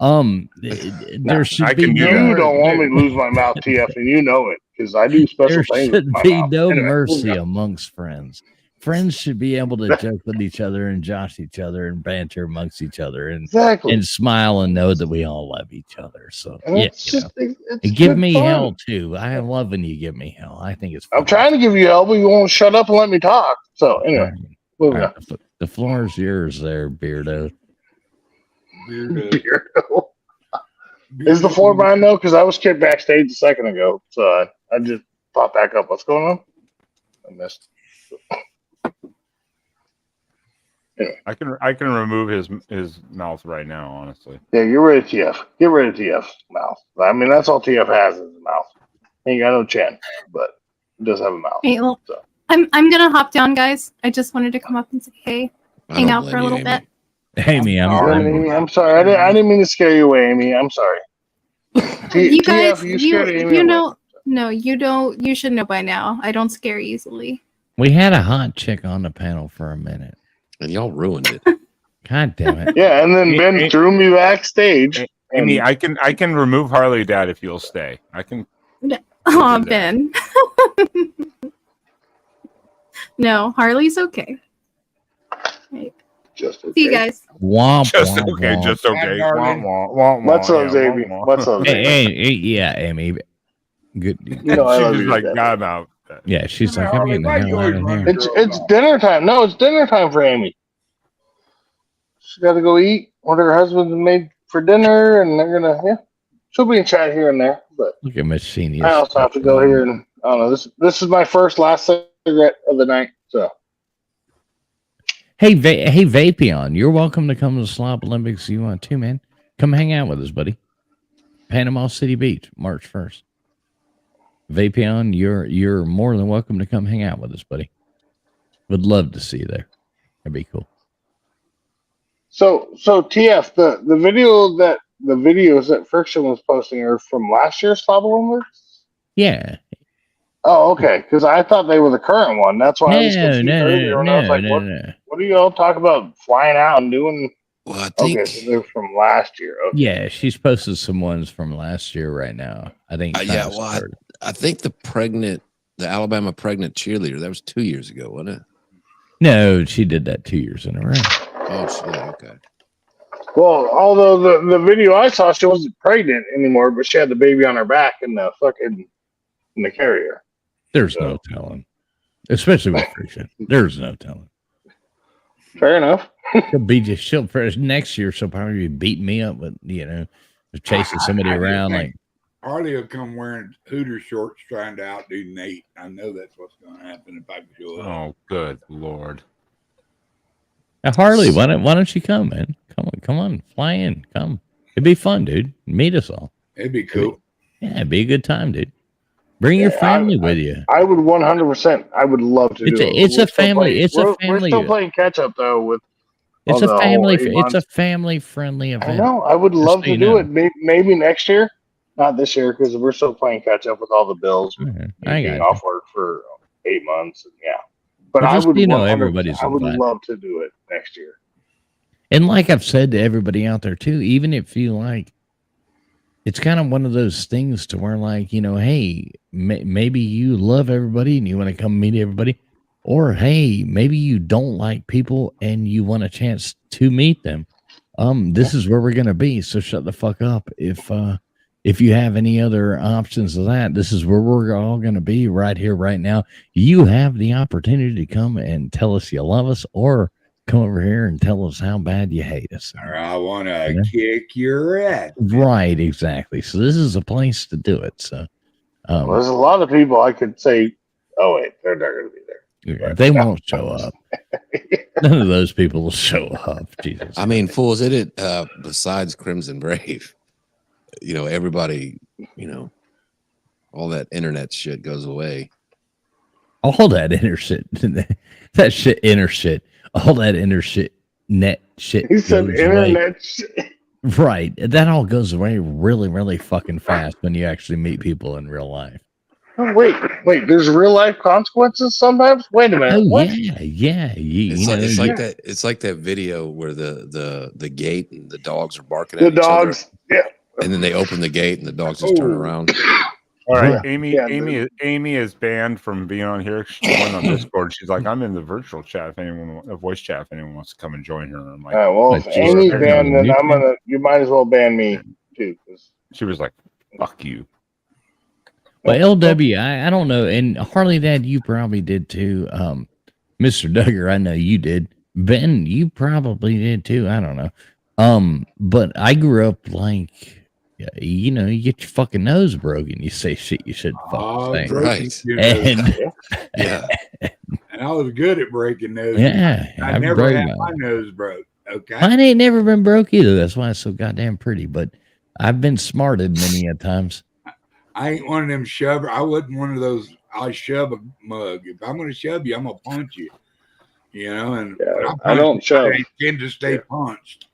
There should be no. You don't want me to lose my mouth, TF, and you know it because I do special There things. should with my be mouth. no Anyway, mercy amongst friends. Friends should be able to joke with each other and josh each other and banter amongst each other and exactly. smile and know that we all love each other. So And yeah, it's just it's and give good me fun. hell too. I love when you give me hell. I think it's fun. I'm trying to give you hell, but you won't shut up and let me talk. So anyway, All moving right, on. the floor is yours there, Beardo. Beardo. Is the floor mine though? Because I was kicked backstage a second ago, so I just popped back up. What's going on? I missed. Anyway. I can remove his mouth right now, honestly. Yeah, get rid of TF. Get rid of TF's mouth. I mean, that's all TF has is his mouth. He ain't got no chin, but he does have a mouth. Hey, well, So. I'm gonna hop down, guys. I just wanted to come up and say hey, hang out for a little bit. Amy, I'm sorry. I didn't mean to scare you away, Amy. I'm sorry. You guys, TF, you scared Amy you away. know, no, you don't. You should know by now. I don't scare easily. we had a hot chick on the panel for a minute. And y'all ruined it. God damn it. Yeah, and then Ben threw me backstage. Amy, I can remove Harley Dad if you'll stay. I can. Oh, Ben. No, Harley's okay. Right. Just okay. See you guys. Womp, Just womp, okay, womp. just okay. Bye, darling. What's up, Xavier? What's up, Xavier? Hey, yeah, Amy. Good. You know I She's love just you, like, Dad. God, out. Yeah, she's like, I'm Harley, getting the why hell you out always of run here. It's dinner time. No, it's dinner time for Amy. She's got to go eat what her husband's made for dinner, and they're gonna she'll be in chat here and there. But Look at Machine. I also have to go here and I don't know. This is my last cigarette of the night. So Hey, Vapion, you're welcome to come to the Slob Olympics if you want to, man. Come hang out with us, buddy. Panama City Beach, March 1st. Vapion, you're more than welcome to come hang out with us, buddy. Would love to see you there. That'd be cool. So TF, the videos that Friction was posting are from last year's Slab Olympics? Yeah. Oh, okay. Because I thought they were the current one. That's why I was confused earlier. And I was like, what do you all talk about flying out and doing Well, I think. Okay, so they're from last year. Okay. Yeah, she's posted some ones from last year right now. I think. Yeah, well, I think the Alabama pregnant cheerleader, that was 2 years ago, wasn't it? No, she did that 2 years in a row. Oh, shit. Okay. Well, although the video I saw, she wasn't pregnant anymore, but she had the baby on her back in the carrier. There's no telling, especially with friction. There's no telling. Fair enough. She'll next year. She'll probably be beating me up with chasing somebody around like. Harley will come wearing Hooter shorts trying to outdo Nate. I know that's what's going to happen if I show up. Oh, good Lord. Now, Harley, why don't you come, man? Come on, fly in, come. It'd be fun, dude. Meet us all. It'd be cool. It'd be a good time, dude. Bring your family with you. I would 100%. I would love to do it. It's a family. We're still playing catch up though with. It's a family. It's a family friendly event. I know. I would love to do it. Maybe next year, not this year, because we're still playing catch up with all the bills. I being got off work for 8 months. Yeah, but I would. I would love to do it next year. And like I've said to everybody out there too, even if you like, it's kind of one of those things to where like, hey, maybe you love everybody and you want to come meet everybody, or hey, maybe you don't like people and you want a chance to meet them. This is where we're going to be. So shut the fuck up. If you have any other options of that, this is where we're all going to be right here, right now. You have the opportunity to come and tell us you love us, or come over here and tell us how bad you hate us. Or I want to kick your ass. Right, exactly. So this is a place to do it. So there's a lot of people I could say, oh wait, they're not going to be there. But they won't show up. None of those people will show up. Jesus. I mean, fools, besides Crimson Brave, everybody, all that internet shit goes away. All that inner shit. That shit, inner shit. All that inner shit, net shit. He said internet shit. Right. That all goes away really, really fucking fast when you actually meet people in real life. Oh, wait. There's real life consequences sometimes? Wait a minute. Oh, what? Yeah. It's like that video where the gate and the dogs are barking at the each dogs. other. Yeah. And then they open the gate and the dogs just turn around. All right, Yeah. Amy is banned from being on here. She joined on Discord. She's like, I'm in the virtual chat. If anyone, a voice chat, if anyone wants to come and join her. I'm like, well, if Amy's banned, then you might as well ban me too. She was like, fuck you. Well, LW, I don't know. And Harley Dad, you probably did too. Mr. Duggar, I know you did. Ben, you probably did too. I don't know. But I grew up like, you get your fucking nose broken. You say shit you shouldn't fucking say. Right. And yeah. And I was good at breaking noses. Yeah. I never had my nose broke. Okay. Mine ain't never been broke either. That's why it's so goddamn pretty. But I've been smarted many a times. I ain't one of them shover. I wasn't one of those. I'll shove a mug. If I'm going to shove you, I'm going to punch you. And I don't shove. I tend to stay punched.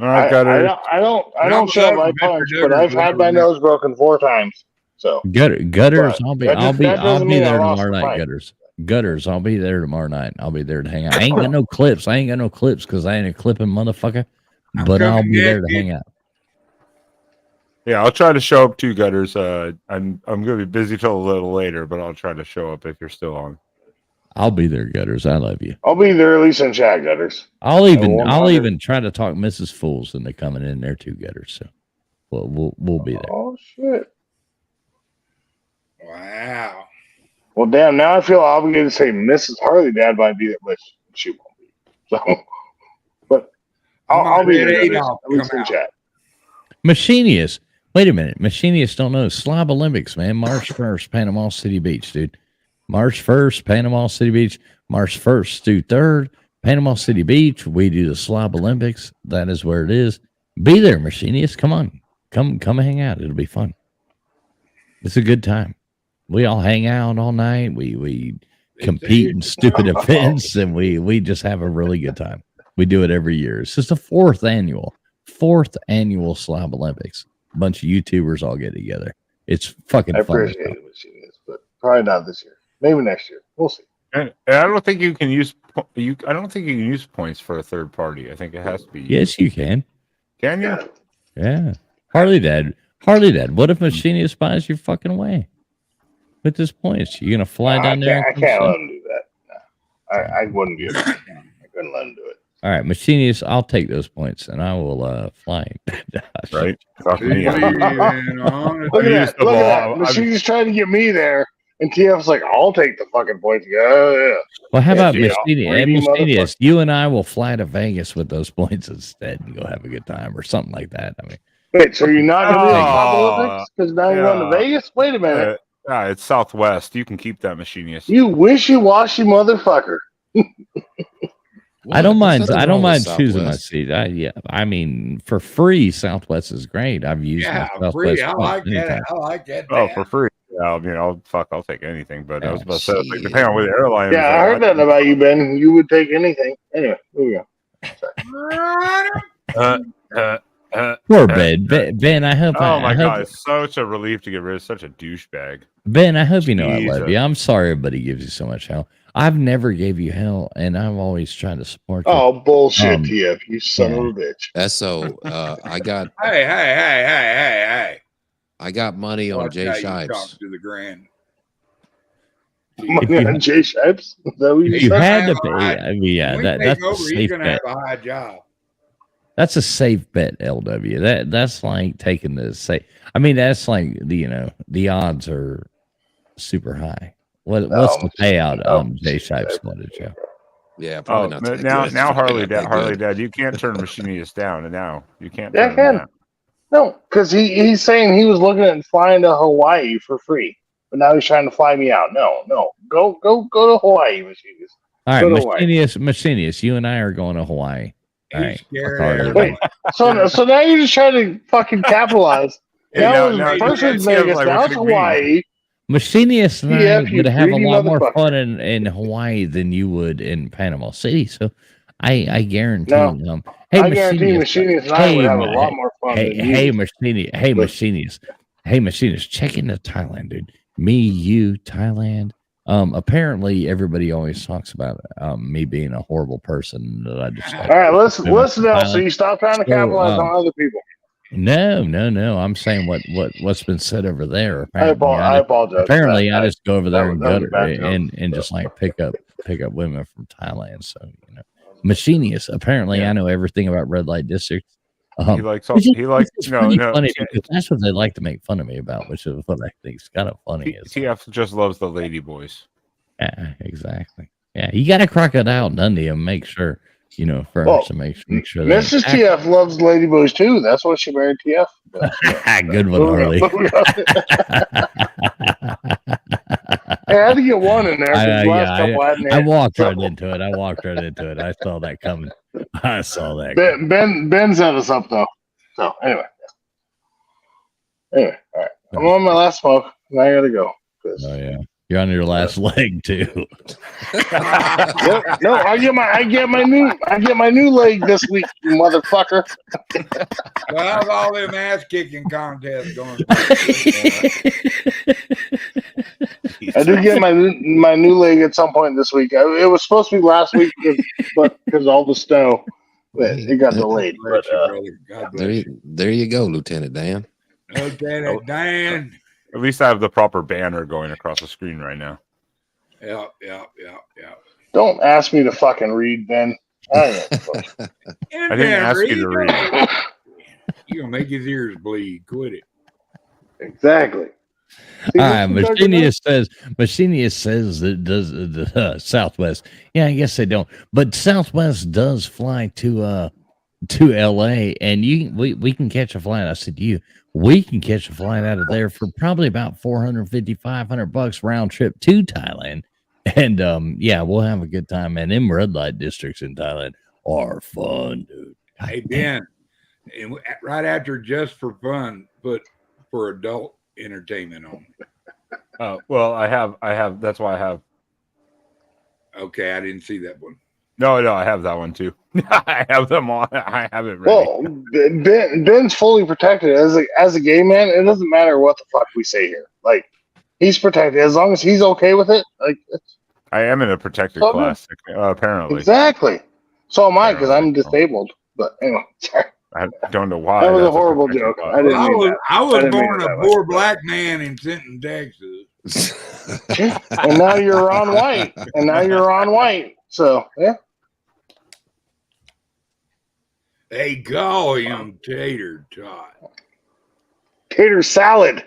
All right, Gutter. I don't shove. I punch, but I've had my nose broken 4 times. So Gutters. I'll be there tomorrow night. Fight. Gutters. I'll be there tomorrow night. I'll be there to hang out. I ain't got no clips. Because I ain't a clipping motherfucker. But I'll be there to hang out. Yeah, I'll try to show up too, Gutters. I'm going to be busy till a little later, but I'll try to show up if you're still on. I'll be there, Gutters. I love you. I'll be there at least in chat, Gutters. I'll even try to talk Mrs. Fools into coming in there too, Gutters. So we'll be there. Oh shit! Wow. Well, damn. Now I feel obligated to say Mrs. Harley Dad might be there, but she won't be. So, but I'll be there at least in chat. Machinius. Wait a minute. Machinius don't know. Slob Olympics, man. March 1st, Panama City Beach, dude. March 1st, Panama City Beach. March 1st through 3rd, Panama City Beach. We do the Slob Olympics. That is where it is. Be there, Machinius. Come on. Come hang out. It'll be fun. It's a good time. We all hang out all night. We compete in stupid events, and we just have a really good time. We do it every year. It's just the fourth annual Slob Olympics. A bunch of YouTubers all get together. It's fucking fun. I appreciate it, Machinius, but probably not this year. Maybe next year. We'll see. And I don't think you can use I don't think you can use points for a third party. I think it has to be. Yes, you can. Can you? Yeah. Harley Dad. What if Machinist buys your fucking way with his points? You gonna fly down there? I can't let him do that. No. I wouldn't do it. I couldn't let him do it. All right, Machinist, I'll take those points and I will fly. Right? Fuck me. Look at that. She's trying to get me there, and TF's like, "I'll take the fucking points." Yeah. Well, how about Machinist? You and I will fly to Vegas with those points instead and go have a good time or something like that. I mean, wait, so you're not going to do the Olympics because now you're going to Vegas? Wait a minute. It's Southwest. You can keep that Machinist. You wishy-washy motherfucker. I don't mind choosing my seat. I mean, for free, Southwest is great. I've used Southwest. Free. I like that. I like that. Oh, for free. Yeah, I mean, I'll take anything. But I was about to say, like, depending on where the airline. Yeah, I heard that about you, Ben. You would take anything. Anyway, here we go. Poor Ben. Ben, I hope. Oh my God, it's such a relief to get rid of such a douchebag. Ben, I hope you know I love you. I'm sorry everybody gives you so much hell. I've never gave you hell, and I've always tried to support you. Oh, bullshit, TF, you son of a bitch. So, I got... Hey. I got money on Jay Shipes. To the grand. Money on Jay Shipes? Is that what you had to pay. I mean, yeah, that's a safe bet. Have a high job. That's a safe bet, LW. That's like taking the safe. I mean, that's like the odds are super high. What's the payout on Jay Shipes wanted, Joe? Yeah, probably not. Now Harley Dad, you can't turn Machinist down, and now you can't. Yeah, I can. Down. No, because he's saying he was looking at flying to Hawaii for free, but now he's trying to fly me out. No, go to Hawaii, Machinist. All right, Machinist, you and I are going to Hawaii. All right. Wait, so now you're just trying to fucking capitalize. First it's Vegas, now it's Hawaii. Machinist and I would have a lot more fun in Hawaii than you would in Panama City. So I guarantee them. Hey, I guarantee Machinist and I would have a lot more fun. Machinist, check into Thailand, dude. Me, you, Thailand. Apparently everybody always talks about me being a horrible person that I just all right, listen now, so you stop trying to capitalize on other people. No. I'm saying what's been said over there. I apologize. Apparently, I just go over there and just like pick up women from Thailand. So Machinist. Apparently, I know everything about red light districts. He likes funny because that's what they like to make fun of me about, which is what I think is kind of funny. TF just loves the lady boys. Yeah, exactly. Yeah, you got to crocodile Dundee and make sure. First to make sure. Mrs. TF loves ladyboys too. That's why she married TF. Good one, Harley. I had to get one in there. I walked right into it. I saw that coming. Ben set us up though. So anyway, all right. I'm on my last smoke, and I gotta go. Oh yeah. You're on your last leg too. No, I get my new leg this week, you motherfucker. Well, how's all them ass kicking contests going? I do get my new leg at some point this week. It was supposed to be last week, but because of all the snow, it got delayed. But there you go, Lieutenant Dan. Lieutenant Dan. At least I have the proper banner going across the screen right now. Yeah. Don't ask me to fucking read, Ben. I didn't ask you to read. You're going to make his ears bleed. Quit it. Exactly. See, all right, Machinist says that does the Southwest. Yeah, I guess they don't. But Southwest does fly to LA, and we can catch a flight. I said to you, we can catch a flight out of there for probably about $450-$500 round trip to Thailand. And we'll have a good time. And them red light districts in Thailand are fun, dude. Hey Ben, and right after just for fun, but for adult entertainment on. Well, I have. That's why I have. Okay, I didn't see that one. No, I have that one too. I have them all. I have it ready. Well, Ben's fully protected as a gay man. It doesn't matter what the fuck we say here. Like, he's protected as long as he's okay with it. Like, I am in a protected So class, apparently. Exactly. So am I because I'm disabled. But anyway, sorry. I don't know why. That was a that's horrible protected joke. class. I didn't mean that. I was didn't mean born it a that poor way. black man in Sinton, Texas. And now you're on white. So yeah. They call him Tater Tot. Tater salad.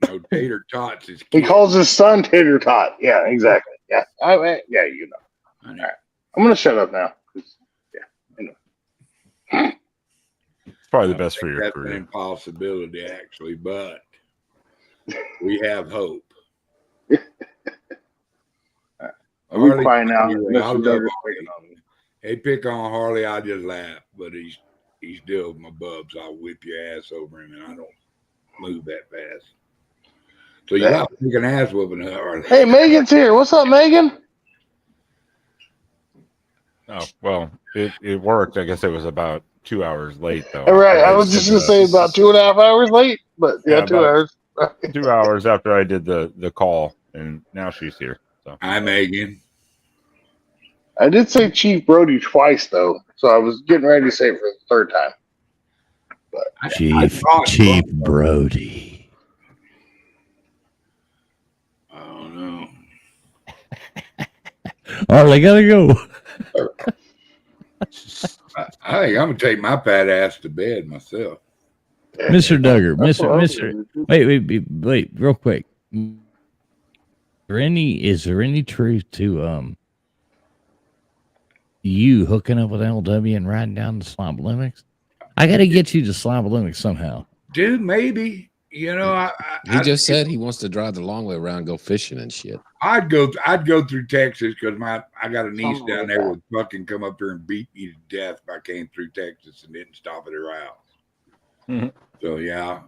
No, Tater Tot's his He kid. calls his son Tater Tot. Yeah, exactly. Yeah. Yeah, you know. I know. All right. I'm gonna shut up now. It's probably the best for your That's an career. impossibility, actually, but we have hope. Are we Harley- quiet now? I Mr. love Duggar's Harley. picking on me. They pick on Harley, I just laugh, but he's still my bubs. I'll whip your ass over him, and I don't move that fast. So you got to pick an ass whooping, Harley. Hey, Megan's here. What's up, Megan? Oh, well, it worked. I guess it was about 2 hours late, though. All right. I was just gonna say about 2.5 hours late, but yeah, 2 hours. 2 hours after I did the call, and now she's here. So Hi, Megan. I did say Chief Brody twice though, so I was getting ready to say it for the third time. Chief Brody. I don't know. All right, I gotta go. I think I'm gonna take my fat ass to bed myself. Mr. Duggar, That's what I was Mr. gonna do. Wait, real quick. Is there any truth to you hooking up with LW and riding down to Slop Limits? I got to get you to Slop Limits somehow. Dude, maybe. You know, He just said he wants to drive the long way around, go fishing and shit. I'd go through Texas because I got a niece Something down like there that. would fucking come up there and beat me to death if I came through Texas and didn't stop at her house. Mhm. So yeah,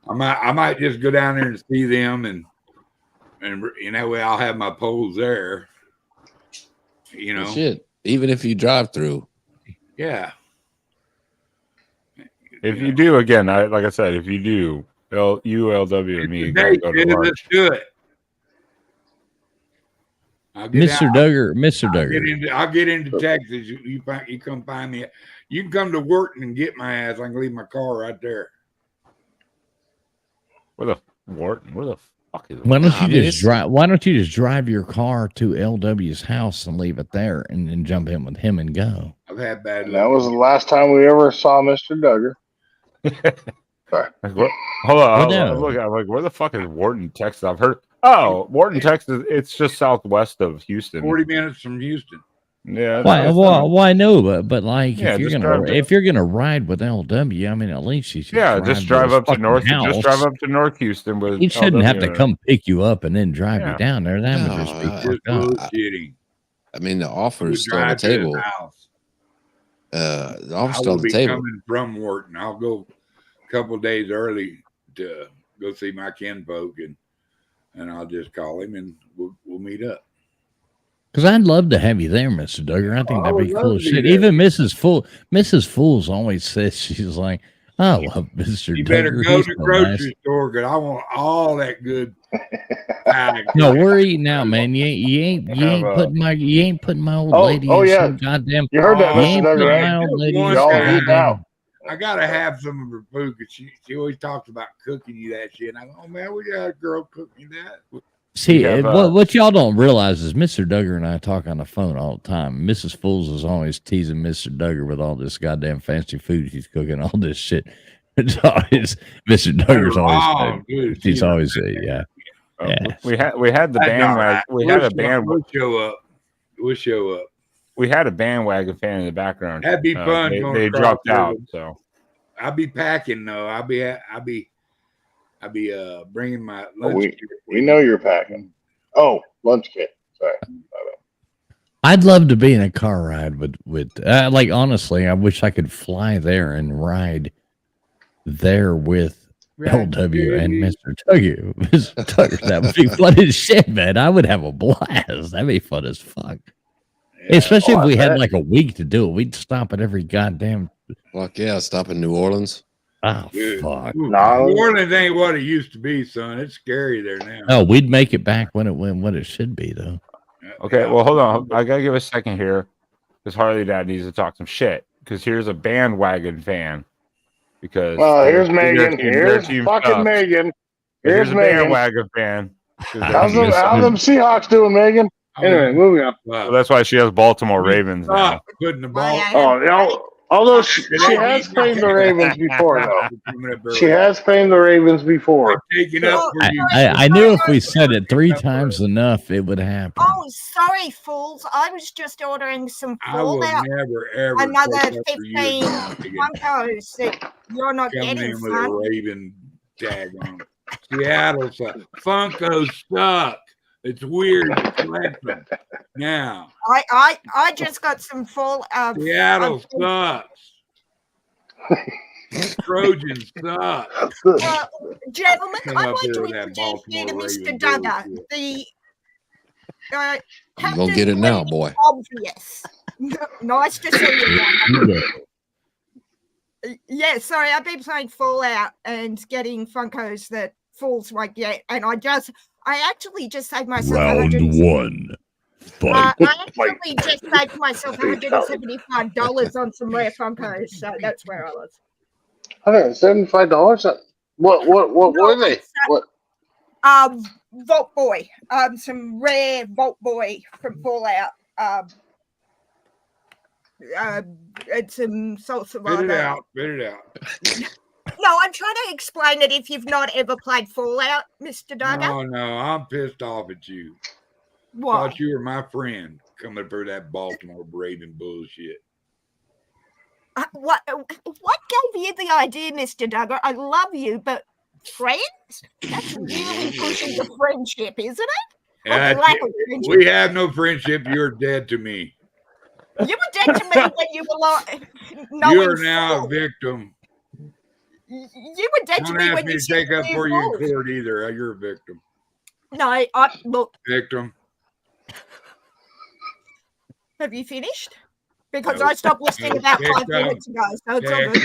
I might just go down there and see them and that way I'll have my poles there. You know, Shit. Even if you drive through, yeah. if you do, again, like I said, if you do, ULW and me Hey, go to dude, let's lunch. do it. I'll get Mr. out. Duggar. I'll get into Texas. You come find me. You can come to Wharton and get my ass. I can leave my car right there. Where the fuck is Why don't I you mean, just drive? Why don't you just drive your car to LW's house and leave it there, and then jump in with him and go? I've had bad And luck. that was the last time we ever saw Mr. Duggar. Sorry. Like, what? Hold on. What now? Look, I'm like, where the fuck is Wharton, Texas? I've heard. Oh, Wharton, Texas. It's just southwest of Houston. 40 minutes from Houston. Yeah. Why no? But like, Yeah, if just drive if you're gonna ride with LW, I mean, at least you should. just drive up to North. House. Just drive up to North Houston with. He shouldn't have to LW. come pick you up and then drive Yeah. you down there. That would No, just be Just fucked up. bullshitting. I mean, the offer We is still on the drive to his table. house. The I offer's still will on the be table. coming from Wharton. I'll go a couple of days early to go see my kinfolk, and I'll just call him and we'll meet up. Because I'd love to have you there, Mr. Duggar. I think I that'd be would cool love as to be shit. there. Even Mrs. Fools always says, she's like, "Oh, well, Mr. You Duggar, better go he's to the so grocery nice." store because I want all that good. pie. No, we're eating out, man. You ain't putting my old lady in yeah. some goddamn. You heard that, Oh, You Mr. ain't Duggar, putting right? my old lady in One Y'all some time. eating goddamn. out. I gotta have some of her food because she always talks about cooking you that shit. And I go, oh man, we got a girl cook me that. See, You have, what y'all don't realize is Mr. Duggar and I talk on the phone all the time. Mrs. Fools is always teasing Mr. Duggar with all this goddamn fancy food he's cooking, all this shit. It's always Mr. Duggar's always. Dude, She's always yeah. Yeah. We had the bandwagon. We had a band. We'll show up. We'll show up. We had a bandwagon fan in the background. That'd be fun. They going across dropped the out. river. So I'll be packing though. I'll be bringing my lunch. We know you're packing. Oh, lunch kit. Sorry. I'd love to be in a car ride with like honestly, I wish I could fly there and ride there with LW and Mr. Tugger. Mr. Tugger, that would be fun as shit, man. I would have a blast. That'd be fun as fuck. Yeah. Especially if I we had bet. like a week to do it. We'd stop at every goddamn. Fuck yeah, stop in New Orleans. Oh Dude. fuck! Ooh, No. New Orleans ain't what it used to be, son. It's scary there now. No, we'd make it back when it should be though. Okay, well, hold on. I gotta give a second here because Harley Dad needs to talk some shit. Because here's a bandwagon fan. Because here's Megan. Here's fucking sucks. Megan. Here's a Megan. bandwagon fan. How's them Seahawks doing, Megan? Anyway, moving on. So that's why she has Baltimore Ravens now. Putting the ball. Oh, no. Although she has claimed the Ravens before, though. She has claimed the Ravens before. Taking up for you. I knew if we said it 3 times enough, it would happen. Oh, sorry, fools. I was just ordering some I will Fallout. never, ever. Another 15 Funkos that you're not Coming getting, in with son. a Raven tag on. Seattle suck. Funkos suck. It's weird to collect them. Now. I just got some Fallout. Seattle sucks. Trojans suck. Gentlemen, Come I'd up like here to with that introduce you to Baltimore Mr. Raven Duggar, bullshit. the You gonna get it now, boy. Obvious. Nice to see you, Duggar. Yeah, sorry, I've been playing Fallout and getting Funkos that fools won't get, and I actually just saved myself Round 1. I actually just saved myself $175 on some rare Funkos, so that's where I was. $175? What were they? What? Vault Boy. Some rare Vault Boy from Fallout. And some Soul Survivor. Spit it out. No, I'm trying to explain it if you've not ever played Fallout, Mr. Duggar. No, I'm pissed off at you. Why? Thought you were my friend coming for that Baltimore Raven bullshit. What gave you the idea, Mr. Duggar? I love you, but friends? That's really pushing the friendship, isn't it? We have no friendship. You're dead to me. You were dead to me when you were you are now a victim. You were dead to me when you said take up for you in court either. You're a victim. No, look. Victim. Have you finished? Because I stopped listening about 5 minutes ago, so it's all good.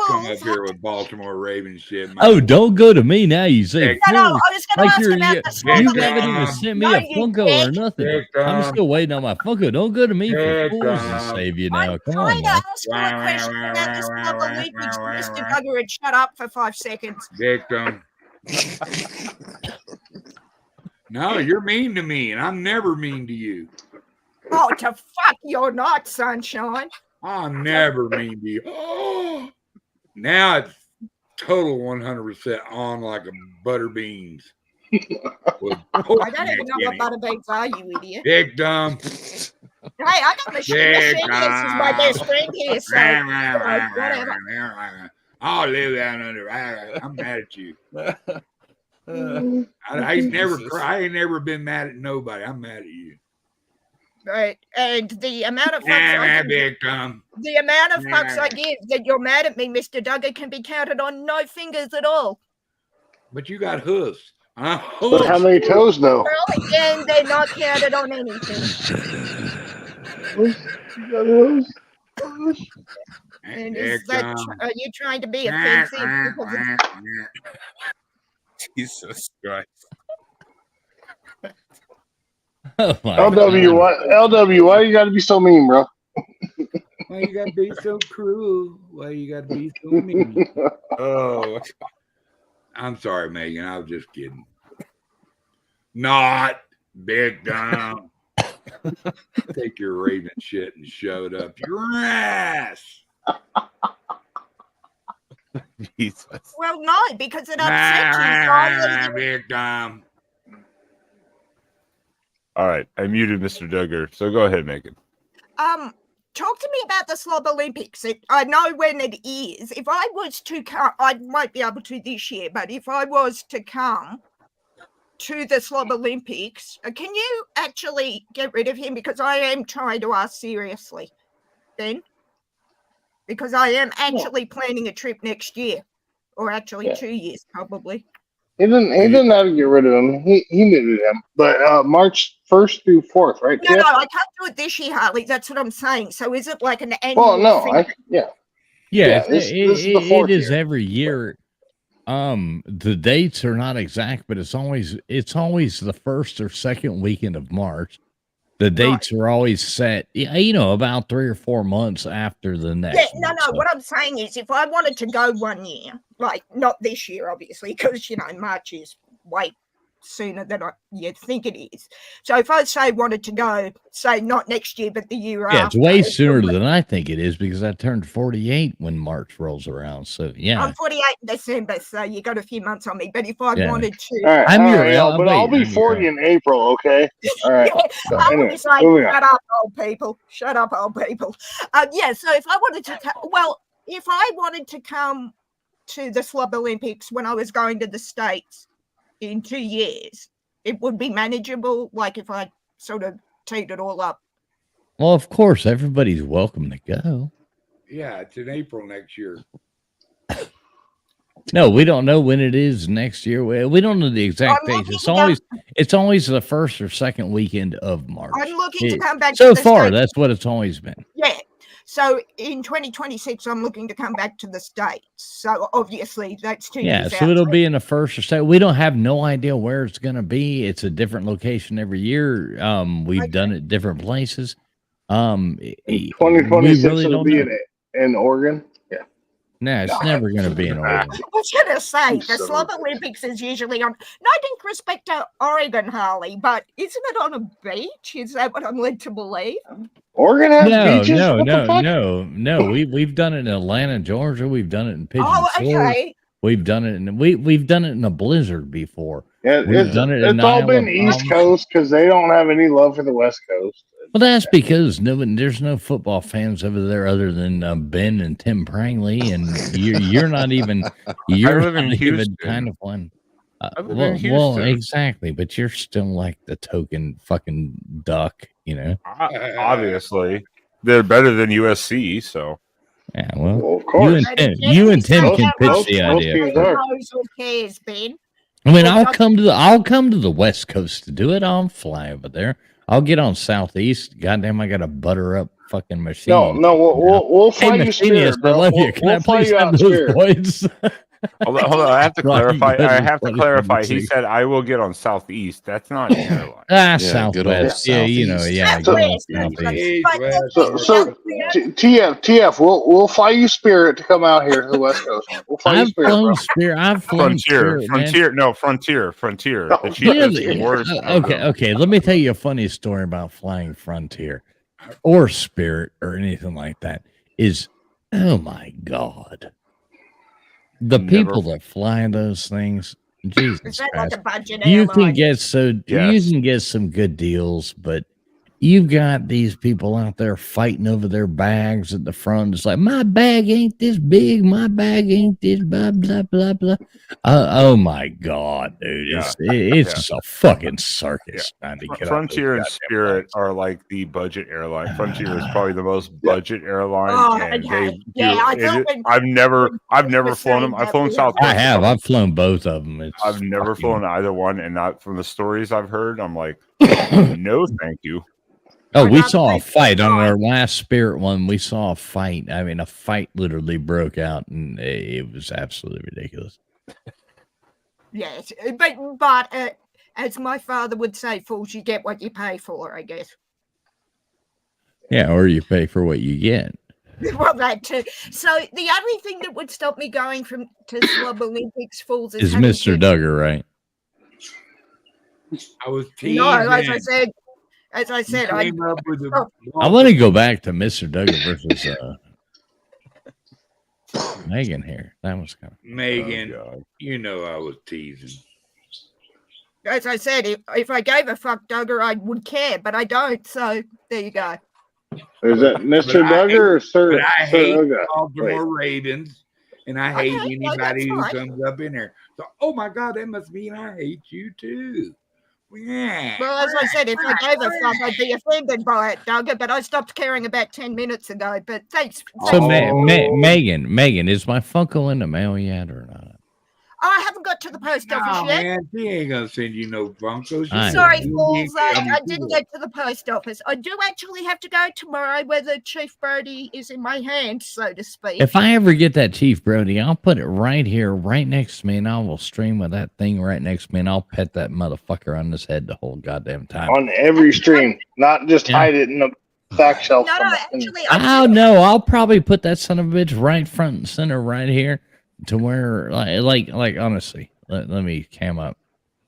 Come up here with Baltimore Ravens shit. Oh, don't go to me now. You say, no, I was going to ask about the you haven't even sent me a Funko or nothing. I'm still waiting on my Funko. Don't go to me for fools to save you now. Come on, man. I'm trying to ask you a question about this Global Olympics. Mr. Duggar had shut up for 5 seconds. Victim. No, you're mean to me, and I'm never mean to you. Oh, to fuck you're not, sunshine. I'm never mean to you. Oh, now it's total 100% on like a butter beans. I don't even know what butter beans are, you idiot. Victim. Hey, I got Machine is my best friend here, so whatever. I'll live that under. I'm mad at you. I ain't never been mad at nobody. I'm mad at you. Right, and the amount of fucks I give that you're mad at me, Mr. Duggar, can be counted on no fingers at all. But you got hooves. But how many toes, though? Well, again, they're not counted on anything. And are you trying to be offensive? Jesus Christ. Oh my LW, why you gotta be so mean, bro? Why you gotta be so cruel? Why you gotta be so mean? Oh, I'm sorry, Megan. I was just kidding. Not victim. Take your Raven shit and shove it up your ass. Jesus. Well, no, because it upsets you. Victim. All right, I muted Mr. Duggar, so go ahead, Megan. Talk to me about the Slob Olympics. I know when it is. If I was to come, I won't be able to this year, but if I was to come to the Slob Olympics, can you actually get rid of him? Because I am trying to ask seriously, Ben. Because I am actually planning a trip next year, or actually 2 years probably. He didn't have to get rid of him. He needed him. But March 1st through 4th, right? No, I can't do it this year, Harley. That's what I'm saying. So is it like an annual thing? Yeah, this is the fourth year. Every year. The dates are not exact, but it's always the first or second weekend of March. The dates are always set, about 3 or 4 months after the next. Yeah, one, no. What I'm saying is, if I wanted to go one year, like not this year, obviously, because March is way sooner than you think it is. So if I wanted to go, say not next year, but the year after. Yeah, it's way sooner than I think it is because I turned 48 when March rolls around. So yeah, I'm 48 in December, so you got a few months on me. But if I wanted to, all right, but I'll be 40 in April. Okay, all right. So, anyway, shut up, old people. Shut up, old people. Yeah. So if I wanted to, if I wanted to come to the Slob Olympics when I was going to the States in 2 years, it would be manageable. Like if I sort of teed it all up. Well, of course, everybody's welcome to go. Yeah, it's in April next year. No, we don't know when it is next year. We don't know the exact date. It's always the first or second weekend of March. I'm looking to come back. So far, that's what it's always been. Yeah. So in 2026, I'm looking to come back to the States. So obviously that's 2 years out. So it'll be in the first or second. We don't have no idea where it's going to be. It's a different location every year. We've done it different places. 2026 will be in Oregon. Yeah. No, it's never going to be in Oregon. I was going to say, the Slob Olympics is usually on, no disrespect to Oregon, Harley, but isn't it on a beach? Is that what I'm led to believe? Oregon has beaches? No. We've done it in Atlanta, Georgia. We've done it in Pigeon Forge. We've done it in we've done it in a blizzard before. Yeah, it's all been East Coast because they don't have any love for the West Coast. Well, that's because there's no football fans over there other than Ben and Tim Prangley, and you're not even kind of one. Well, exactly, but you're still like the token fucking duck, Obviously, they're better than USC, so. Yeah, well, of course. You and Tim can pitch the idea. I mean, I'll come to the West Coast to do it. I'll fly over there. I'll get on Southeast. Goddamn, I got a butter up fucking machine. No, we'll fly you Spirit, bro. I love you. Can I please have those points? Hold on. I have to clarify. He said I will get on Southeast. That's not an airline. Southwest. Yeah, So TF, we'll fly you Spirit to come out here to the West Coast. We'll fly you Spirit, bro. I've flown Frontier. Okay. Let me tell you a funny story about flying Frontier or Spirit or anything like that. Oh my God. The people that fly those things, Jesus Christ, you can get some good deals, but you've got these people out there fighting over their bags at the front. It's like, my bag ain't this big, my bag ain't this, blah, blah, blah, blah. Oh my God, dude. It's just a fucking circus trying to get Frontier and Spirit are like the budget airline. Frontier is probably the most budget airline. I've never flown them. I've flown Southwest. I've flown both of them. I've never flown either one. And from the stories I've heard, I'm like, no, thank you. Oh, we saw a fight on our last Spirit one. We saw a fight. I mean, a fight literally broke out, and it was absolutely ridiculous. Yes, but as my father would say, fools, you get what you pay for, I guess. Yeah, or you pay for what you get. Well, that too. So the only thing that would stop me going to Slob Olympics, fools, is Mr. Duggar, right? I was teasing. No, as I said, I want to go back to Mr. Duggar versus Megan here. That was kind of Megan. I was teasing. As I said, if I gave a fuck Duggar, I would care, but I don't. So there you go. Is that Mr. Duggar or Sir? I hate Baltimore Ravens, and I hate anybody who comes up in there. So, oh my God, that must mean I hate you too. Yeah. Well, as I said, if I gave a fuck, I'd be offended by it, Duggar, but I stopped caring about 10 minutes ago. But thanks. So, Megan, is my Funko in the mail yet or not? I haven't got to the post office No, yet. man, she ain't gonna send you no Funkos. Sorry, Balls. I didn't go to the post office. I do actually have to go tomorrow where the Chief Brody is in my hand, so to speak. If I ever get that Chief Brody, I'll put it right here, right next to me, and I will stream with that thing right next to me, and I'll pet that motherfucker on his head the whole goddamn time. On every stream, not just hide it in the back shelf. No, actually, Oh no, I'll probably put that son of a bitch right front and center right here to where, like honestly, let me cam up.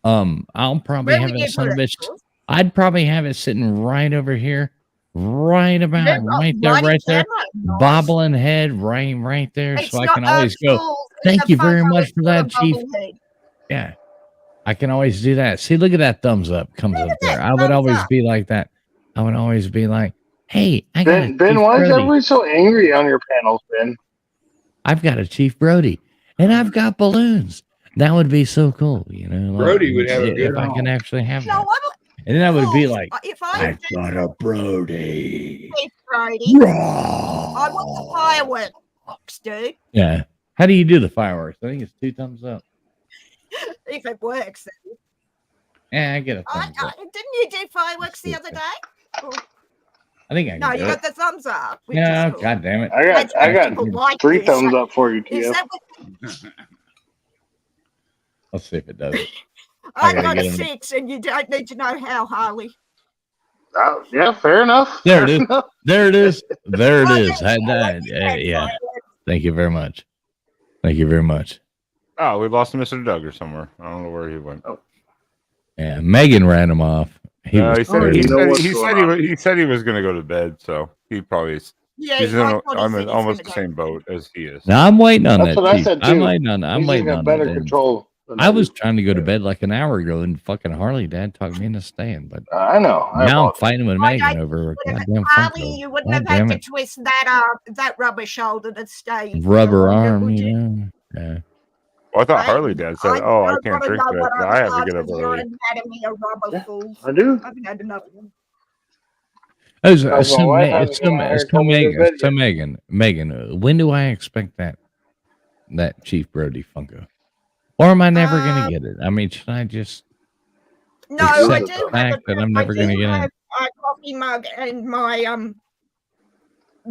I'll probably have that son of a bitch. I'd probably have it sitting right over here, right about right there, bobbling head right there, so I can always go. Thank you very much for that, Chief. Yeah, I can always do that. See, look at that thumbs up comes up there. I would always be like that. I would always be like, hey, I got Ben, why is everybody so angry on your panels, Ben? I've got a Chief Brody, and I've got balloons. That would be so cool, you know. Like, Brody would have a good if I can actually have that. No, And then I would be like, if I've got a Brody. Chief Brody, I want the fireworks, dude. Yeah. How do you do the fireworks? I think it's 2 thumbs up. If it works. Yeah, I get a thumbs up. Didn't you do fireworks the other day? I think I can No, do you it. got the thumbs up. Yeah, cool. God damn it. I got 3 thumbs up for you, TF. Let's see if it does it. I got a 6, and you don't need to know how, Harley. Yeah, fair enough. There it is. There it is. There it is. Yeah. Thank you very much. Thank you very much. Oh, we lost Mr. Duggar somewhere. I don't know where he went. Oh. Yeah, Megan ran him off. He said he was going to go to bed, so he probably is. Yeah, he's on almost the same boat as he is. Now I'm waiting on That's that. what I said, too. I'm waiting on better that. control. I was trying to go to bed like an hour ago, and fucking Harley Dad talked me into staying. But I know. Now I'm fighting with Megan over a goddamn Harley, Funko. you wouldn't have had to twist that rubber shoulder to stay. Rubber arm, you know. Yeah. Well, I thought Harley Dad said, "Oh, I can't drink that. I have to get up early." I do. I've had enough of them. So Megan, when do I expect that Chief Brody Funko? Or am I never going to get it? I mean, should I just accept the fact that I'm never going to get it? A coffee mug and my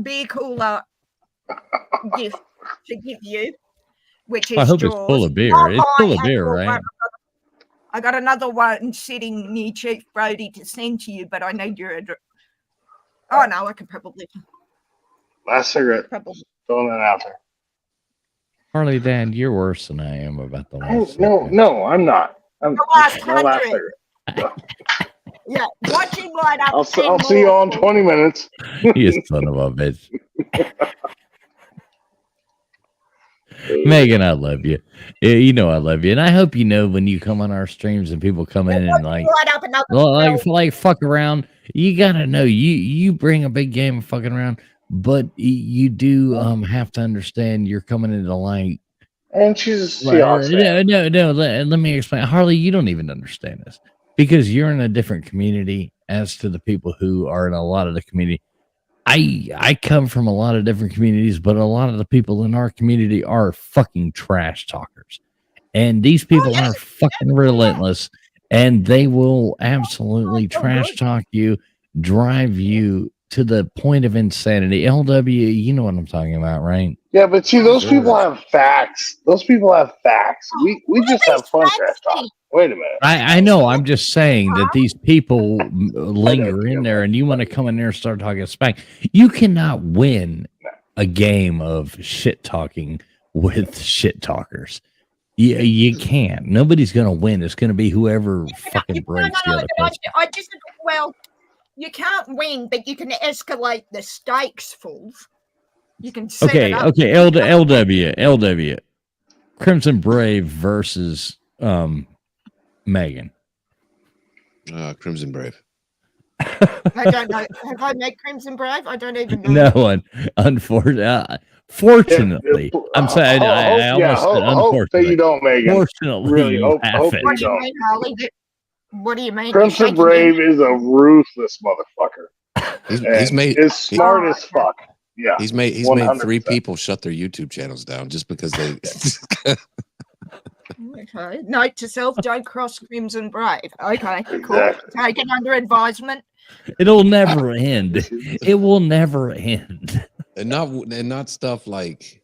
beer cooler gift to give you, which is I hope it's full of beer. It's full of beer, right? I got another one sitting near Chief Brody to send to you, but I need your address. Oh no, I could probably. Last cigarette. Throwing that out there. Harley Dad, you're worse than I am about the last. No, I'm not. I'm the last cigarette. Yeah, watching light up. I'll see you all in 20 minutes. You son of a bitch. Megan, I love you. You know I love you, and I hope you know when you come on our streams and people come in and like fuck around. You gotta know you bring a big game of fucking around, but you do have to understand you're coming into the light. And she's no. Let me explain, Harley. You don't even understand this because you're in a different community as to the people who are in a lot of the community. I come from a lot of different communities, but a lot of the people in our community are fucking trash talkers. And these people are fucking relentless, and they will absolutely trash talk you, drive you to the point of insanity. LW, you know what I'm talking about, right? Yeah, but see, those people have facts. Those people have facts. We just have fun trash talk. Wait a minute. I know. I'm just saying that these people linger in there, and you want to come in there and start talking smack. You cannot win a game of shit talking with shit talkers. You can't. Nobody's going to win. It's going to be whoever fucking breaks the other person. Well, you can't win, but you can escalate the stakes, fools. You can set it up. Okay. LW. Crimson Brave versus Megan. Crimson Brave. I don't know. Have I met Crimson Brave? I don't even know. No one. Fortunately, I'm saying I almost said unfortunately. Hope that you don't, Megan. Fortunately, really, you hope have you it. What do you mean, Harley? What do you mean? Crimson Brave is a ruthless motherfucker. He's made is smart as fuck. Yeah, he's made 100%. 3 people shut their YouTube channels down just because they. Okay. Note to self: don't cross Crimson Brave. Okay, cool. Exactly. Taken under advisement. It'll never end. It will never end. And not stuff like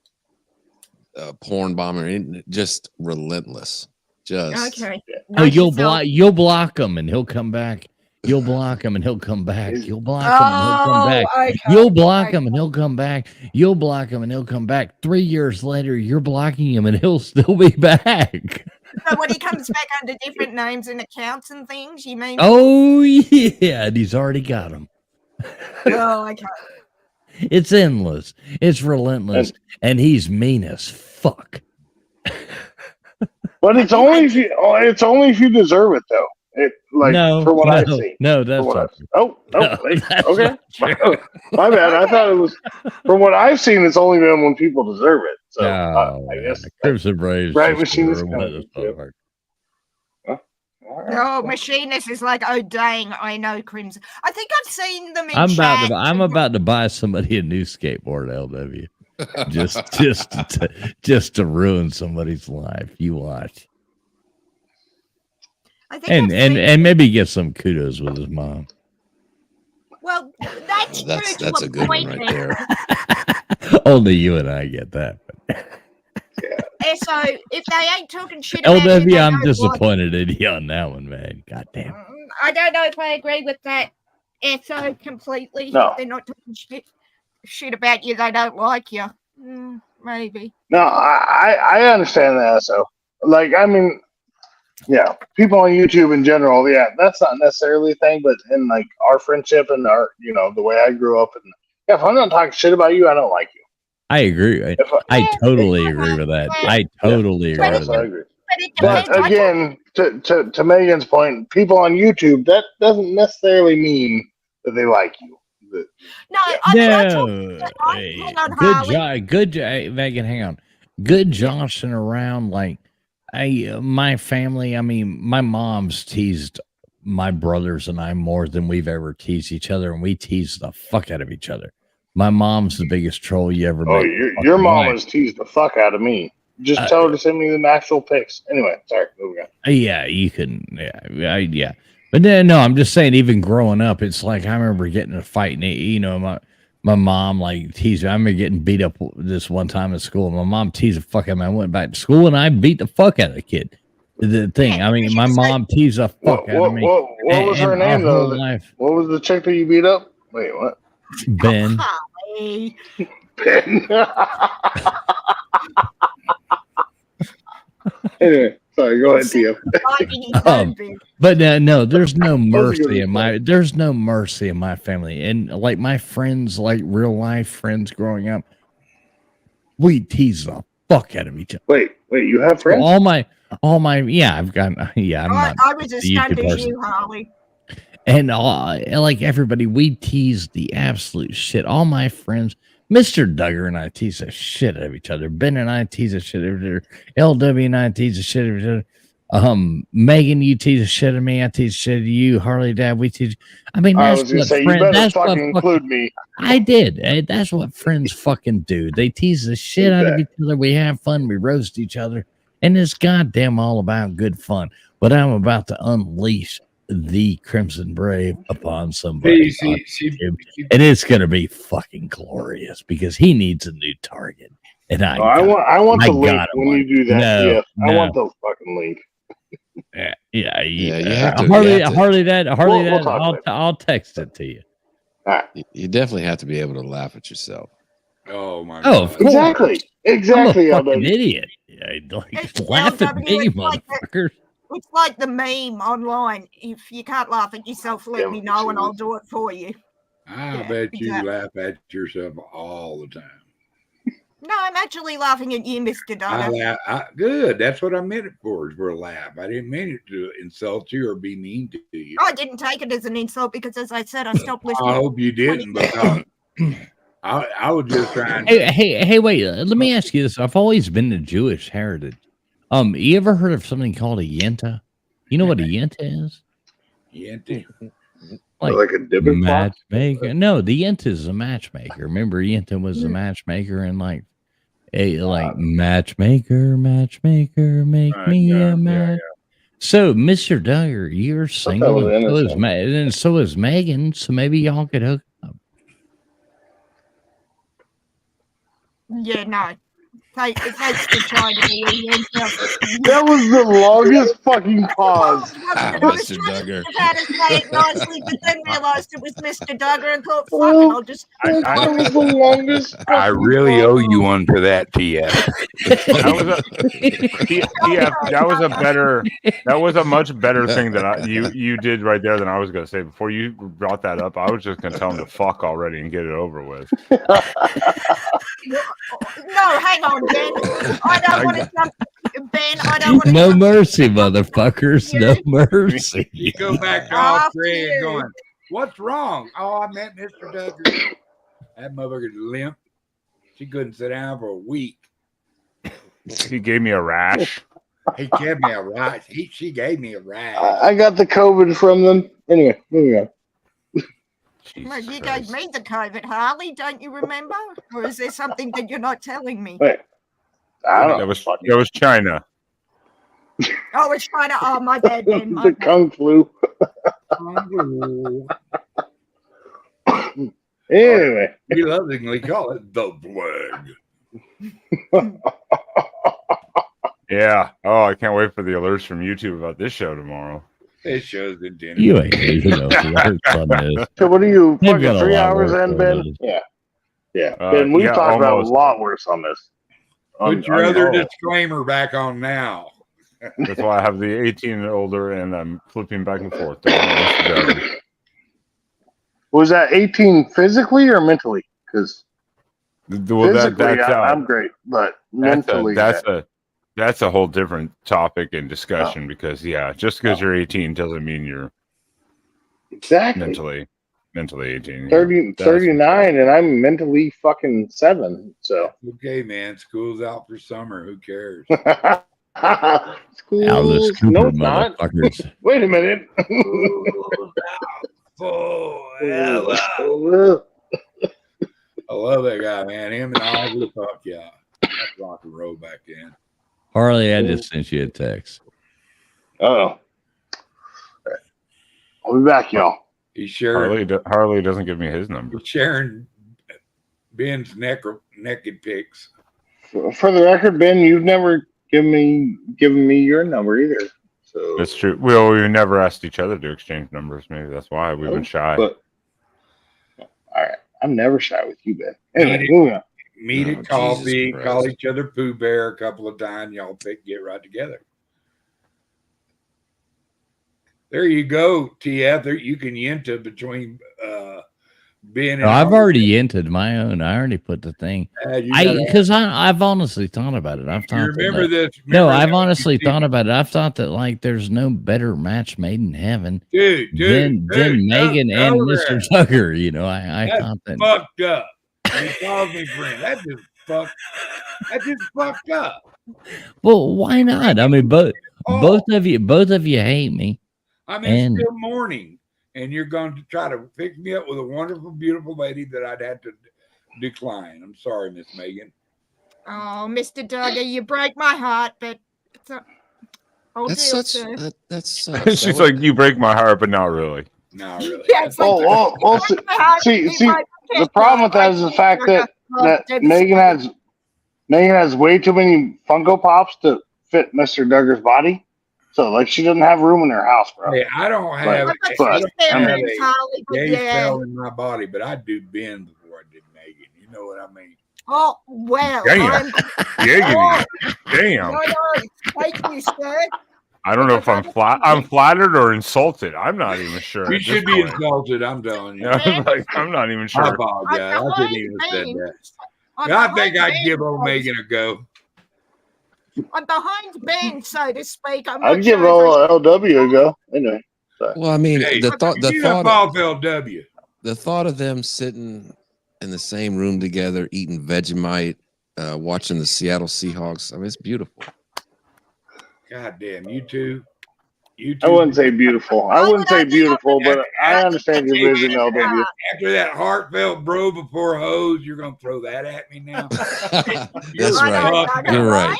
porn bombing, just relentless. Just Okay. Oh, Note to self, you'll block him and he'll come back. You'll block him and he'll come back. You'll block him and he'll come back. okay. You'll block him and he'll come back. You'll block him and he'll come back. 3 years later, you're blocking him and he'll still be back. So when he comes back under different names and accounts and things, you mean? Oh yeah, and he's already got him. Oh, okay. It's endless. It's relentless, and he's mean as fuck. But it's only if you deserve it, though. For what I've seen. No, that's not. Okay. My bad. I thought it was. From what I've seen, it's only been when people deserve it. So I guess Crimson Braves. Right, Machinist. Oh, Machinist is like, oh dang, I know Crimson. I think I've seen them in I'm about to buy somebody a new skateboard, LW. just to ruin somebody's life. You watch. I think And maybe get some kudos with his mom. Well, that's a good one right there. Only you and I get that. And so if they ain't talking shit about you, LW, I'm disappointed in you on that one, man. God damn. I don't know if I agree with that. So completely. No. They're not talking shit about you. They don't like you. Maybe. No, I understand that. So, yeah, people on YouTube in general, yeah, that's not necessarily a thing, but in like our friendship and our, the way I grew up, and if I'm not talking shit about you, I don't like you. I agree. I totally agree with that. I totally agree with that. I agree. But again, to Megan's point, people on YouTube, that doesn't necessarily mean that they like you. Good Megan, hang on. Good joshing around, like my family. I mean, my mom's teased my brothers and I more than we've ever teased each other, and we tease the fuck out of each other. My mom's the biggest troll you ever met. Oh, your mom has teased the fuck out of me. Just tell her to send me the actual pics. Anyway, sorry, moving on. Yeah, you can. Yeah. But then, no, I'm just saying, even growing up, it's like I remember getting in a fight, and my mom like teased me. I remember getting beat up this one time at school. My mom teased the fuck out of me. I went back to school and I beat the fuck out of the kid. The thing, I mean, my mom teased the fuck out of me. What was her name though? What was the chick that you beat up? Wait, what? Ben. Ben. Anyway, sorry, go ahead, Tio. But no, there's no mercy in my family. And like my friends, like real life friends growing up, we tease the fuck out of each other. Wait, you have friends? All my I've got I was as stunned as you, Harley. And like everybody, we tease the absolute shit. All my friends, Mr. Duggar and I tease the shit out of each other. Ben and I tease the shit out of each other. LW and I tease the shit out of each other. Megan, you tease the shit out of me. I tease the shit out of you. Harley, Dad, we tease. I mean, that's what friends. You better fucking include me. I did. That's what friends fucking do. They tease the shit out of each other. We have fun. We roast each other, and it's goddamn all about good fun. But I'm about to unleash the Crimson Brave upon somebody, and it's gonna be fucking glorious because he needs a new target. And I want the link when you do that. I want the fucking link. Yeah. You have to, Harley, I'll text it to you. You definitely have to be able to laugh at yourself. Oh my God! Of course. Exactly. I'm a fucking idiot. Laugh at me, motherfuckers. It's like the meme online. If you can't laugh at yourself, let me know and I'll do it for you. I bet you laugh at yourself all the time. No, I'm actually laughing at you, Mr. Donna. Good. That's what I meant it for, is for a laugh. I didn't mean it to insult you or be mean to you. I didn't take it as an insult because, as I said, I stopped listening. I hope you didn't, because I was just trying. Hey, wait. Let me ask you this. I've always been a Jewish heritage. You ever heard of something called a yenta? You know what a yenta is? Yenta? Like a dipping matchmaker? No, the yenta is a matchmaker. Remember, yenta was a matchmaker in like Like matchmaker, make me a match. So, Mr. Duggar, you're single, and so is Megan. So maybe y'all could hook up. Yeah, no. Thanks for trying to be That was the longest fucking pause. Mr. Duggar. Had to say it nicely, but then realized it was Mr. Duggar and thought, fuck it, I'll just. That was the longest. I really owe you one for that, TF. That was a much better thing that you did right there than I was going to say. Before you brought that up, I was just going to tell him to fuck already and get it over with. No, hang on, Ben. I don't want to jump. Ben, I don't want to. No mercy, motherfuckers. No mercy. You go back to all three and going, what's wrong? Oh, I met Mr. Duggar. That motherfucker's limp. She couldn't sit down for a week. He gave me a rash. He gave me a rash. She gave me a rash. I got the COVID from them. Anyway, moving on. Well, you gave me the COVID, Harley. Don't you remember? Or is there something that you're not telling me? Wait, I don't know. That was China. Oh, it's China. Oh, my bad, Ben. The Kung Flu. Anyway, we lovingly call it the plague. Yeah. Oh, I can't wait for the alerts from YouTube about this show tomorrow. This show's in dinner. You ain't losing no. So what are you They've fucking got a 3 lot hours worse in, Ben? Yeah. Ben, we talked about a lot worse on this. Put your other disclaimer back on now. That's why I have the 18 and older, and I'm flipping back and forth. Was that 18 physically or mentally? Because physically, I'm great, but mentally, that's a whole different topic and discussion. Because just because you're 18 doesn't mean you're mentally 18. 39, and I'm mentally fucking 7. So okay, man, school's out for summer. Who cares? Alice Cooper, no, it's not. Wait a minute. I love that guy, man. Him and I will fuck yeah. That's rock and roll back then. Harley, I just sent you a text. Oh, I'll be back, y'all. He's sharing. Harley doesn't give me his number. He's sharing Ben's naked pics. For the record, Ben, you've never given me your number either. So that's true. We never asked each other to exchange numbers. Maybe that's why we've been shy. But, all right, I'm never shy with you, Ben. Anyway, moving on. Meet at coffee, call each other Pooh Bear a couple of times. Y'all get right together. There you go, TF. There you can yenta between Ben and I've already entered my own. I already put the thing. Because I've honestly thought about it. I've thought. I've honestly thought about it. I've thought that like there's no better match made in heaven than Megan and Mr. Duggar. You know, I thought that fucked up. He calls me friend. That just fucked up. Well, why not? I mean, both of you hate me. I'm in still mourning, and you're going to try to pick me up with a wonderful, beautiful lady that I'd have to decline. I'm sorry, Miss Megan. Oh, Mr. Duggar, you break my heart, but She's like, you break my heart, but not really. Not really. Yeah, see, the problem with that is the fact that Megan has way too many Funko Pops to fit Mr. Duggar's body. So, like, she doesn't have room in her house, bro. Hey, I don't have a gay cell in my body, but I do Ben before I did Megan. You know what I mean? Oh, well. Damn. Thank you, sir. I don't know if I'm flattered or insulted. I'm not even sure. You should be insulted. I'm telling you. I'm not even sure. I apologize. I couldn't even say that. I think I'd give old Megan a go. I'm behind Ben, so to speak. I'd give LW a go. Anyway. Sorry. Well, I mean, the thought of them sitting in the same room together, eating Vegemite, watching the Seattle Seahawks. I mean, it's beautiful. God damn, you two YouTube. I wouldn't say beautiful. I wouldn't say beautiful, but I understand your vision, After LW. that heartfelt bro before hose, you're gonna throw that at me now. That's right. You're right.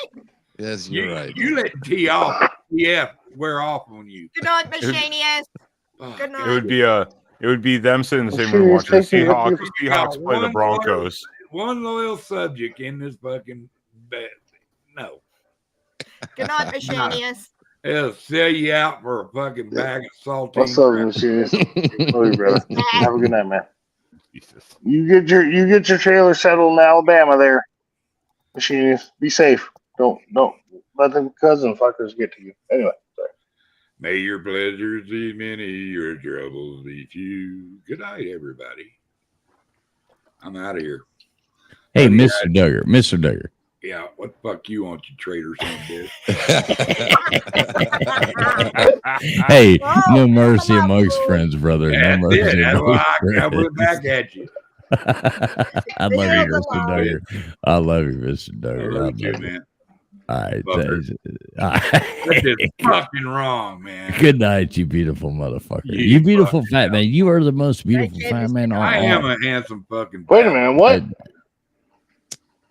Yes, you're right. You let TF wear off on you. Good night, Machinius. Good night. It would be them sitting in the same room watching the Seahawks play the Broncos. One loyal subject in this fucking bed. No. Good night, Machinius. It'll sell you out for a fucking bag of saltines. What's up, Machinius? Love you, brother. Have a good night, man. Jesus. You get your trailer settled in Alabama there, Machinius. Be safe. Don't let them cousin fuckers get to you. Anyway, sorry. May your pleasures be many, your troubles be few. Good night, everybody. I'm out of here. Hey, Mr. Duggar. Yeah, what the fuck you want, you traitor son of a bitch? Hey, no mercy amongst friends, brother. No mercy amongst friends. I put back at you. I love you, Mr. Duggar. I love you, Mr. Duggar. I love you, man. All right. That is fucking wrong, man. Good night, you beautiful motherfucker. You beautiful fat man. You are the most beautiful fat man on I am a handsome fucking Wait a minute, what?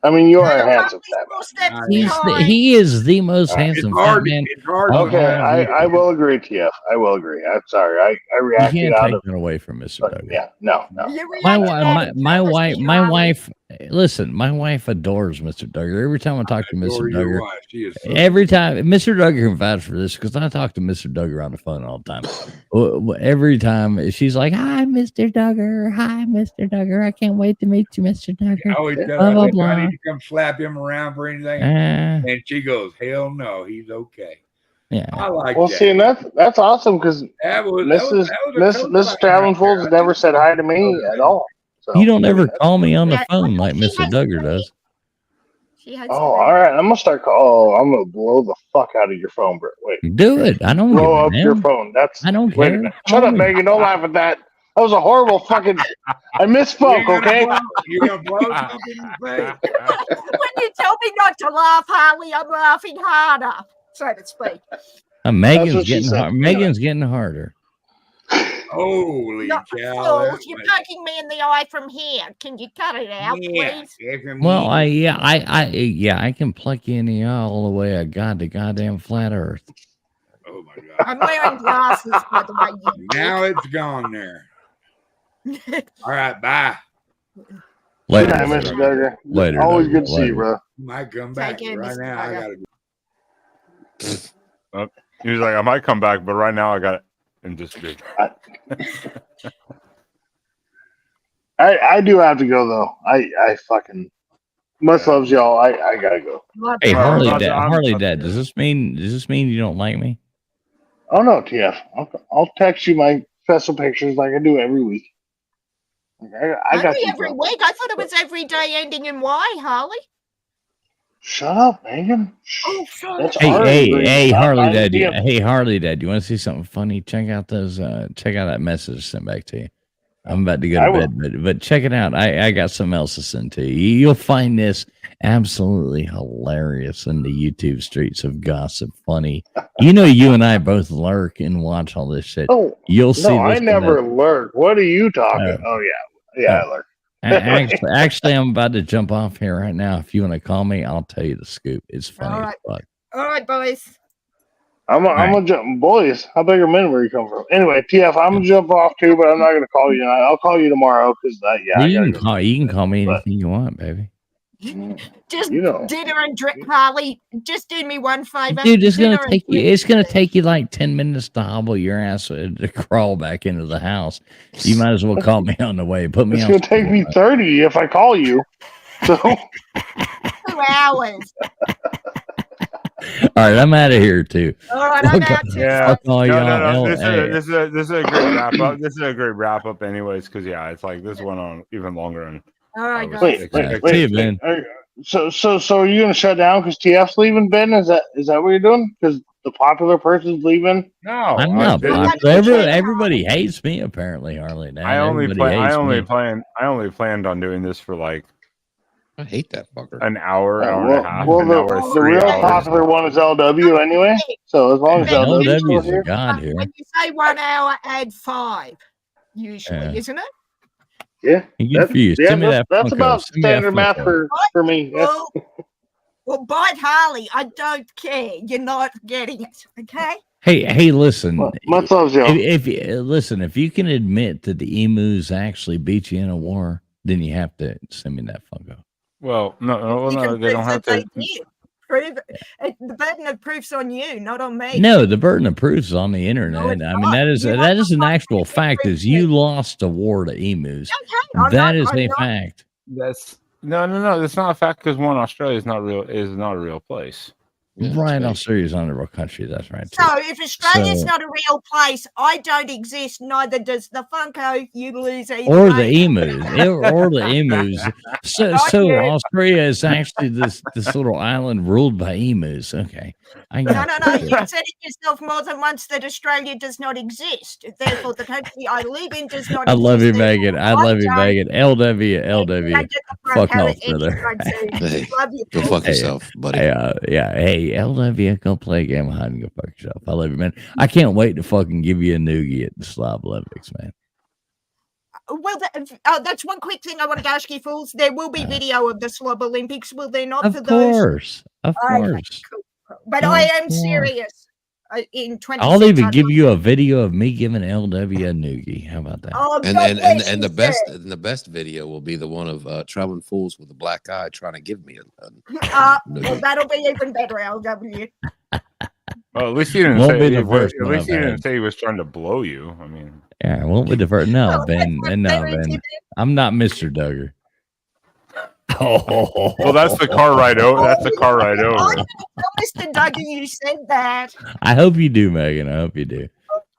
I mean, you are a handsome fat man. He is the most handsome fat man. Okay, I will agree, TF. I will agree. I'm sorry. I reacted you can't out take of it away from Mr. Duggar. Yeah, no. My wife. Listen, my wife adores Mr. Duggar. Every time I talk to Mr. Duggar, every time Mr. Duggar can vouch for this because I talk to Mr. Duggar on the phone all the time. Every time she's like, "Hi, Mr. Duggar. Hi, Mr. Duggar. I can't wait to meet you, Mr. Duggar." I need to come slap him around for anything, and she goes, "Hell no, he's okay." Yeah, I like well, that. See, and that's awesome because Mrs. Traveling Fools never said hi to me at all. So, you don't ever call me on the phone like Mr. Duggar does. All right. I'm gonna start I'm gonna blow the fuck out of your phone, bro. Wait. Do it. I don't blow up your phone. I don't care. Wait a minute. Shut up, Megan. Don't laugh at that. That was a horrible fucking. I misspoke. Okay. You're gonna blow something in the face. When you tell me not to laugh, Harley, I'm laughing harder, so to speak. Megan's getting harder. Holy cow! You're poking me in the eye from here. Can you cut it out, please? Well, I can pluck you in the eye all the way. The goddamn flat Earth. Oh my god! I'm wearing glasses, by the way. Now it's gone there. All right, bye. Later, Mr. Duggar. Later. Always good to see you, bro. Might come back right now. I gotta. He was like, I might come back, but right now I got it. And just big. I do have to go though. I fucking much loves y'all. I gotta go. Hey, Harley Dad. Does this mean you don't like me? Oh no, TF. I'll text you my special pictures like I do every week. I got you every week. I thought it was every day ending in Y, Harley. Shut up, Megan. Oh, sorry. Hey, Harley Dad. Hey, Harley Dad. You want to see something funny? Check out that message I sent back to you. I'm about to go to bed, but check it out. I got something else to send to you. You'll find this absolutely hilarious in the YouTube streets of gossip. Funny. You and I both lurk and watch all this shit. Oh, you'll see. No, I never lurk. What are you talking? I lurk. Actually, I'm about to jump off here right now. If you want to call me, I'll tell you the scoop. It's funny as fuck. All right, boys. I'm gonna jump, boys. How big a minute where you come from? Anyway, TF, I'm gonna jump off too, but I'm not gonna call you tonight. I'll call you tomorrow because you can call me anything you want, baby. Just dinner and drink, Harley. Just do me one favor, dude. It's gonna take you like 10 minutes to hobble your ass to crawl back into the house. You might as well call me on the way. Put me. It's gonna take me 30 if I call you. So 2 hours. All right, I'm out of here too. All right, I'm out too. Yeah. No. This is a great wrap up. This is a great wrap up, anyways, because it's like this went on even longer. And all right, guys. Wait. See you, Ben. So are you gonna shut down because TF's leaving, Ben? Is that what you're doing? Because the popular person's leaving? No, I'm not popular. Everybody hates me apparently, Harley. I only planned on doing this for like I hate that fucker. An hour, hour and a half. Well, and now we're the 3 real hours. popular one is LW anyway. So as long as LW is still LW's a here, god here. When you say 1 hour, add 5. Usually, Yeah. isn't it? yeah, Good for you. yeah, Send me that that's Funko. about Send me that standard math Funko. for me. Yeah. Well, bite Harley. I don't care. You're not getting it. Okay. Hey, listen. Much love, Joe. If you can admit that the emus actually beat you in a war, then you have to send me that Funko. Well, no, You no, can they don't prove have that to. they did. Prove it. The burden of proof's on you, not on me. No, the burden of proof is on the internet. No, it's I mean, not. that is You that have is to an find actual the fact. proof. Is you lost a war to emus? Okay, That is I'm a not- fact. That's no. That's not a fact because Australia is not real. Is not a real place. Yeah, Right, it's Australia's not a real country. That's right. Too. So if Australia's So- not a real place, I don't exist. Neither does the Funko. You lose either Or the way. emus, or the emus. So Not yet. Australia is actually this little island ruled by emus. Okay, I No, got no. you. You said it yourself more than once that Australia does not exist. Therefore, the country I live in does not I exist. love you, Therefore, Megan. I love you, don't. Megan. LW. I get the Fuck Funko off, brother. anytime soon. Hey, Love you. go fuck Hey, yourself, buddy. Hey, LW, go play a game of hide and go fuck yourself. I love you, man. I can't wait to fucking give you a noogie at the Slav Olympics, man. Well, that's one quick thing I wanted to ask you, fools. There will be video of the Slob Olympics, will there not? Of for those? course. Of Okay, course. cool. But Of I am course. serious. In 20. I'll even give you a video of me giving LW a noogie. How about that? Oh, And God and, bless and, and you, the best sir. and the best video will be the one of traveling fools with a black eye trying to give me a Well, that'll be even better, LW. Well, at least he didn't Won't say. be the At first least one he I've didn't had. say he was trying to blow you. I mean, Yeah, won't we divert? No, Well, Ben. that's No, what Ben. they're I'm not Mr. Duggar. Oh, well, that's the car ride over. That's the car ride I'm over. going to tell Mr. Duggan you said that. I hope you do, Megan. I hope you do.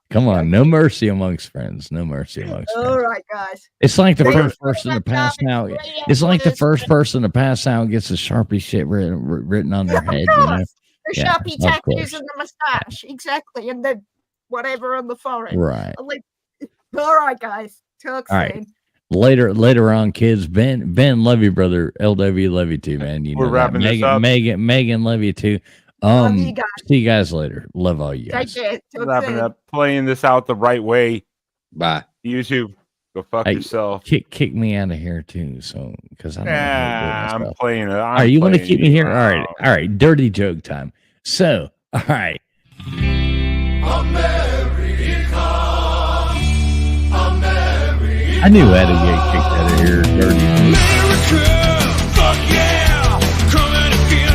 Come on, no mercy amongst friends. No mercy amongst All friends. right, guys. It's like the Three first hours, person to I'm pass driving out. 3 It's like the hours. first person to pass out gets a Sharpie shit written on their Of head. You know? course. The Yeah, Sharpie of tattoos course. and the mustache. Exactly. And the whatever on the forehead. Right. All right, guys. Talk All right. soon. Later on, kids. Ben, love you, brother. LW, love you too, man. You We're know that. wrapping this up. Megan, love you too. Love you guys. See you guys later. Love all you Take guys. care. Talk Wrapping soon. up, playing this out the right way. bye. YouTube, go fuck Hey, yourself. Kick me out of here too, so because I don't know how to do I'm myself. playing it. All right, you want to keep me here? All right. Dirty joke time. So, all right. I knew I had to get kicked out of here. Dirty.